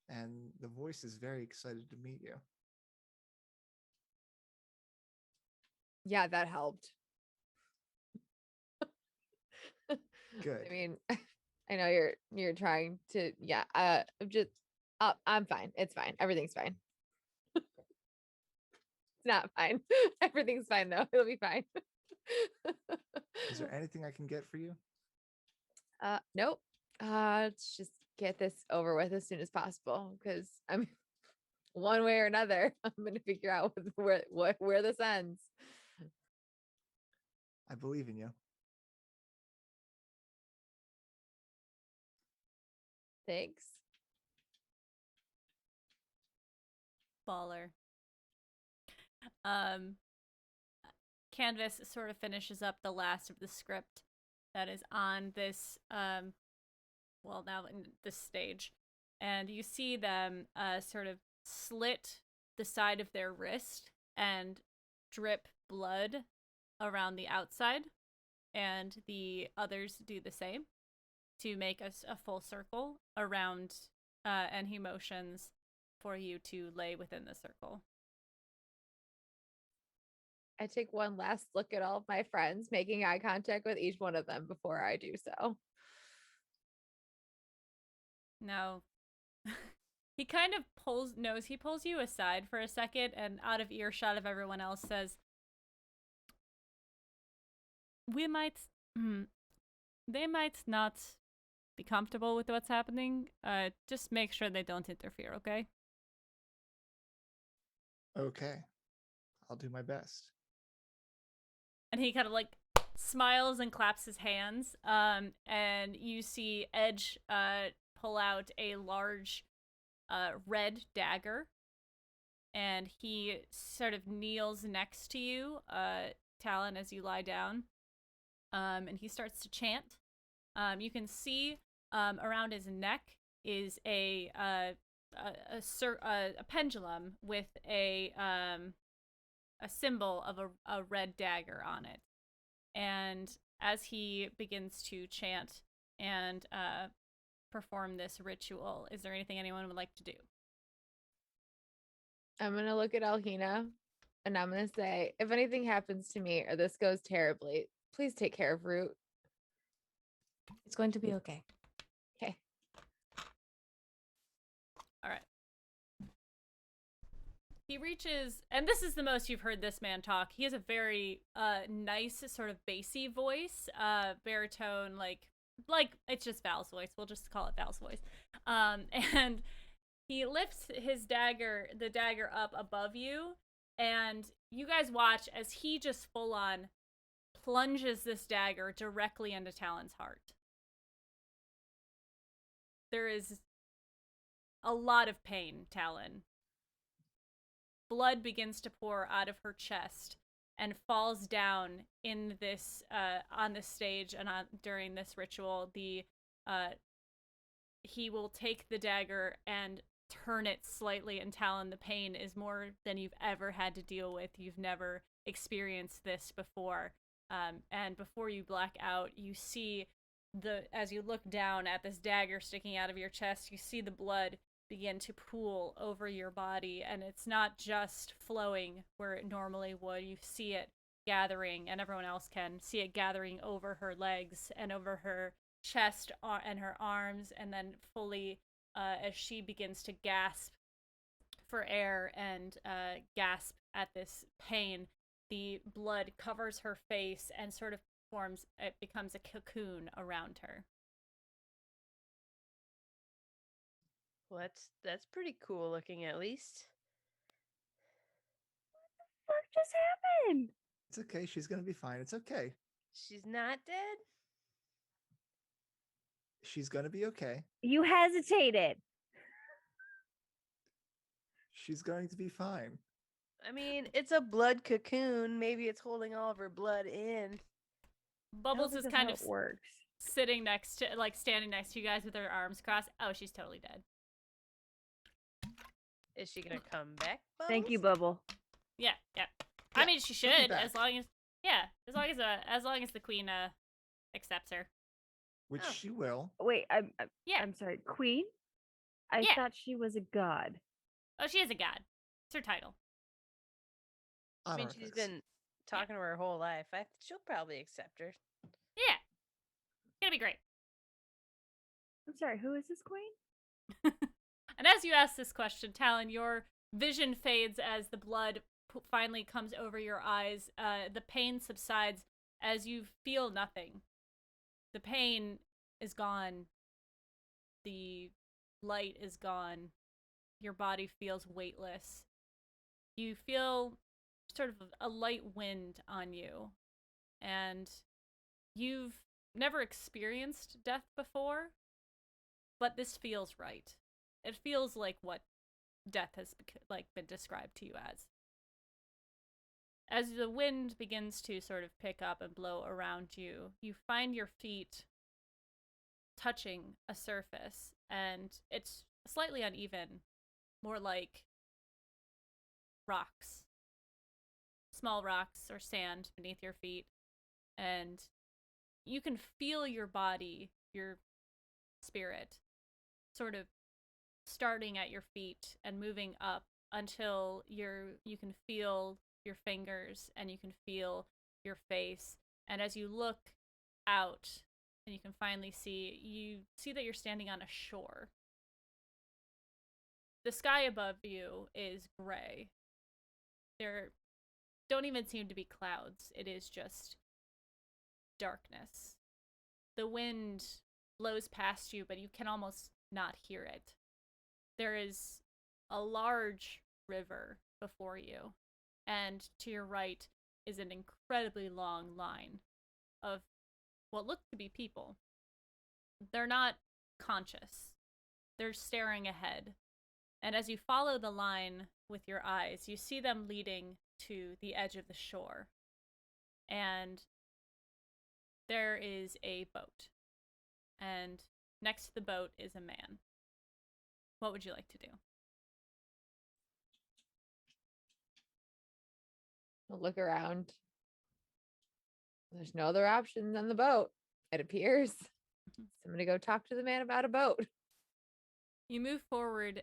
Speaker 3: and the voice is very excited to meet you.
Speaker 5: Yeah, that helped.
Speaker 3: Good.
Speaker 5: I mean, I know you're trying to, yeah. I'm just, I'm fine. It's fine. Everything's fine. It's not fine. Everything's fine though. It'll be fine.
Speaker 3: Is there anything I can get for you?
Speaker 5: Nope. Let's just get this over with as soon as possible because I'm one way or another. I'm gonna figure out where this ends.
Speaker 3: I believe in you.
Speaker 5: Thanks.
Speaker 1: Baller. Canvas sort of finishes up the last of the script that is on this now in this stage, and you see them sort of slit the side of their wrist and drip blood around the outside, and the others do the same to make us a full circle around, and he motions for you to lay within the circle.
Speaker 5: I take one last look at all of my friends, making eye contact with each one of them before I do so.
Speaker 1: No. He kind of pulls you aside for a second and out of earshot of everyone else says, we might, they might not be comfortable with what's happening. Just make sure they don't interfere, okay?
Speaker 3: Okay. I'll do my best.
Speaker 1: And he kind of like smiles and claps his hands. And you see Edge pull out a large red dagger, and he sort of kneels next to you, Talon, as you lie down. And he starts to chant. You can see around his neck is a pendulum with a symbol of a red dagger on it. And as he begins to chant and perform this ritual, is there anything anyone would like to do?
Speaker 5: I'm going to look at Alhina and I'm going to say, if anything happens to me or this goes terribly, please take care of Root.
Speaker 2: It's going to be okay.
Speaker 5: Okay.
Speaker 1: All right. He reaches, and this is the most you've heard this man talk. He has a very nice, sort of bassy voice, baritone, like it's just Val's voice. We'll just call it Val's voice. And he lifts the dagger up above you, and you guys watch as he just full on plunges this dagger directly into Talon's heart. There is a lot of pain, Talon. Blood begins to pour out of her chest and falls down in this on this stage and during this ritual. He will take the dagger and turn it slightly, and Talon, the pain is more than you've ever had to deal with. You've never experienced this before. And before you black out, you see as you look down at this dagger sticking out of your chest, you see the blood begin to pool over your body, and it's not just flowing where it normally would. You see it gathering, and everyone else can see it gathering over her legs and over her chest and her arms, and then fully as she begins to gasp for air and gasp at this pain, the blood covers her face and sort of becomes a cocoon around her.
Speaker 4: Well, that's pretty cool looking, at least.
Speaker 6: What just happened?
Speaker 3: It's okay. She's going to be fine. It's okay.
Speaker 4: She's not dead?
Speaker 3: She's going to be okay.
Speaker 6: You hesitated.
Speaker 3: She's going to be fine.
Speaker 4: I mean, it's a blood cocoon. Maybe it's holding all of her blood in.
Speaker 1: Bubbles is kind of
Speaker 6: works.
Speaker 1: standing next to you guys with her arms crossed. Oh, she's totally dead.
Speaker 4: Is she gonna come back, Bubbles?
Speaker 6: Thank you, Bubble.
Speaker 1: Yeah.
Speaker 3: Yeah,
Speaker 1: I mean, she
Speaker 3: she'll be
Speaker 1: should,
Speaker 3: back.
Speaker 1: as long as the queen accepts her.
Speaker 3: Which
Speaker 4: Oh.
Speaker 3: she will.
Speaker 6: Wait,
Speaker 1: Yeah.
Speaker 6: I'm sorry, Queen? I
Speaker 1: Yeah.
Speaker 6: thought she was a god.
Speaker 1: Oh, she is a god. It's her title.
Speaker 4: I mean, she's been talking to her her whole life. She'll probably accept her.
Speaker 1: Yeah. It's gonna be great.
Speaker 6: I'm sorry, who is this queen?
Speaker 1: And as you ask this question, Talon, your vision fades as the blood finally comes over your eyes. The pain subsides as you feel nothing. The pain is gone. The light is gone. Your body feels weightless. You feel sort of a light wind on you. And you've never experienced death before, but this feels right. It feels like what death has been described to you as. As the wind begins to sort of pick up and blow around you, you find your feet touching a surface, and it's slightly uneven, more like rocks. Small rocks or sand beneath your feet, and you can feel your body, your spirit, sort of starting at your feet and moving up until you can feel your fingers and you can feel your face. And as you look out and you can finally see, you see that you're standing on a shore. The sky above you is gray. There don't even seem to be clouds. It is just darkness. The wind blows past you, but you can almost not hear it. There is a large river before you, and to your right is an incredibly long line of what look to be people. They're not conscious. They're staring ahead. And as you follow the line with your eyes, you see them leading to the edge of the shore. And there is a boat. And next to the boat is a man. What would you like to do?
Speaker 5: I'll look around. There's no other option than the boat, it appears. So I'm going to go talk to the man about a boat.
Speaker 1: You move forward.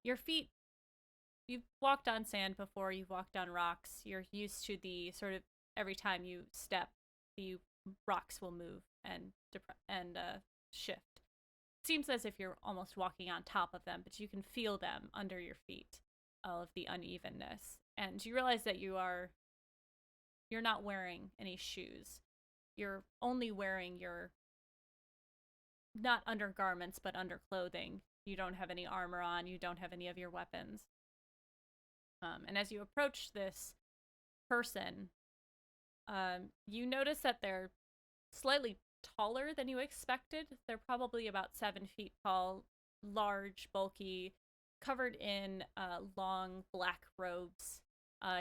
Speaker 1: Your feet, you've walked on sand before, you've walked on rocks. You're used to the sort of every time you step, the rocks will move and shift. It seems as if you're almost walking on top of them, but you can feel them under your feet, all of the unevenness. And you realize that you're not wearing any shoes. You're only wearing your, not undergarments, but underclothing. You don't have any armor on. You don't have any of your weapons. And as you approach this person, you notice that they're slightly taller than you expected. They're probably about 7 feet tall, large, bulky, covered in long black robes.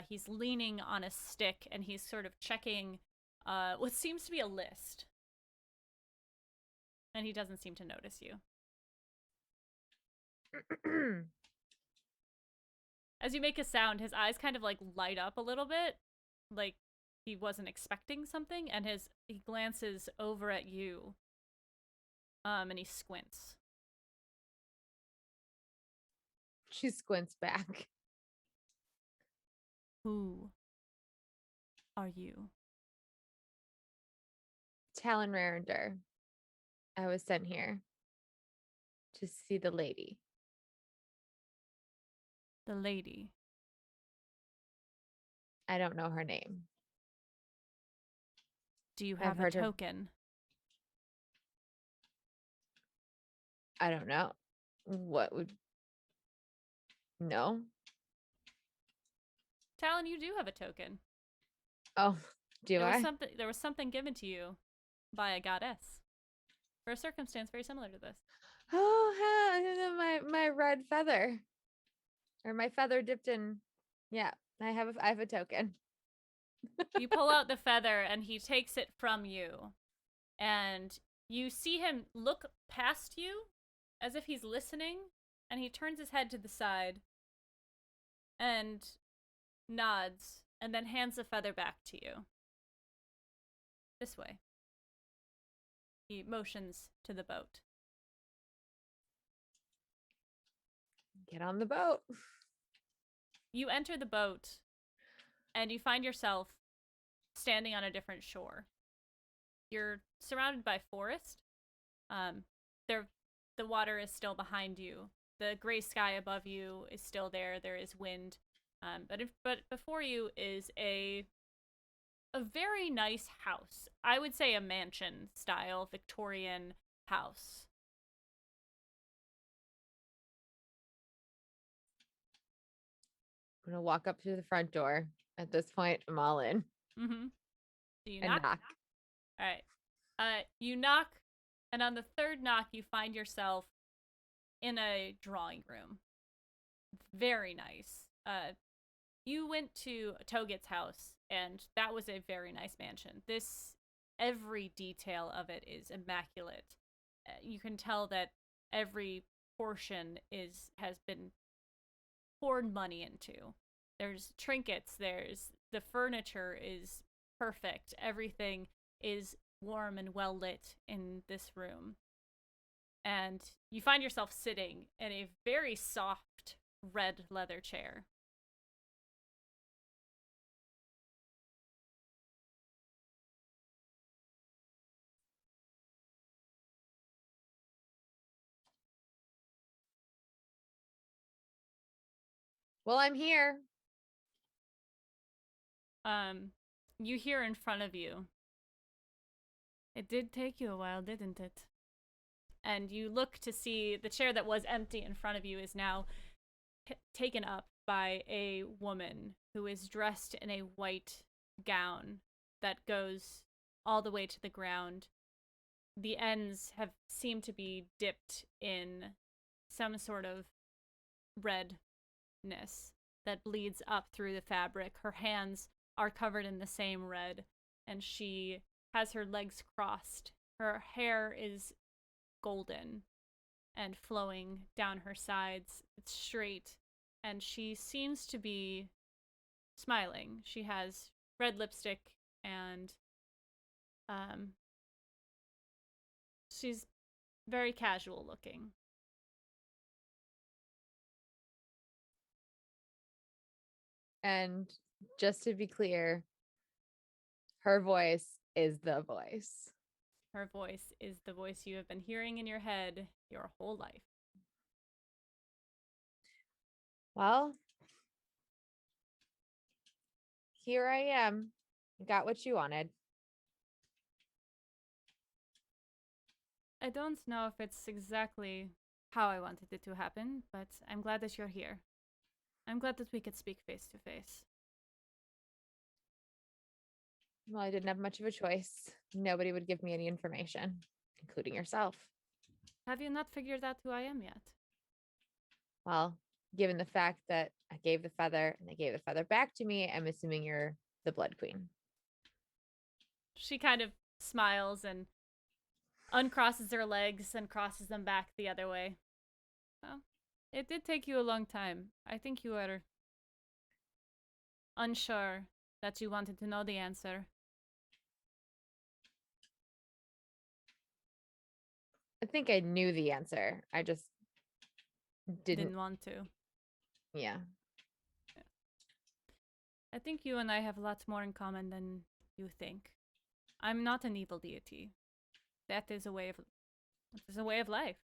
Speaker 1: He's leaning on a stick, and he's sort of checking what seems to be a list. And he doesn't seem to notice you. As you make a sound, his eyes kind of like light up a little bit, like he wasn't expecting something, and he glances over at you, and he squints.
Speaker 5: She squints back.
Speaker 1: Who are you?
Speaker 5: Talon Rarinder. I was sent here to see the lady.
Speaker 1: The lady.
Speaker 5: I don't know her name.
Speaker 1: Do you
Speaker 5: I've
Speaker 1: have a
Speaker 5: heard her-
Speaker 1: token?
Speaker 5: I don't know. What would... No?
Speaker 1: Talon, you do have a token.
Speaker 5: Oh, do I?
Speaker 1: There was something given to you by a goddess for a circumstance very similar to this.
Speaker 5: Oh, my red feather. Or my feather dipped in... Yeah, I have a token.
Speaker 1: You pull out the feather and he takes it from you. And you see him look past you as if he's listening, and he turns his head to the side and nods and then hands the feather back to you. This way. He motions to the boat.
Speaker 5: Get on the boat.
Speaker 1: You enter the boat and you find yourself standing on a different shore. You're surrounded by forest. The water is still behind you. The gray sky above you is still there. There is wind. But before you is a very nice house. I would say a mansion style Victorian house.
Speaker 5: I'm gonna walk up to the front door. At this point, I'm all in.
Speaker 1: Mm-hmm. Do you
Speaker 5: And knock.
Speaker 1: All right. You knock, and on the third knock, you find yourself in a drawing room. Very nice. You went to Toget's house, and that was a very nice mansion. Every detail of it is immaculate. You can tell that every portion has been poured money into. There's trinkets, the furniture is perfect. Everything is warm and well lit in this room. And you find yourself sitting in a very soft red leather chair.
Speaker 5: Well, I'm here.
Speaker 1: You hear in front of you. It did take you a while, didn't it? And you look to see the chair that was empty in front of you is now taken up by a woman who is dressed in a white gown that goes all the way to the ground. The ends have seemed to be dipped in some sort of redness that bleeds up through the fabric. Her hands are covered in the same red, and she has her legs crossed. Her hair is golden and flowing down her sides. It's straight, and she seems to be smiling. She has red lipstick, and she's very casual looking.
Speaker 5: And just to be clear, her voice is the voice.
Speaker 1: Her voice is the voice you have been hearing in your head your whole life.
Speaker 5: Well, here I am. Got what you wanted.
Speaker 1: I don't know if it's exactly how I wanted it to happen, but I'm glad that you're here. I'm glad that we could speak face to face.
Speaker 5: Well, I didn't have much of a choice. Nobody would give me any information, including yourself.
Speaker 1: Have you not figured out who I am yet?
Speaker 5: Well, given the fact that I gave the feather and they gave the feather back to me, I'm assuming you're the Blood Queen.
Speaker 1: She kind of smiles and uncrosses her legs and crosses them back the other way. Well, it did take you a long time. I think you were unsure that you wanted to know the answer.
Speaker 5: I think I knew the answer. I just didn't.
Speaker 1: Want to.
Speaker 5: Yeah.
Speaker 1: I think you and I have lots more in common than you think. I'm not an evil deity. That is a way of life.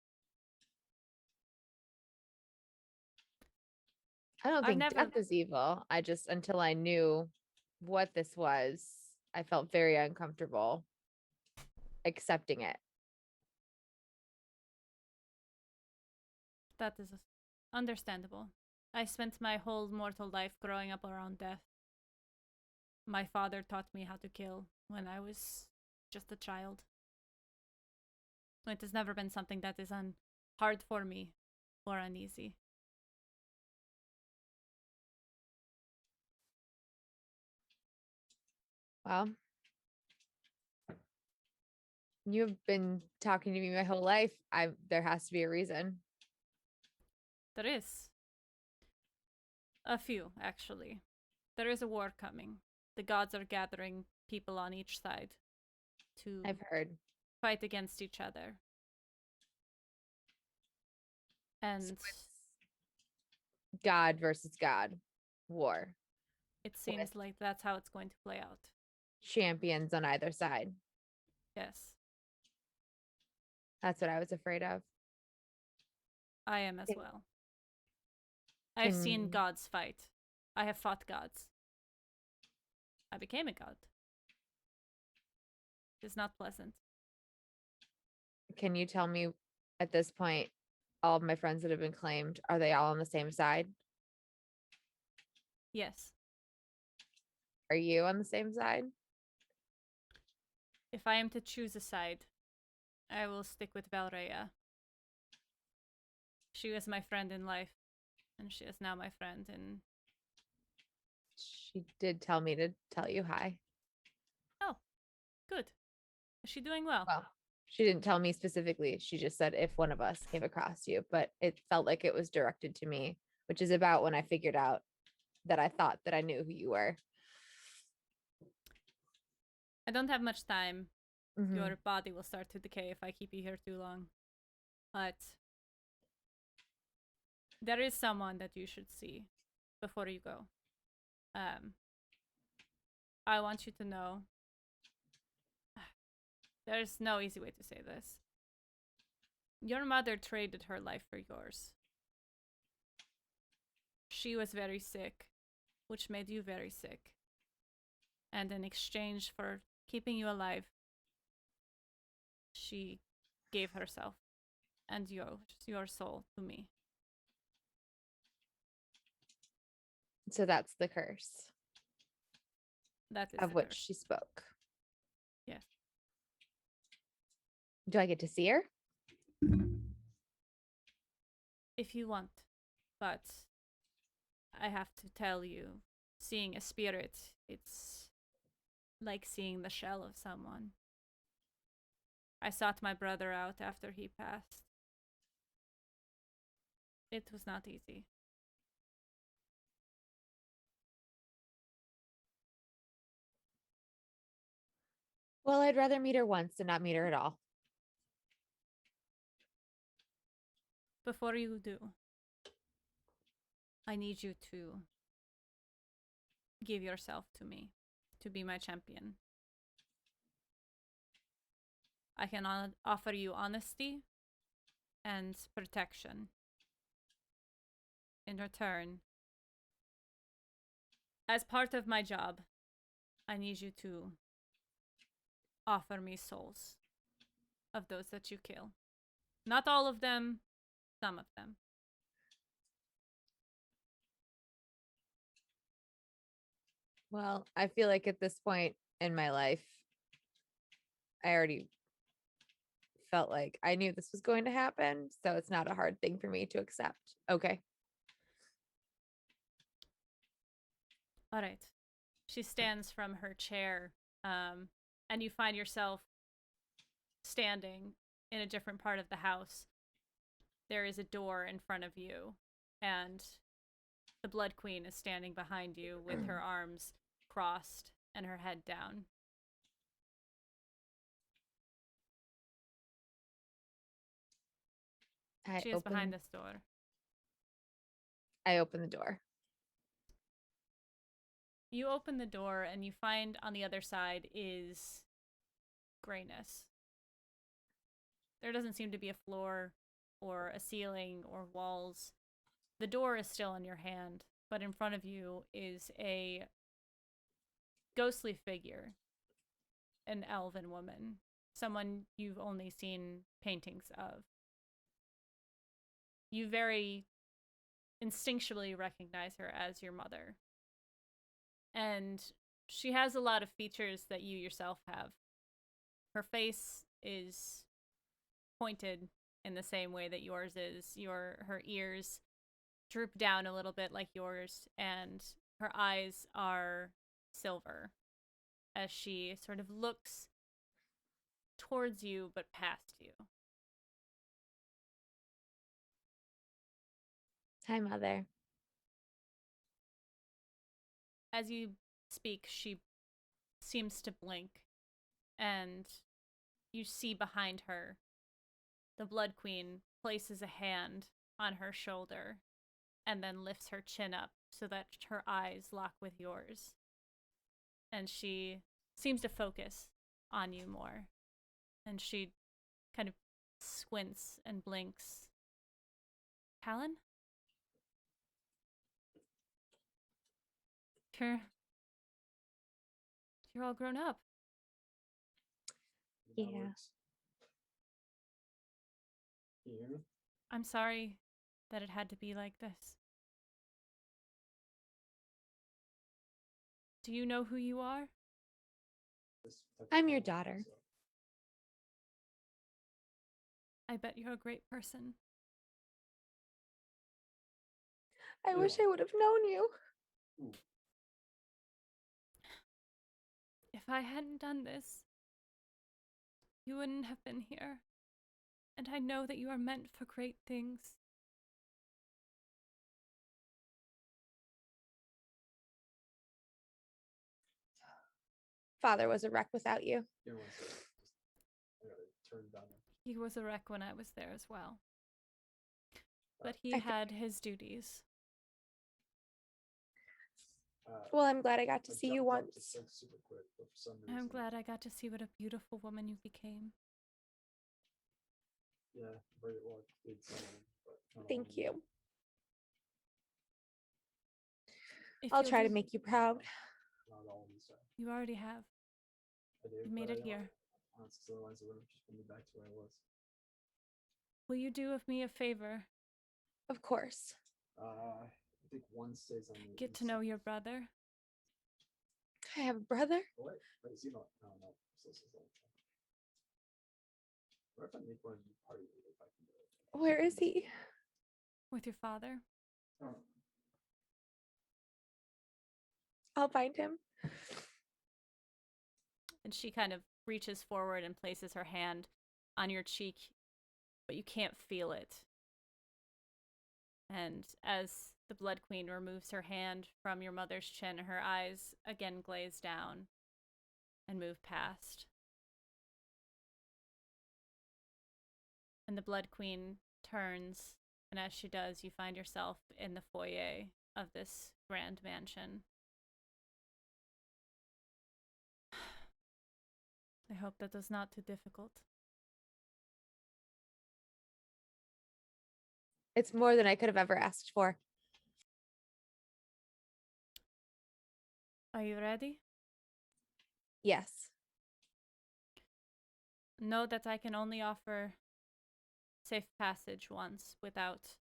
Speaker 5: I don't
Speaker 1: I've
Speaker 5: think
Speaker 1: never-
Speaker 5: death is evil. I just, until I knew what this was, I felt very uncomfortable accepting it.
Speaker 1: That is understandable. I spent my whole mortal life growing up around death. My father taught me how to kill when I was just a child. It has never been something that is hard for me or uneasy.
Speaker 5: Well, you've been talking to me my whole life. There has to be a reason.
Speaker 1: There is. A few, actually. There is a war coming. The gods are gathering people on each side to
Speaker 5: I've heard.
Speaker 1: fight against each other. And
Speaker 5: So it's God versus God war.
Speaker 1: it seems like that's how it's going to play out.
Speaker 5: Champions on either side.
Speaker 1: Yes,
Speaker 5: That's what I was afraid of.
Speaker 1: I am as
Speaker 5: Can-
Speaker 1: well. I've seen
Speaker 5: can-
Speaker 1: gods fight. I have fought gods. I became a god. It's not pleasant.
Speaker 5: Can you tell me at this point, all of my friends that have been claimed, are they all on the same side?
Speaker 1: Yes.
Speaker 5: Are you on the same side?
Speaker 1: If I am to choose a side, I will stick with Valreya. She was my friend in life, and she is now my friend in...
Speaker 5: She did tell me to tell you hi.
Speaker 1: Oh, good. Is she doing well?
Speaker 5: Well, she didn't tell me specifically. She just said if one of us came across you, but it felt like it was directed to me, which is about when I figured out that I thought that I knew who you were.
Speaker 1: I don't have much time.
Speaker 5: Mhm.
Speaker 1: Your body will start to decay if I keep you here too long. But there is someone that you should see before you go. I want you to know. There's no easy way to say this. Your mother traded her life for yours. She was very sick, which made you very sick. And in exchange for keeping you alive, she gave herself and your soul to me.
Speaker 5: So that's the curse
Speaker 1: That is
Speaker 5: of
Speaker 1: the
Speaker 5: which
Speaker 1: curse.
Speaker 5: she spoke.
Speaker 1: Yes.
Speaker 5: Do I get to see her?
Speaker 1: If you want. But I have to tell you, seeing a spirit, it's like seeing the shell of someone. I sought my brother out after he passed. It was not easy.
Speaker 5: Well, I'd rather meet her once than not meet her at all.
Speaker 1: Before you do, I need you to give yourself to me, to be my champion. I can offer you honesty and protection. In return, as part of my job, I need you to offer me souls of those that you kill. Not all of them, some of them.
Speaker 5: Well, I feel like at this point in my life, I already felt like I knew this was going to happen. So it's not a hard thing for me to accept. Okay.
Speaker 1: All right. She stands from her chair, and you find yourself standing in a different part of the house. There is a door in front of you, and the Blood Queen is standing behind you with her arms crossed and her head down. She is behind this door.
Speaker 5: I open the door.
Speaker 1: You open the door and you find on the other side is grayness. There doesn't seem to be a floor or a ceiling or walls. The door is still in your hand, but in front of you is a ghostly figure, an elven woman, someone you've only seen paintings of. You very instinctually recognize her as your mother. And she has a lot of features that you yourself have. Her face is pointed in the same way that yours is. Her ears droop down a little bit like yours, and her eyes are silver as she sort of looks towards you but past you.
Speaker 5: Hi, Mother.
Speaker 1: As you speak, she seems to blink, and you see behind her the Blood Queen places a hand on her shoulder and then lifts her chin up so that her eyes lock with yours. And she seems to focus on you more. And she kind of squints and blinks. Talon? You're all grown up.
Speaker 5: Yeah.
Speaker 1: I'm sorry that it had to be like this. Do you know who you are?
Speaker 5: I'm your daughter.
Speaker 1: I bet you're a great person.
Speaker 5: I wish I would have known you.
Speaker 1: If I hadn't done this, you wouldn't have been here. And I know that you are meant for great things.
Speaker 5: Father was a wreck without you.
Speaker 1: He was a wreck when I was there as well. But he had his duties.
Speaker 5: Well, I'm glad I got to see you once.
Speaker 1: I'm glad I got to see what a beautiful woman you became.
Speaker 5: Thank you.
Speaker 1: If
Speaker 5: I'll
Speaker 1: you'll
Speaker 5: try to
Speaker 1: just-
Speaker 5: make you proud.
Speaker 7: Not all of them, sorry.
Speaker 1: You already have.
Speaker 7: I do,
Speaker 1: You made
Speaker 7: but
Speaker 1: it
Speaker 7: I don't
Speaker 1: here.
Speaker 7: honestly, otherwise it would have just put me back to where I was.
Speaker 1: Will you do of me a favor?
Speaker 5: Of course.
Speaker 7: I think one stays on the
Speaker 1: Get to
Speaker 7: east
Speaker 1: know
Speaker 7: side.
Speaker 1: your brother.
Speaker 5: I have a brother.
Speaker 7: Oh, wait, is he not? No, no. So this is all. What if I make one of you party leader if I can do it?
Speaker 5: Where is he?
Speaker 1: With your father.
Speaker 7: Oh,
Speaker 5: I'll find him.
Speaker 1: And she kind of reaches forward and places her hand on your cheek, but you can't feel it. And as the Blood Queen removes her hand from your mother's chin, her eyes again glaze down and move past. And the Blood Queen turns, and as she does, you find yourself in the foyer of this grand mansion. I hope that was not too difficult.
Speaker 5: It's more than I could have ever asked for.
Speaker 1: Are you ready?
Speaker 5: Yes.
Speaker 1: Know that I can only offer safe passage once without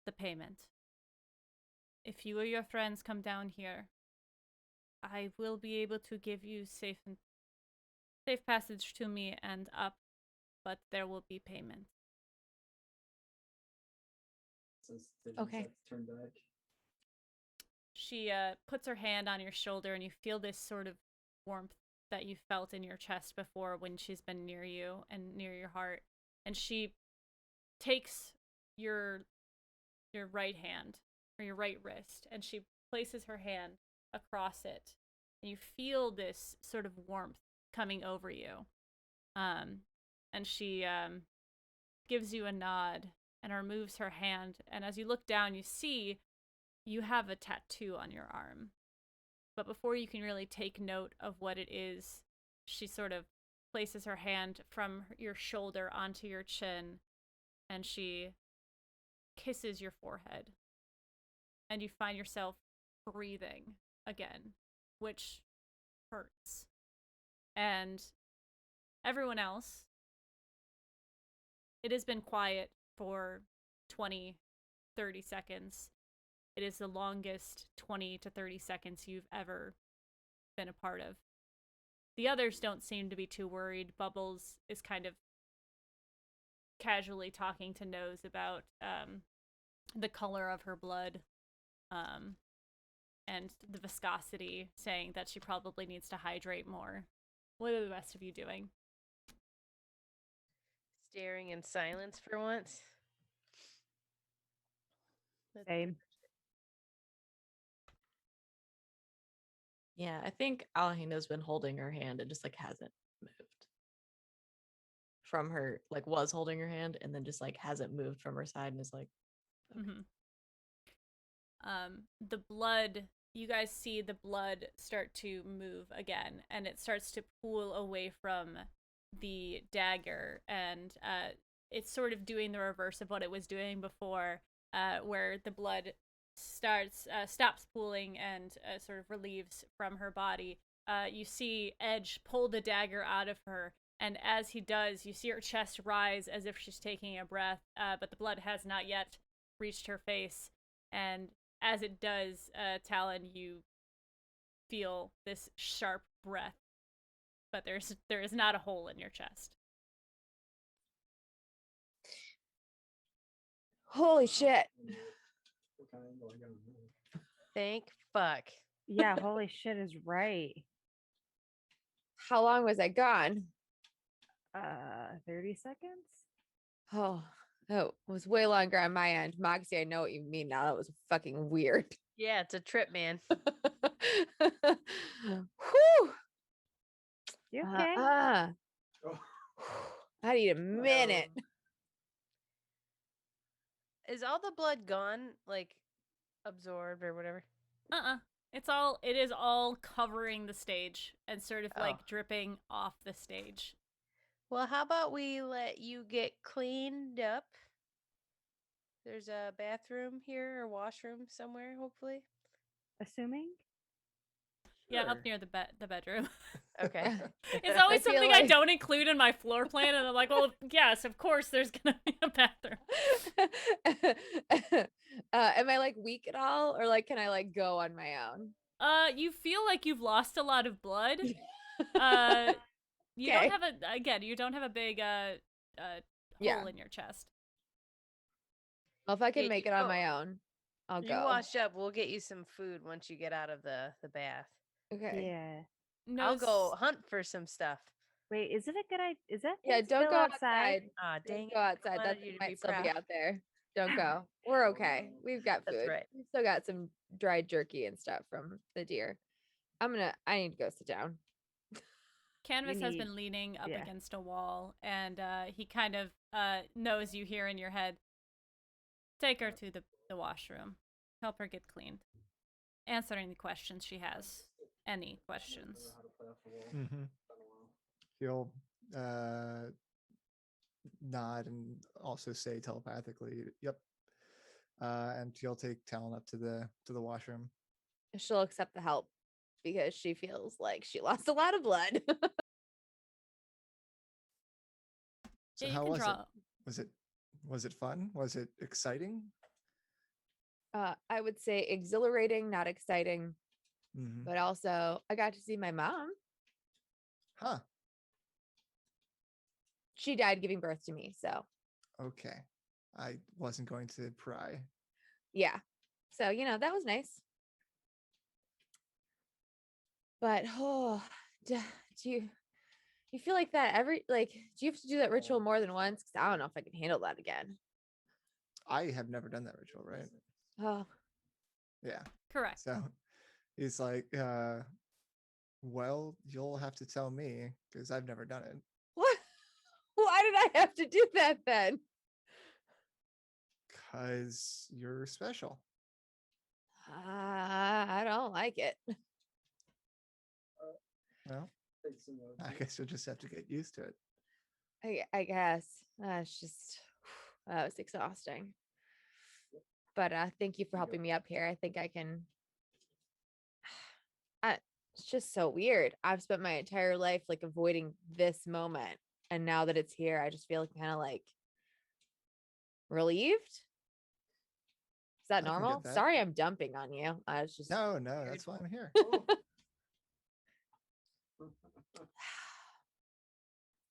Speaker 1: the payment. If you or your friends come down here, I will be able to give you safe passage to me and up, but there will be payment.
Speaker 7: since they
Speaker 5: Okay.
Speaker 7: just turn back.
Speaker 1: She puts her hand on your shoulder, and you feel this sort of warmth that you felt in your chest before when she's been near you and near your heart. And she takes your right hand or your right wrist, and she places her hand across it, and you feel this sort of warmth coming over you. And she gives you a nod and removes her hand, and as you look down, you see you have a tattoo on your arm. But before you can really take note of what it is, she sort of places her hand from your shoulder onto your chin, and she kisses your forehead. And you find yourself breathing again, which hurts. And everyone else, it has been quiet for 20, 30 seconds. It is the longest 20 to 30 seconds you've ever been a part of. The others don't seem to be too worried. Bubbles is kind of casually talking to Nose about the color of her blood and the viscosity, saying that she probably needs to hydrate more. What are the rest of you doing?
Speaker 4: Staring in silence for once. That's
Speaker 6: Same.
Speaker 2: Yeah, I think Alejandro's been holding her hand and just like hasn't moved from her, like was holding her hand and then just like hasn't moved from her side and is like, okay.
Speaker 1: Mm-hmm. The blood, you guys see the blood start to move again, and it starts to pool away from the dagger, and it's sort of doing the reverse of what it was doing before, where the blood stops pooling and sort of relieves from her body. You see Edge pull the dagger out of her, and as he does, you see her chest rise as if she's taking a breath, but the blood has not yet reached her face. And as it does, Talon, you feel this sharp breath, but there is not a hole in your chest.
Speaker 5: Holy shit.
Speaker 7: What kind of angle I gotta move?
Speaker 4: Thank fuck.
Speaker 6: Yeah, holy shit is right.
Speaker 5: How long was I gone?
Speaker 6: 30 seconds?
Speaker 5: Oh, it was way longer on my end. Moxie, I know what you mean now. That was fucking weird.
Speaker 4: Yeah, it's a trip, man.
Speaker 5: Whew.
Speaker 6: You okay?
Speaker 7: Oh,
Speaker 5: I need a minute.
Speaker 4: Is all the blood gone, like absorbed or whatever?
Speaker 1: It is all covering the stage and sort of like
Speaker 4: Oh.
Speaker 1: dripping off the stage.
Speaker 4: Well, how about we let you get cleaned up? There's a bathroom here or washroom somewhere, hopefully.
Speaker 6: assuming.
Speaker 1: Yeah, up
Speaker 3: Sure.
Speaker 1: near the bedroom.
Speaker 4: Okay.
Speaker 1: It's always
Speaker 5: I feel
Speaker 1: something I
Speaker 5: like-
Speaker 1: don't include in my floor plan, and I'm like, well, yes, of course, there's gonna be a bathroom.
Speaker 5: Am I like weak at all, or like can I like go on my own?
Speaker 1: You feel like you've lost a lot of blood. Uh, you don't
Speaker 5: Okay.
Speaker 1: have you don't have a big hole
Speaker 5: Yeah.
Speaker 1: in your chest.
Speaker 5: Well, if I can
Speaker 4: Yeah,
Speaker 5: make
Speaker 4: you
Speaker 5: it on
Speaker 4: go-
Speaker 5: my own, I'll
Speaker 4: You
Speaker 5: go.
Speaker 4: wash up. We'll get you some food once you get out of the bath.
Speaker 5: Okay.
Speaker 6: Yeah.
Speaker 4: I'll go
Speaker 1: Nose-
Speaker 4: hunt for some stuff.
Speaker 6: Wait, is it a good idea? Is that
Speaker 5: Yeah,
Speaker 6: thing
Speaker 5: don't
Speaker 6: still
Speaker 5: go
Speaker 6: outside?
Speaker 5: outside.
Speaker 4: Ah,
Speaker 5: Don't
Speaker 4: dang
Speaker 5: go
Speaker 4: it. I
Speaker 5: outside.
Speaker 4: wanted
Speaker 5: That
Speaker 4: you
Speaker 5: thing
Speaker 4: to
Speaker 5: might
Speaker 4: be
Speaker 5: still be
Speaker 4: proud.
Speaker 5: out there. Don't go. We're okay. We've got
Speaker 4: That's
Speaker 5: food.
Speaker 4: right.
Speaker 5: We've still got some dried jerky and stuff from the deer. I need to go sit down.
Speaker 1: Canvas has
Speaker 6: need-
Speaker 1: been leaning up
Speaker 6: yeah.
Speaker 1: against a wall, and he kind of knows you hear in your head. Take her to the washroom. Help her get cleaned. Answer any questions she has. Any questions.
Speaker 3: Mm-hmm. He'll nod and also say telepathically, "Yep." And he'll take Talon up to the washroom.
Speaker 5: She'll accept the help because she feels like she lost a lot of blood.
Speaker 3: So
Speaker 1: Yeah, you
Speaker 3: how
Speaker 1: can
Speaker 3: was it?
Speaker 1: draw.
Speaker 3: Was it fun? Was it exciting?
Speaker 5: I would say exhilarating, not exciting,
Speaker 3: Mm-hmm.
Speaker 5: but also I got to see my mom.
Speaker 3: Huh.
Speaker 5: She died giving birth to me, so
Speaker 3: Okay. I wasn't going to pry.
Speaker 5: yeah. So, that was nice. But do you feel like that do you have to do that ritual more than once? Because I don't know if I can handle that again.
Speaker 3: I have never done that ritual, right?
Speaker 5: Oh,
Speaker 3: Yeah.
Speaker 1: Correct.
Speaker 3: So he's like, well, you'll have to tell me because I've never done it.
Speaker 5: what? Why did I have to do that then?
Speaker 3: Because you're special.
Speaker 5: I don't like it.
Speaker 3: Well, I guess you'll just have to get used to it.
Speaker 5: I guess it's just that was exhausting. But thank you for helping me up here. I think I can. It's just so weird. I've spent my entire life like avoiding this moment, and now that it's here, I just feel kind of like relieved. Is that
Speaker 3: I can get
Speaker 5: normal?
Speaker 3: that.
Speaker 5: Sorry, I'm dumping on you. I was just
Speaker 3: No, that's why I'm here.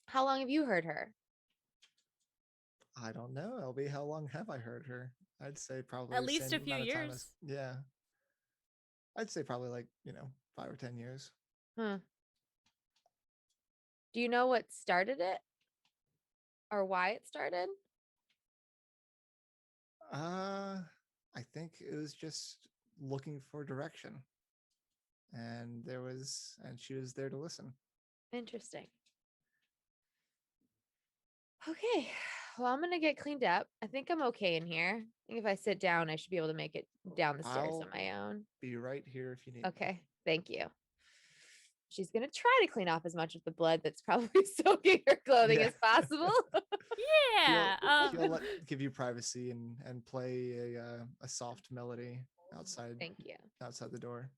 Speaker 5: How long have you heard her?
Speaker 3: I don't know, LB. How long have I heard her? I'd say probably
Speaker 1: At
Speaker 3: the
Speaker 1: least
Speaker 3: same
Speaker 1: a few
Speaker 3: amount of time
Speaker 1: years.
Speaker 3: as- yeah. I'd say probably like 5 or 10 years.
Speaker 5: Huh. Do you know what started it? Or why it started?
Speaker 3: I think it was just looking for direction, and she was there to listen.
Speaker 5: Interesting. Okay. Well, I'm gonna get cleaned up. I think I'm okay in here. I think if I sit down, I should be able to make it down the stairs on
Speaker 3: I'll
Speaker 5: my own.
Speaker 3: be right here if you need me.
Speaker 5: Okay. Thank you. She's gonna try to clean off as much of the blood that's probably soaking her clothing
Speaker 3: Yeah.
Speaker 5: as possible.
Speaker 1: Yeah.
Speaker 3: He'll give you privacy and play a soft melody outside
Speaker 5: Thank you.
Speaker 3: outside the door.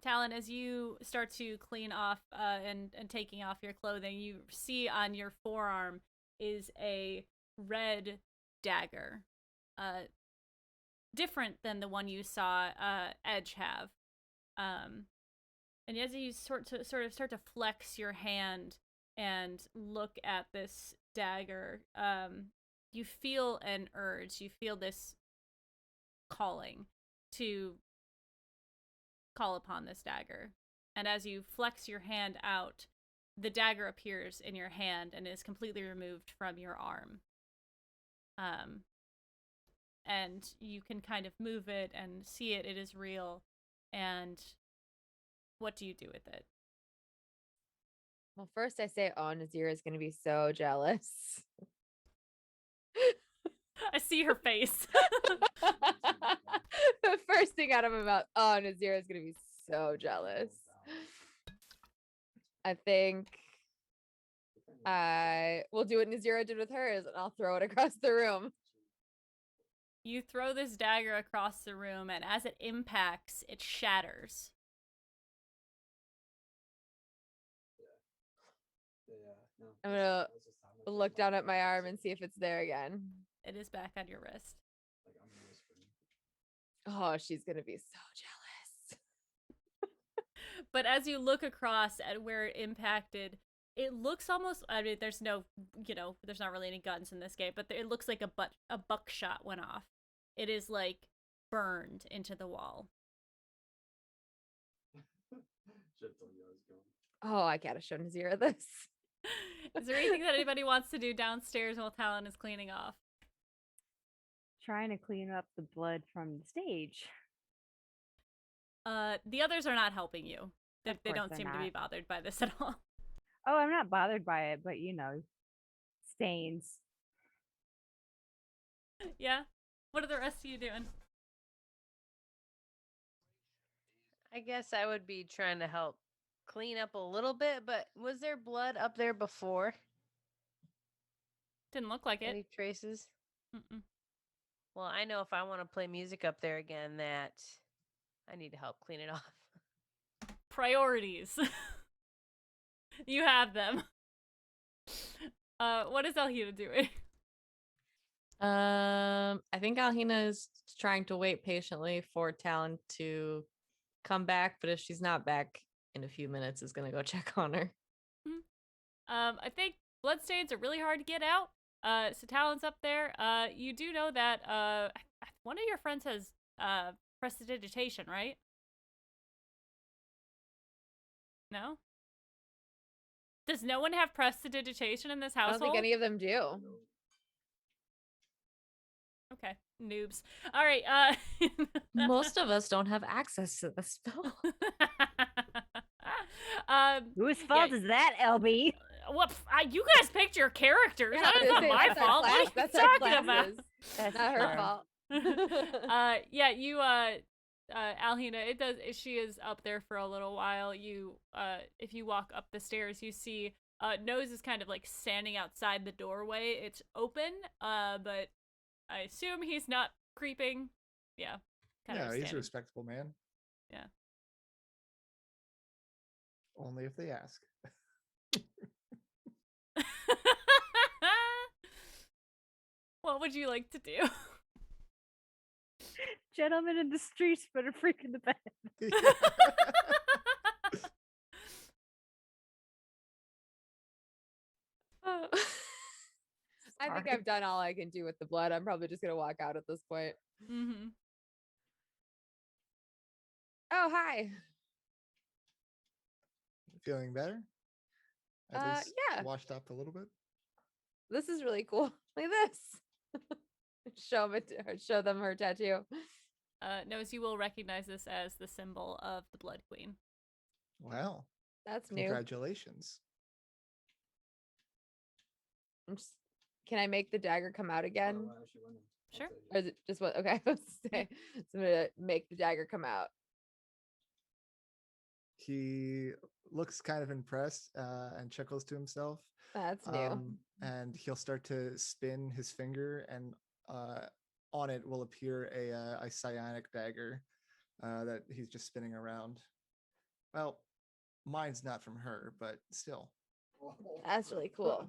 Speaker 1: Talon, as you start to clean off and taking off your clothing, you see on your forearm is a red dagger, different than the one you saw Edge have. And as you sort of start to flex your hand and look at this dagger, you feel an urge. You feel this calling to call upon this dagger. And as you flex your hand out, the dagger appears in your hand and is completely removed from your arm. And you can kind of move it and see it. It is real. And what do you do with it?
Speaker 5: Well, first I say, oh, Nazira is gonna be so jealous.
Speaker 1: I see her face.
Speaker 5: The first thing out of my mouth, oh, Nazira is gonna be so jealous. I think I will do what Nazira did with hers, and I'll throw it across the room.
Speaker 1: You throw this dagger across the room, and as it impacts, it shatters.
Speaker 7: No,
Speaker 5: I'm gonna look down at my arm and see if it's there again.
Speaker 1: It is back on your wrist.
Speaker 7: Like, I'm whispering.
Speaker 5: Oh, she's gonna be so jealous.
Speaker 1: But as you look across at where it impacted, it looks almost, I mean, there's no, there's not really any guns in this game, but it looks like a buckshot went off. It is like burned into the wall.
Speaker 7: Should've told you I was going.
Speaker 5: Oh, I gotta show Nazira this.
Speaker 1: Is there anything that anybody wants to do downstairs while Talon is cleaning off?
Speaker 6: Trying to clean up the blood from the stage.
Speaker 1: The others are not helping you. They
Speaker 6: Of course
Speaker 1: don't
Speaker 6: they're
Speaker 1: seem to be
Speaker 6: not.
Speaker 1: bothered by this at all.
Speaker 6: Oh, I'm not bothered by it, but stains.
Speaker 1: Yeah? What are the rest of you doing?
Speaker 4: I guess I would be trying to help clean up a little bit, but was there blood up there before?
Speaker 1: Didn't look like it.
Speaker 4: Any traces?
Speaker 1: Mm-mm.
Speaker 4: Well, I know if I want to play music up there again, that I need to help clean it off.
Speaker 1: Priorities. You have them. What is Alhina doing?
Speaker 2: I think Alhina is trying to wait patiently for Talon to come back, but if she's not back in a few minutes, is gonna go check on her.
Speaker 1: I think bloodstains are really hard to get out. So Talon's up there. You do know that one of your friends has prestidigitation, right? No? Does no one have prestidigitation in this
Speaker 5: I
Speaker 1: household?
Speaker 5: don't think any of them do.
Speaker 1: Okay, noobs. All right.
Speaker 2: Most of us don't have access to the spell.
Speaker 6: Whose fault is that, LB?
Speaker 1: Well, you guys picked your characters.
Speaker 5: Yeah,
Speaker 1: That's
Speaker 5: I was
Speaker 1: not
Speaker 5: gonna say,
Speaker 1: my
Speaker 5: that's our
Speaker 1: fault.
Speaker 5: class-
Speaker 1: What are
Speaker 5: that's
Speaker 1: you
Speaker 5: our
Speaker 1: talking about?
Speaker 5: classes.
Speaker 6: That's
Speaker 5: Not her
Speaker 6: fair.
Speaker 5: fault.
Speaker 1: Yeah, you Alhina, she is up there for a little while. You if you walk up the stairs, you see Nose is kind of like standing outside the doorway. It's open, but I assume he's not creeping. Yeah. Kind
Speaker 3: Yeah,
Speaker 1: of
Speaker 3: he's a
Speaker 1: standing.
Speaker 3: respectable man.
Speaker 1: Yeah.
Speaker 3: Only if they ask.
Speaker 1: What would you like to do?
Speaker 6: Gentlemen in the streets, but a freak in the bed.
Speaker 5: I think
Speaker 6: Sorry.
Speaker 5: I've done all I can do with the blood. I'm probably just gonna walk out at this point.
Speaker 1: Mm-hmm.
Speaker 5: Oh, hi.
Speaker 3: Feeling better? At least
Speaker 5: yeah.
Speaker 3: washed up a little bit.
Speaker 5: This is really cool. Look at this. Show them her tattoo.
Speaker 1: Nose, you will recognize this as the symbol of the Blood Queen.
Speaker 3: Wow.
Speaker 5: That's new.
Speaker 3: Congratulations.
Speaker 5: Can I make the dagger come out again?
Speaker 7: Oh, I actually went in. I'll
Speaker 1: Sure.
Speaker 7: tell you.
Speaker 5: Or is it just what? Okay, I was gonna say. So I'm gonna make the dagger come out.
Speaker 3: He looks kind of impressed and chuckles to himself.
Speaker 5: That's new.
Speaker 3: And he'll start to spin his finger, and on it will appear a psionic dagger that he's just spinning around. Well, mine's not from her, but still.
Speaker 5: That's really cool.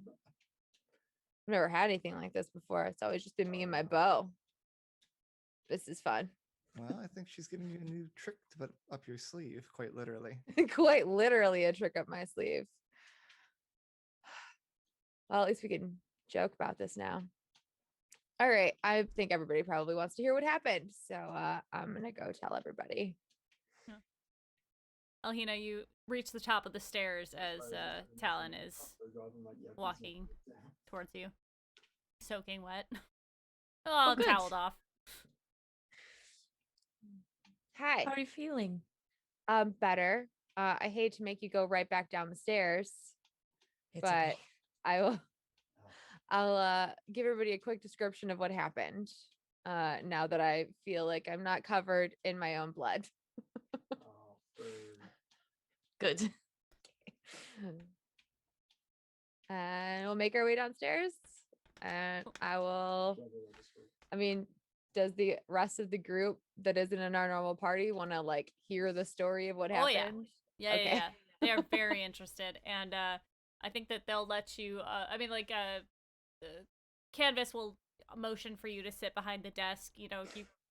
Speaker 5: I've never had anything like this before. It's always just been me and my bow. This is fun.
Speaker 3: Well, I think she's giving you a new trick to put up your sleeve, quite literally.
Speaker 5: Quite literally a trick up my sleeve. Well, at least we can joke about this now. All right. I think everybody probably wants to hear what happened. So I'm going to go tell everybody.
Speaker 1: Alhina, you reach the top of the stairs as Talon is walking towards you, soaking wet. Oh,
Speaker 2: good.
Speaker 1: toweled off.
Speaker 5: Hi.
Speaker 2: How are you feeling?
Speaker 5: Better. I hate to make you go right back down the stairs,
Speaker 2: It's
Speaker 5: but
Speaker 2: okay.
Speaker 5: I'll give everybody a quick description of what happened. Now that I feel like I'm not covered in my own blood.
Speaker 7: Oh, burn.
Speaker 2: Good.
Speaker 5: And we'll make our way downstairs. And I will.
Speaker 7: Double that description.
Speaker 5: I mean, does the rest of the group that isn't in our normal party want to like hear the story of what
Speaker 1: Oh, yeah.
Speaker 5: happened?
Speaker 1: Yeah,
Speaker 5: Okay.
Speaker 1: yeah. They are very interested, and I think that they'll let you. Canvas will motion for you to sit behind the desk. You know,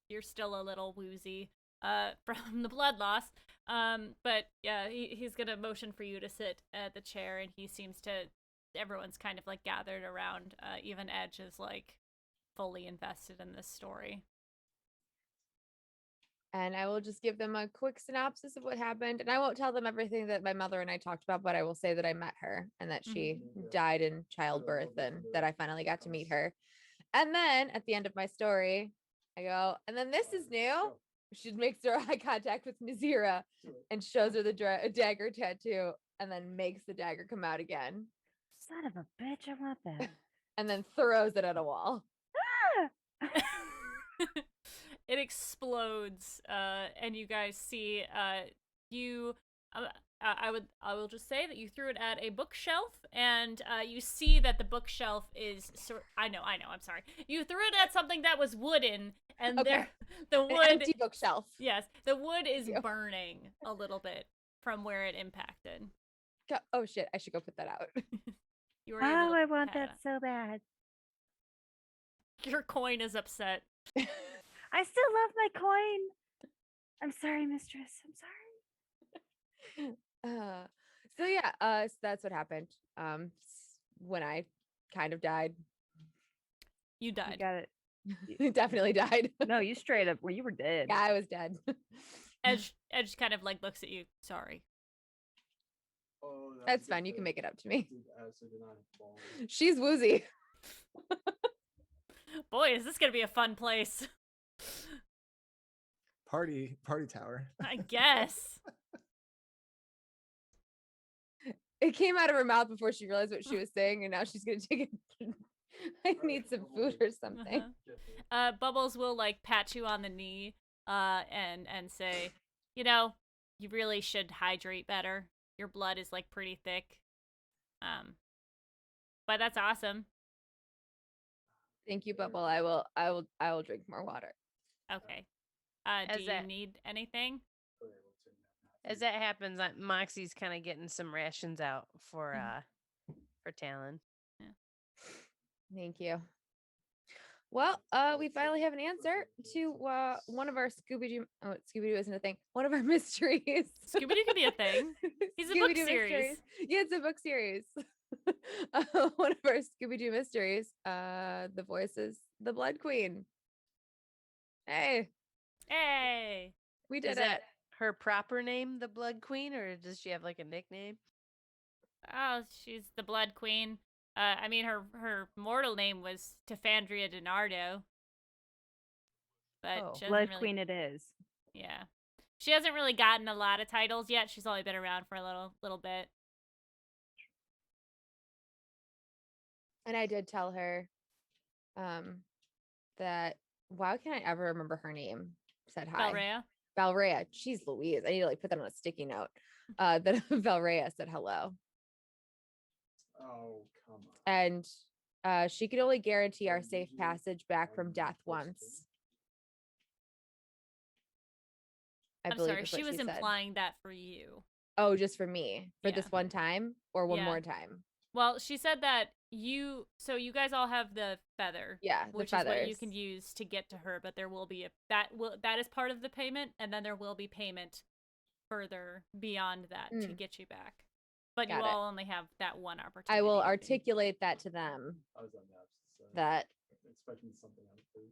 Speaker 1: you're still a little woozy from the blood loss. But yeah, he's gonna motion for you to sit at the chair, and he seems to. Everyone's kind of like gathered around. Even Edge is like fully invested in this story.
Speaker 5: And I will just give them a quick synopsis of what happened. And I won't tell them everything that my mother and I talked about, but I will say that I met her and that she died in childbirth and that I finally got to meet her. And then at the end of my story, I go, and then this is new. She makes her eye contact with Nazira and shows her the dagger tattoo and then makes the dagger come out again.
Speaker 6: Son of a bitch, I want that.
Speaker 5: And then throws it at a wall.
Speaker 1: It explodes, and you guys see you. I will just say that you threw it at a bookshelf, and you see that the bookshelf is I know. I'm sorry. You threw it at something that was wooden, and
Speaker 5: Okay.
Speaker 1: the
Speaker 5: An
Speaker 1: wood.
Speaker 5: empty bookshelf.
Speaker 1: Yes, the wood is
Speaker 5: you.
Speaker 1: burning a little bit from where it impacted.
Speaker 5: Oh shit! I should go put that out.
Speaker 1: You were able
Speaker 6: Oh,
Speaker 1: to
Speaker 6: I want
Speaker 1: pat
Speaker 6: that so bad.
Speaker 1: it. Your coin is upset.
Speaker 6: I still love my coin. I'm sorry, mistress. I'm sorry.
Speaker 5: So yeah, so that's what happened. When I kind of died.
Speaker 1: You
Speaker 6: You
Speaker 1: died.
Speaker 6: got it.
Speaker 5: Definitely died.
Speaker 6: No, you straight up. Well, you were dead.
Speaker 5: Yeah, I was dead.
Speaker 1: Edge kind of like looks at you. Sorry.
Speaker 7: Oh,
Speaker 5: That's fine. You can make it up to me.
Speaker 7: Did acid and I fall.
Speaker 5: She's woozy.
Speaker 1: Boy, is this gonna be a fun place.
Speaker 3: Party tower.
Speaker 1: I guess.
Speaker 5: It came out of her mouth before she realized what she was saying, and now she's gonna take it. I need some food or something.
Speaker 1: Bubbles will like pat you on the knee, and say, you know, you really should hydrate better. Your blood is like pretty thick. But that's awesome.
Speaker 5: Thank you, Bubble. I will drink more water.
Speaker 1: Okay. Do you
Speaker 4: that-
Speaker 1: need anything?
Speaker 4: As that happens, Moxie's kind of getting some rations out for Talon.
Speaker 5: Thank you. Well, we finally have an answer to one of our Scooby-Doo. Oh, Scooby-Doo isn't a thing. One of our mysteries.
Speaker 1: Scooby-Doo could be a thing. He's a book
Speaker 5: Scooby-Doo
Speaker 1: series.
Speaker 5: mysteries. Yeah, it's a book series. One of our Scooby-Doo mysteries. The voice is the Blood Queen. Hey,
Speaker 1: Hey.
Speaker 5: we did
Speaker 4: Is
Speaker 5: it.
Speaker 4: that her proper name, the Blood Queen, or does she have like a nickname?
Speaker 1: Oh, she's the Blood Queen. I mean, her mortal name was Tefandria DiNardo. But
Speaker 5: Oh,
Speaker 1: she hasn't
Speaker 6: Blood
Speaker 1: really,
Speaker 6: Queen it is.
Speaker 1: yeah, she hasn't really gotten a lot of titles yet. She's only been around for a little bit.
Speaker 5: And I did tell her that why can't I ever remember her name? Said hi.
Speaker 1: Belrea.
Speaker 5: Valrea. Jeez Louise. I need to like put that on a sticky note. That Valrea said hello.
Speaker 7: Oh, come on.
Speaker 5: And she could only guarantee our safe passage back from death once. I
Speaker 1: I'm
Speaker 5: believe
Speaker 1: sorry,
Speaker 5: is
Speaker 1: she
Speaker 5: what
Speaker 1: was
Speaker 5: said.
Speaker 1: implying that for you.
Speaker 5: Oh, just for me. For
Speaker 1: Yeah.
Speaker 5: this one time or one
Speaker 1: Yeah.
Speaker 5: more time?
Speaker 1: Well, she said that you guys all have the feather.
Speaker 5: Yeah, the
Speaker 1: which is what you
Speaker 5: feathers.
Speaker 1: can use to get to her, but there will be that is part of the payment, and then there will be payment further beyond that to get you back. But
Speaker 5: Got
Speaker 1: you
Speaker 5: it.
Speaker 1: all only have that one opportunity.
Speaker 5: I will articulate that to them.
Speaker 7: I was on the opposite side.
Speaker 5: That
Speaker 7: Expecting something out of food.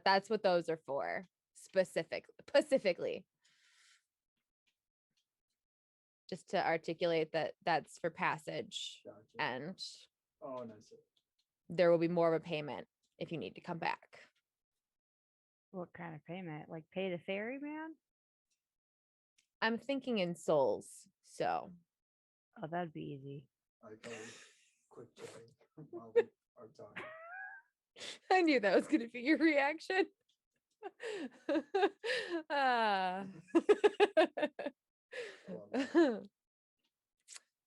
Speaker 5: that's what those are for specifically. Just to articulate that that's for passage
Speaker 7: Gotcha.
Speaker 5: and
Speaker 7: Oh, nice.
Speaker 5: there will be more of a payment if you need to come back.
Speaker 6: What kind of payment? Like pay the ferryman?
Speaker 5: I'm thinking in souls, so
Speaker 6: Oh, that'd be easy.
Speaker 7: I call it quick check while we are talking.
Speaker 5: I knew that was going to be your reaction. Ah.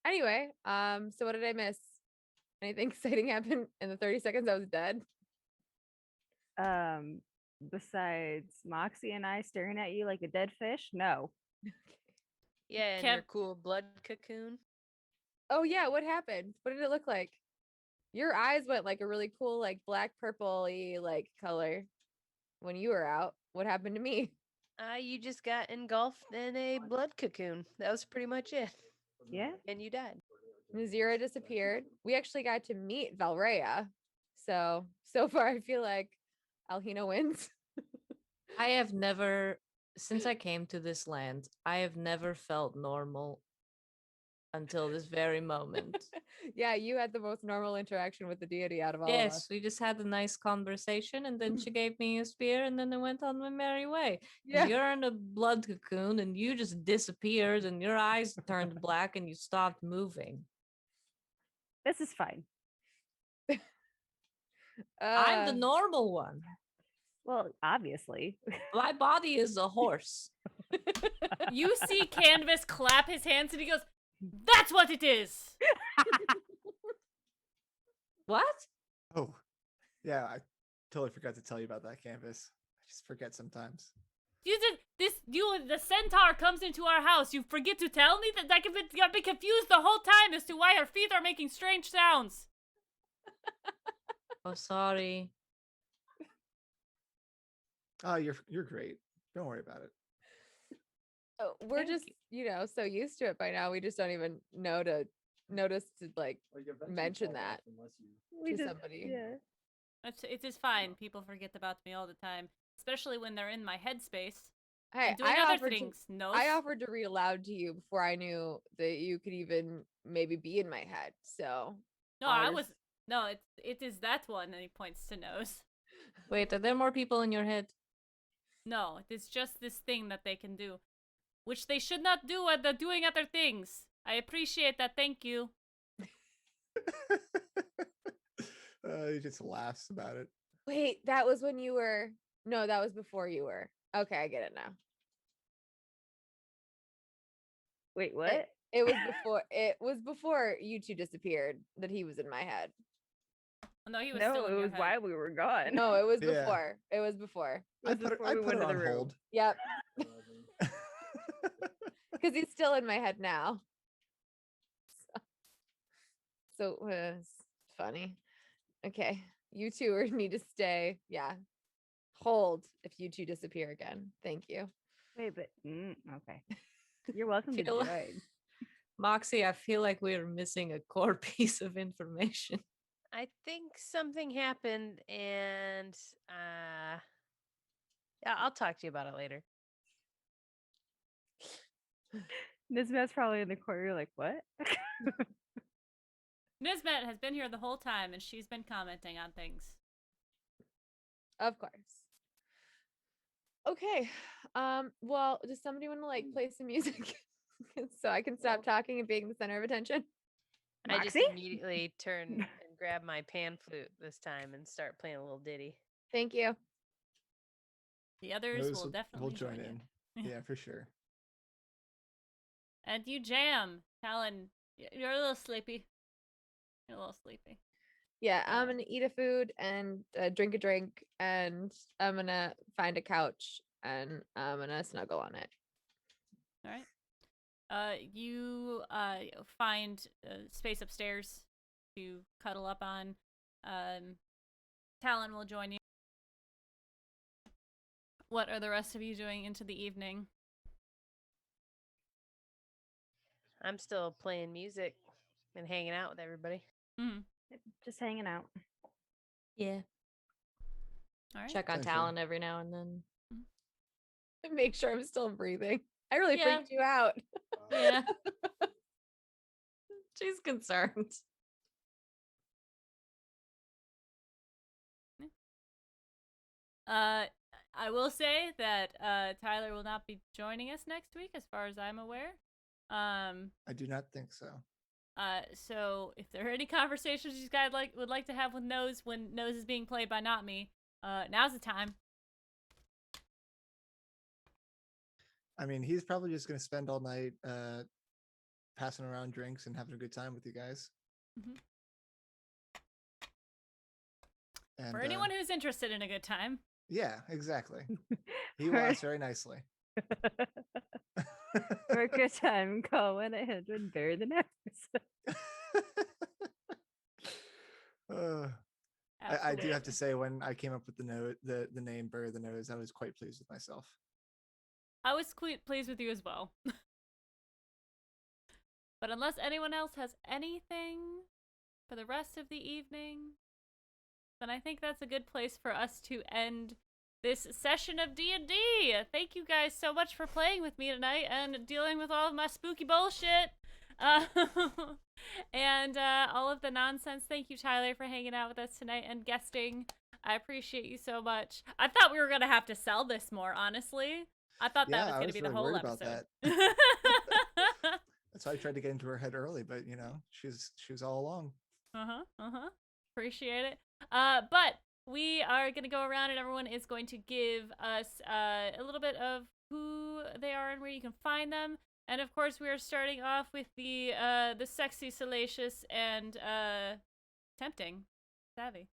Speaker 5: Anyway, so what did I miss? Anything exciting happen in the 30 seconds I was dead?
Speaker 6: Besides Moxie and I staring at you like a dead fish? No.
Speaker 4: Yeah, and
Speaker 1: Kev-
Speaker 4: your cool blood cocoon.
Speaker 5: Oh yeah, what happened? What did it look like? Your eyes went like a really cool, like black purple-y like color when you were out. What happened to me?
Speaker 4: You just got engulfed in a blood cocoon. That was pretty much it.
Speaker 6: Yeah.
Speaker 4: And you died.
Speaker 5: Nazira disappeared. We actually got to meet Valrea. So far I feel like Alhina wins.
Speaker 2: I have never, since I came to this land, I have never felt normal until this very moment.
Speaker 5: Yeah, you had the most normal interaction with the deity out of all of
Speaker 2: Yes,
Speaker 5: us.
Speaker 2: we just had a nice conversation, and then she gave me a spear, and then I went on my merry way. 'Cause
Speaker 5: Yeah.
Speaker 2: you're in a blood cocoon, and you just disappeared, and your eyes turned black, and you stopped moving.
Speaker 6: This is fine.
Speaker 2: I'm the
Speaker 5: Uh,
Speaker 2: normal one.
Speaker 6: Well, obviously.
Speaker 2: My body is a horse.
Speaker 1: You see Canvas clap his hands and he goes, "That's what it is."
Speaker 2: What?
Speaker 3: Oh, yeah. I totally forgot to tell you about that canvas. I just forget sometimes.
Speaker 1: The centaur comes into our house. You forget to tell me that I've been confused the whole time as to why her feet are making strange sounds.
Speaker 2: Oh, sorry.
Speaker 3: Oh, you're great. Don't worry about it.
Speaker 5: Oh, we're
Speaker 2: Thank
Speaker 5: just, so used to it by now. We just don't even notice to like mention that
Speaker 6: We
Speaker 5: to somebody.
Speaker 6: Yeah.
Speaker 1: It is fine. People forget about me all the time, especially when they're in my headspace
Speaker 5: Hey,
Speaker 1: and doing other things. No,
Speaker 5: I offered to read aloud to you before I knew that you could even maybe be in my head. So
Speaker 1: no,
Speaker 5: I
Speaker 1: I was
Speaker 5: just-
Speaker 1: no. It is that one, and he points to nose.
Speaker 2: Wait, are there more people in your head?
Speaker 1: No, it is just this thing that they can do, which they should not do when they're doing other things. I appreciate that. Thank you.
Speaker 3: He just laughs about it.
Speaker 5: Wait, that was when you were. No, that was before you were. Okay, I get it now.
Speaker 6: Wait, what?
Speaker 5: It was before. It was before you two disappeared that he was in my head.
Speaker 1: No, he was still
Speaker 6: No,
Speaker 1: in
Speaker 6: it
Speaker 1: your
Speaker 6: was
Speaker 1: head.
Speaker 6: while we were gone.
Speaker 5: No, it was
Speaker 3: Yeah.
Speaker 5: before. It was before.
Speaker 6: It was before we went to the room.
Speaker 3: hold.
Speaker 5: Yep, because he's still in my head now. So it's funny. Okay, you two need to stay. Yeah, hold if you two disappear again. Thank you.
Speaker 6: Wait, but okay. You're welcome to
Speaker 2: Feel-
Speaker 6: join.
Speaker 2: Moxie, I feel like we're missing a core piece of information.
Speaker 4: I think something happened, and yeah, I'll talk to you about it later.
Speaker 6: Nisbet's probably in the corner, like, what?
Speaker 1: Nisbet has been here the whole time, and she's been commenting on things.
Speaker 5: Of course. Okay. Well, does somebody want to like play some music so I can stop talking and being the center of attention?
Speaker 4: I just
Speaker 6: Moxie?
Speaker 4: immediately turn and grab my pan flute this time and start playing a little ditty.
Speaker 5: Thank you.
Speaker 1: The others
Speaker 3: Those
Speaker 1: will definitely
Speaker 3: will join
Speaker 1: you.
Speaker 3: in. Yeah, for sure.
Speaker 1: And you jam, Talon. You're a little sleepy. You're a little sleepy.
Speaker 5: Yeah, I'm gonna eat a food and drink a drink, and I'm gonna find a couch and I'm gonna snuggle on it.
Speaker 1: All right. You find space upstairs to cuddle up on. Talon will join you. What are the rest of you doing into the evening?
Speaker 4: I'm still playing music and hanging out with everybody.
Speaker 1: Mm-hmm.
Speaker 6: Just hanging out.
Speaker 2: Yeah.
Speaker 1: All right.
Speaker 2: Check on
Speaker 3: Essentially.
Speaker 2: Talon every now and then.
Speaker 5: Make sure I'm still breathing. I really
Speaker 1: Yeah.
Speaker 5: freaked you out.
Speaker 2: Yeah. She's concerned.
Speaker 1: I will say that Tyler will not be joining us next week, as far as I'm aware.
Speaker 3: I do not think so.
Speaker 1: So if there are any conversations you guys would like to have with Nose when Nose is being played by not me, now's the time.
Speaker 3: I mean, he's probably just going to spend all night passing around drinks and having a good time with you guys.
Speaker 1: Mhm.
Speaker 3: And
Speaker 1: For anyone who's interested in a good time.
Speaker 3: yeah, exactly. He
Speaker 6: For-
Speaker 3: laughs very nicely.
Speaker 6: For a good time, call 1-800-BURY-THE-NOSE.
Speaker 3: Uh, I do have to say, when I came up with the name Bury the Nose, I was quite pleased with myself.
Speaker 1: I was pleased with you as well. But unless anyone else has anything for the rest of the evening, then I think that's a good place for us to end this session of D&D. Thank you guys so much for playing with me tonight and dealing with all of my spooky bullshit. Uh, and all of the nonsense. Thank you, Tyler, for hanging out with us tonight and guesting. I appreciate you so much. I thought we were going to have to sell this more, honestly. I thought that
Speaker 3: Yeah,
Speaker 1: was
Speaker 3: I
Speaker 1: going to
Speaker 3: was
Speaker 1: be
Speaker 3: really
Speaker 1: the whole
Speaker 3: worried about
Speaker 1: episode.
Speaker 3: That's why I tried to get into her head early, but you know, she was all along.
Speaker 1: Appreciate it. But we are going to go around and everyone is going to give us a little bit of who they are and where you can find them. And of course, we are starting off with the sexy, salacious, and tempting Savvy.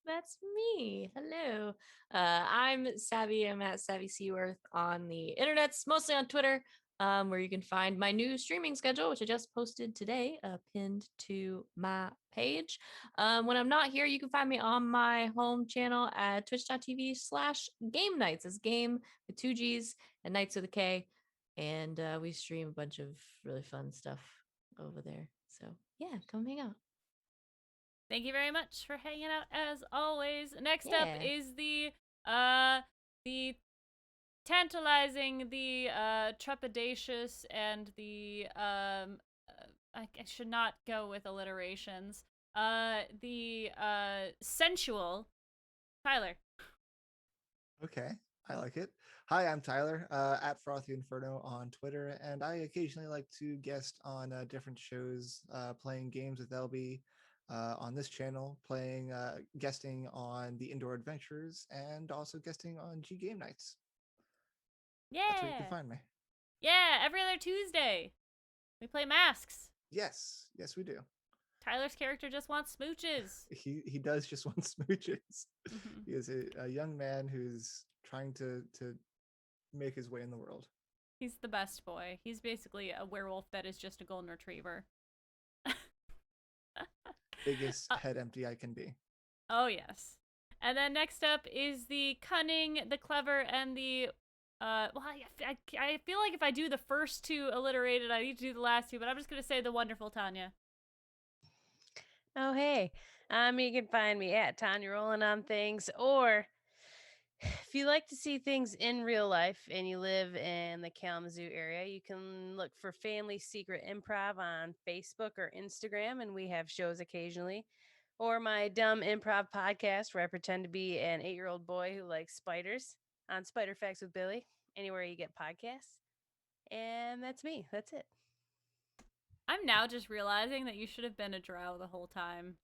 Speaker 2: That's me. Hello. I'm Savvy. I'm at Savvy Seaworth on the internets, mostly on Twitter, where you can find my new streaming schedule, which I just posted today, pinned to my page. When I'm not here, you can find me on my home channel at twitch.tv/game nights. It's game with 2 G's and nights with a K. And we stream a bunch of really fun stuff over there. So yeah, come hang out.
Speaker 1: Thank you very much for hanging out as always. Next up
Speaker 2: Yeah.
Speaker 1: is the tantalizing, the trepidatious, and the I should not go with alliterations. The sensual Tyler.
Speaker 3: Okay, I like it. Hi, I'm Tyler, at Frothy Inferno on Twitter, and I occasionally like to guest on different shows, playing games with LB on this channel, guesting on the Indoor Adventures, and also guesting on G Game Nights.
Speaker 1: Yeah.
Speaker 3: That's where you can find me.
Speaker 1: Yeah, every other Tuesday. We play masks.
Speaker 3: Yes, we do.
Speaker 1: Tyler's character just wants smooches.
Speaker 3: He does just want smooches.
Speaker 1: Mhm.
Speaker 3: He is a young man who's trying to make his way in the world.
Speaker 1: He's the best boy. He's basically a werewolf that is just a golden retriever.
Speaker 3: Biggest head empty I can be.
Speaker 1: Oh, yes. And then next up is the cunning, the clever, and the well, I feel like if I do the first two alliterated, I need to do the last two, but I'm just going to say the wonderful Tanya.
Speaker 4: Oh, hey. You can find me at Tanya Rolling on Things, or if you like to see things in real life and you live in the Kalamazoo area, you can look for Family Secret Improv on Facebook or Instagram, and we have shows occasionally. Or my dumb improv podcast, where I pretend to be an 8-year-old boy who likes spiders, on Spider Facts with Billy, anywhere you get podcasts. And that's me. That's it.
Speaker 1: I'm now just realizing that you should have been a drow the whole time.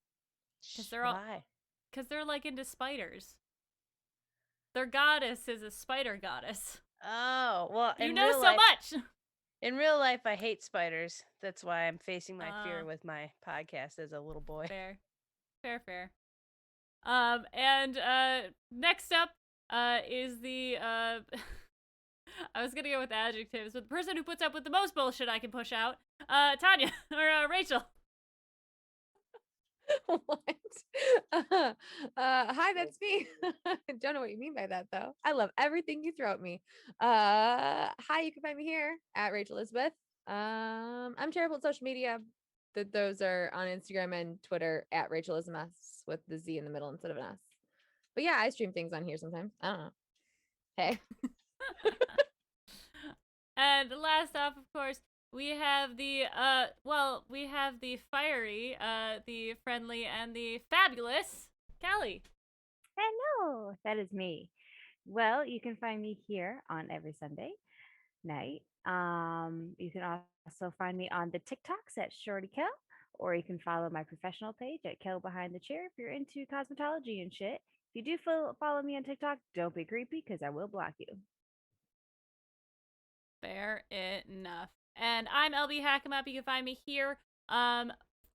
Speaker 1: They're all-
Speaker 4: Why?
Speaker 1: Because they're like into spiders. Their goddess is a spider goddess.
Speaker 4: Oh, well,
Speaker 1: You
Speaker 4: in
Speaker 1: know
Speaker 4: real
Speaker 1: so
Speaker 4: life,
Speaker 1: much!
Speaker 4: in real life, I hate spiders. That's why I'm facing my
Speaker 1: Ah.
Speaker 4: fear with my podcast as a little boy.
Speaker 1: Fair. And next up is the I was gonna go with adjectives, but the person who puts up with the most bullshit I can push out, Tanya or Rachel.
Speaker 5: What? Hi, that's me. Don't know what you mean by that though. I love everything you throw at me. Hi, you can find me here at Rachel Elizabeth. I'm terrible at social media. Those are on Instagram and Twitter at Rachel Elizabeth with the Z in the middle instead of an S. But yeah, I stream things on here sometimes. I don't know. Hey.
Speaker 1: And last off, of course, we have the fiery, the friendly, and the fabulous Callie.
Speaker 6: Hello, that is me. Well, you can find me here on every Sunday night. You can also find me on the TikToks at Shorty Kel, or you can follow my professional page at Kel Behind the Chair if you're into cosmetology and shit. If you do follow me on TikTok, don't be creepy because I will block you.
Speaker 1: Fair enough. And I'm LB Hackemup. You can find me here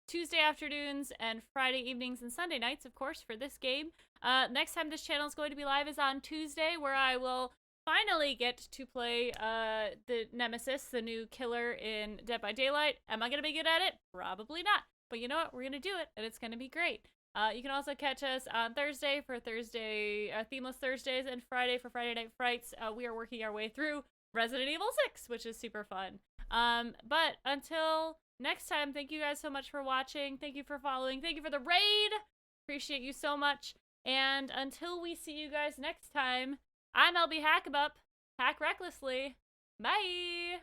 Speaker 1: Tuesday afternoons and Friday evenings and Sunday nights, of course, for this game. Next time this channel is going to be live is on Tuesday, where I will finally get to play the Nemesis, the new killer in Dead by Daylight. Am I going to be good at it? Probably not. But you know what? We're going to do it, and it's going to be great. You can also catch us on Thursday for Themeless Thursdays, and Friday for Friday Night Frights. We are working our way through Resident Evil 6, which is super fun. But until next time, thank you guys so much for watching. Thank you for following. Thank you for the raid. Appreciate you so much. And until we see you guys next time, I'm LB Hackabup. Hack recklessly. Bye!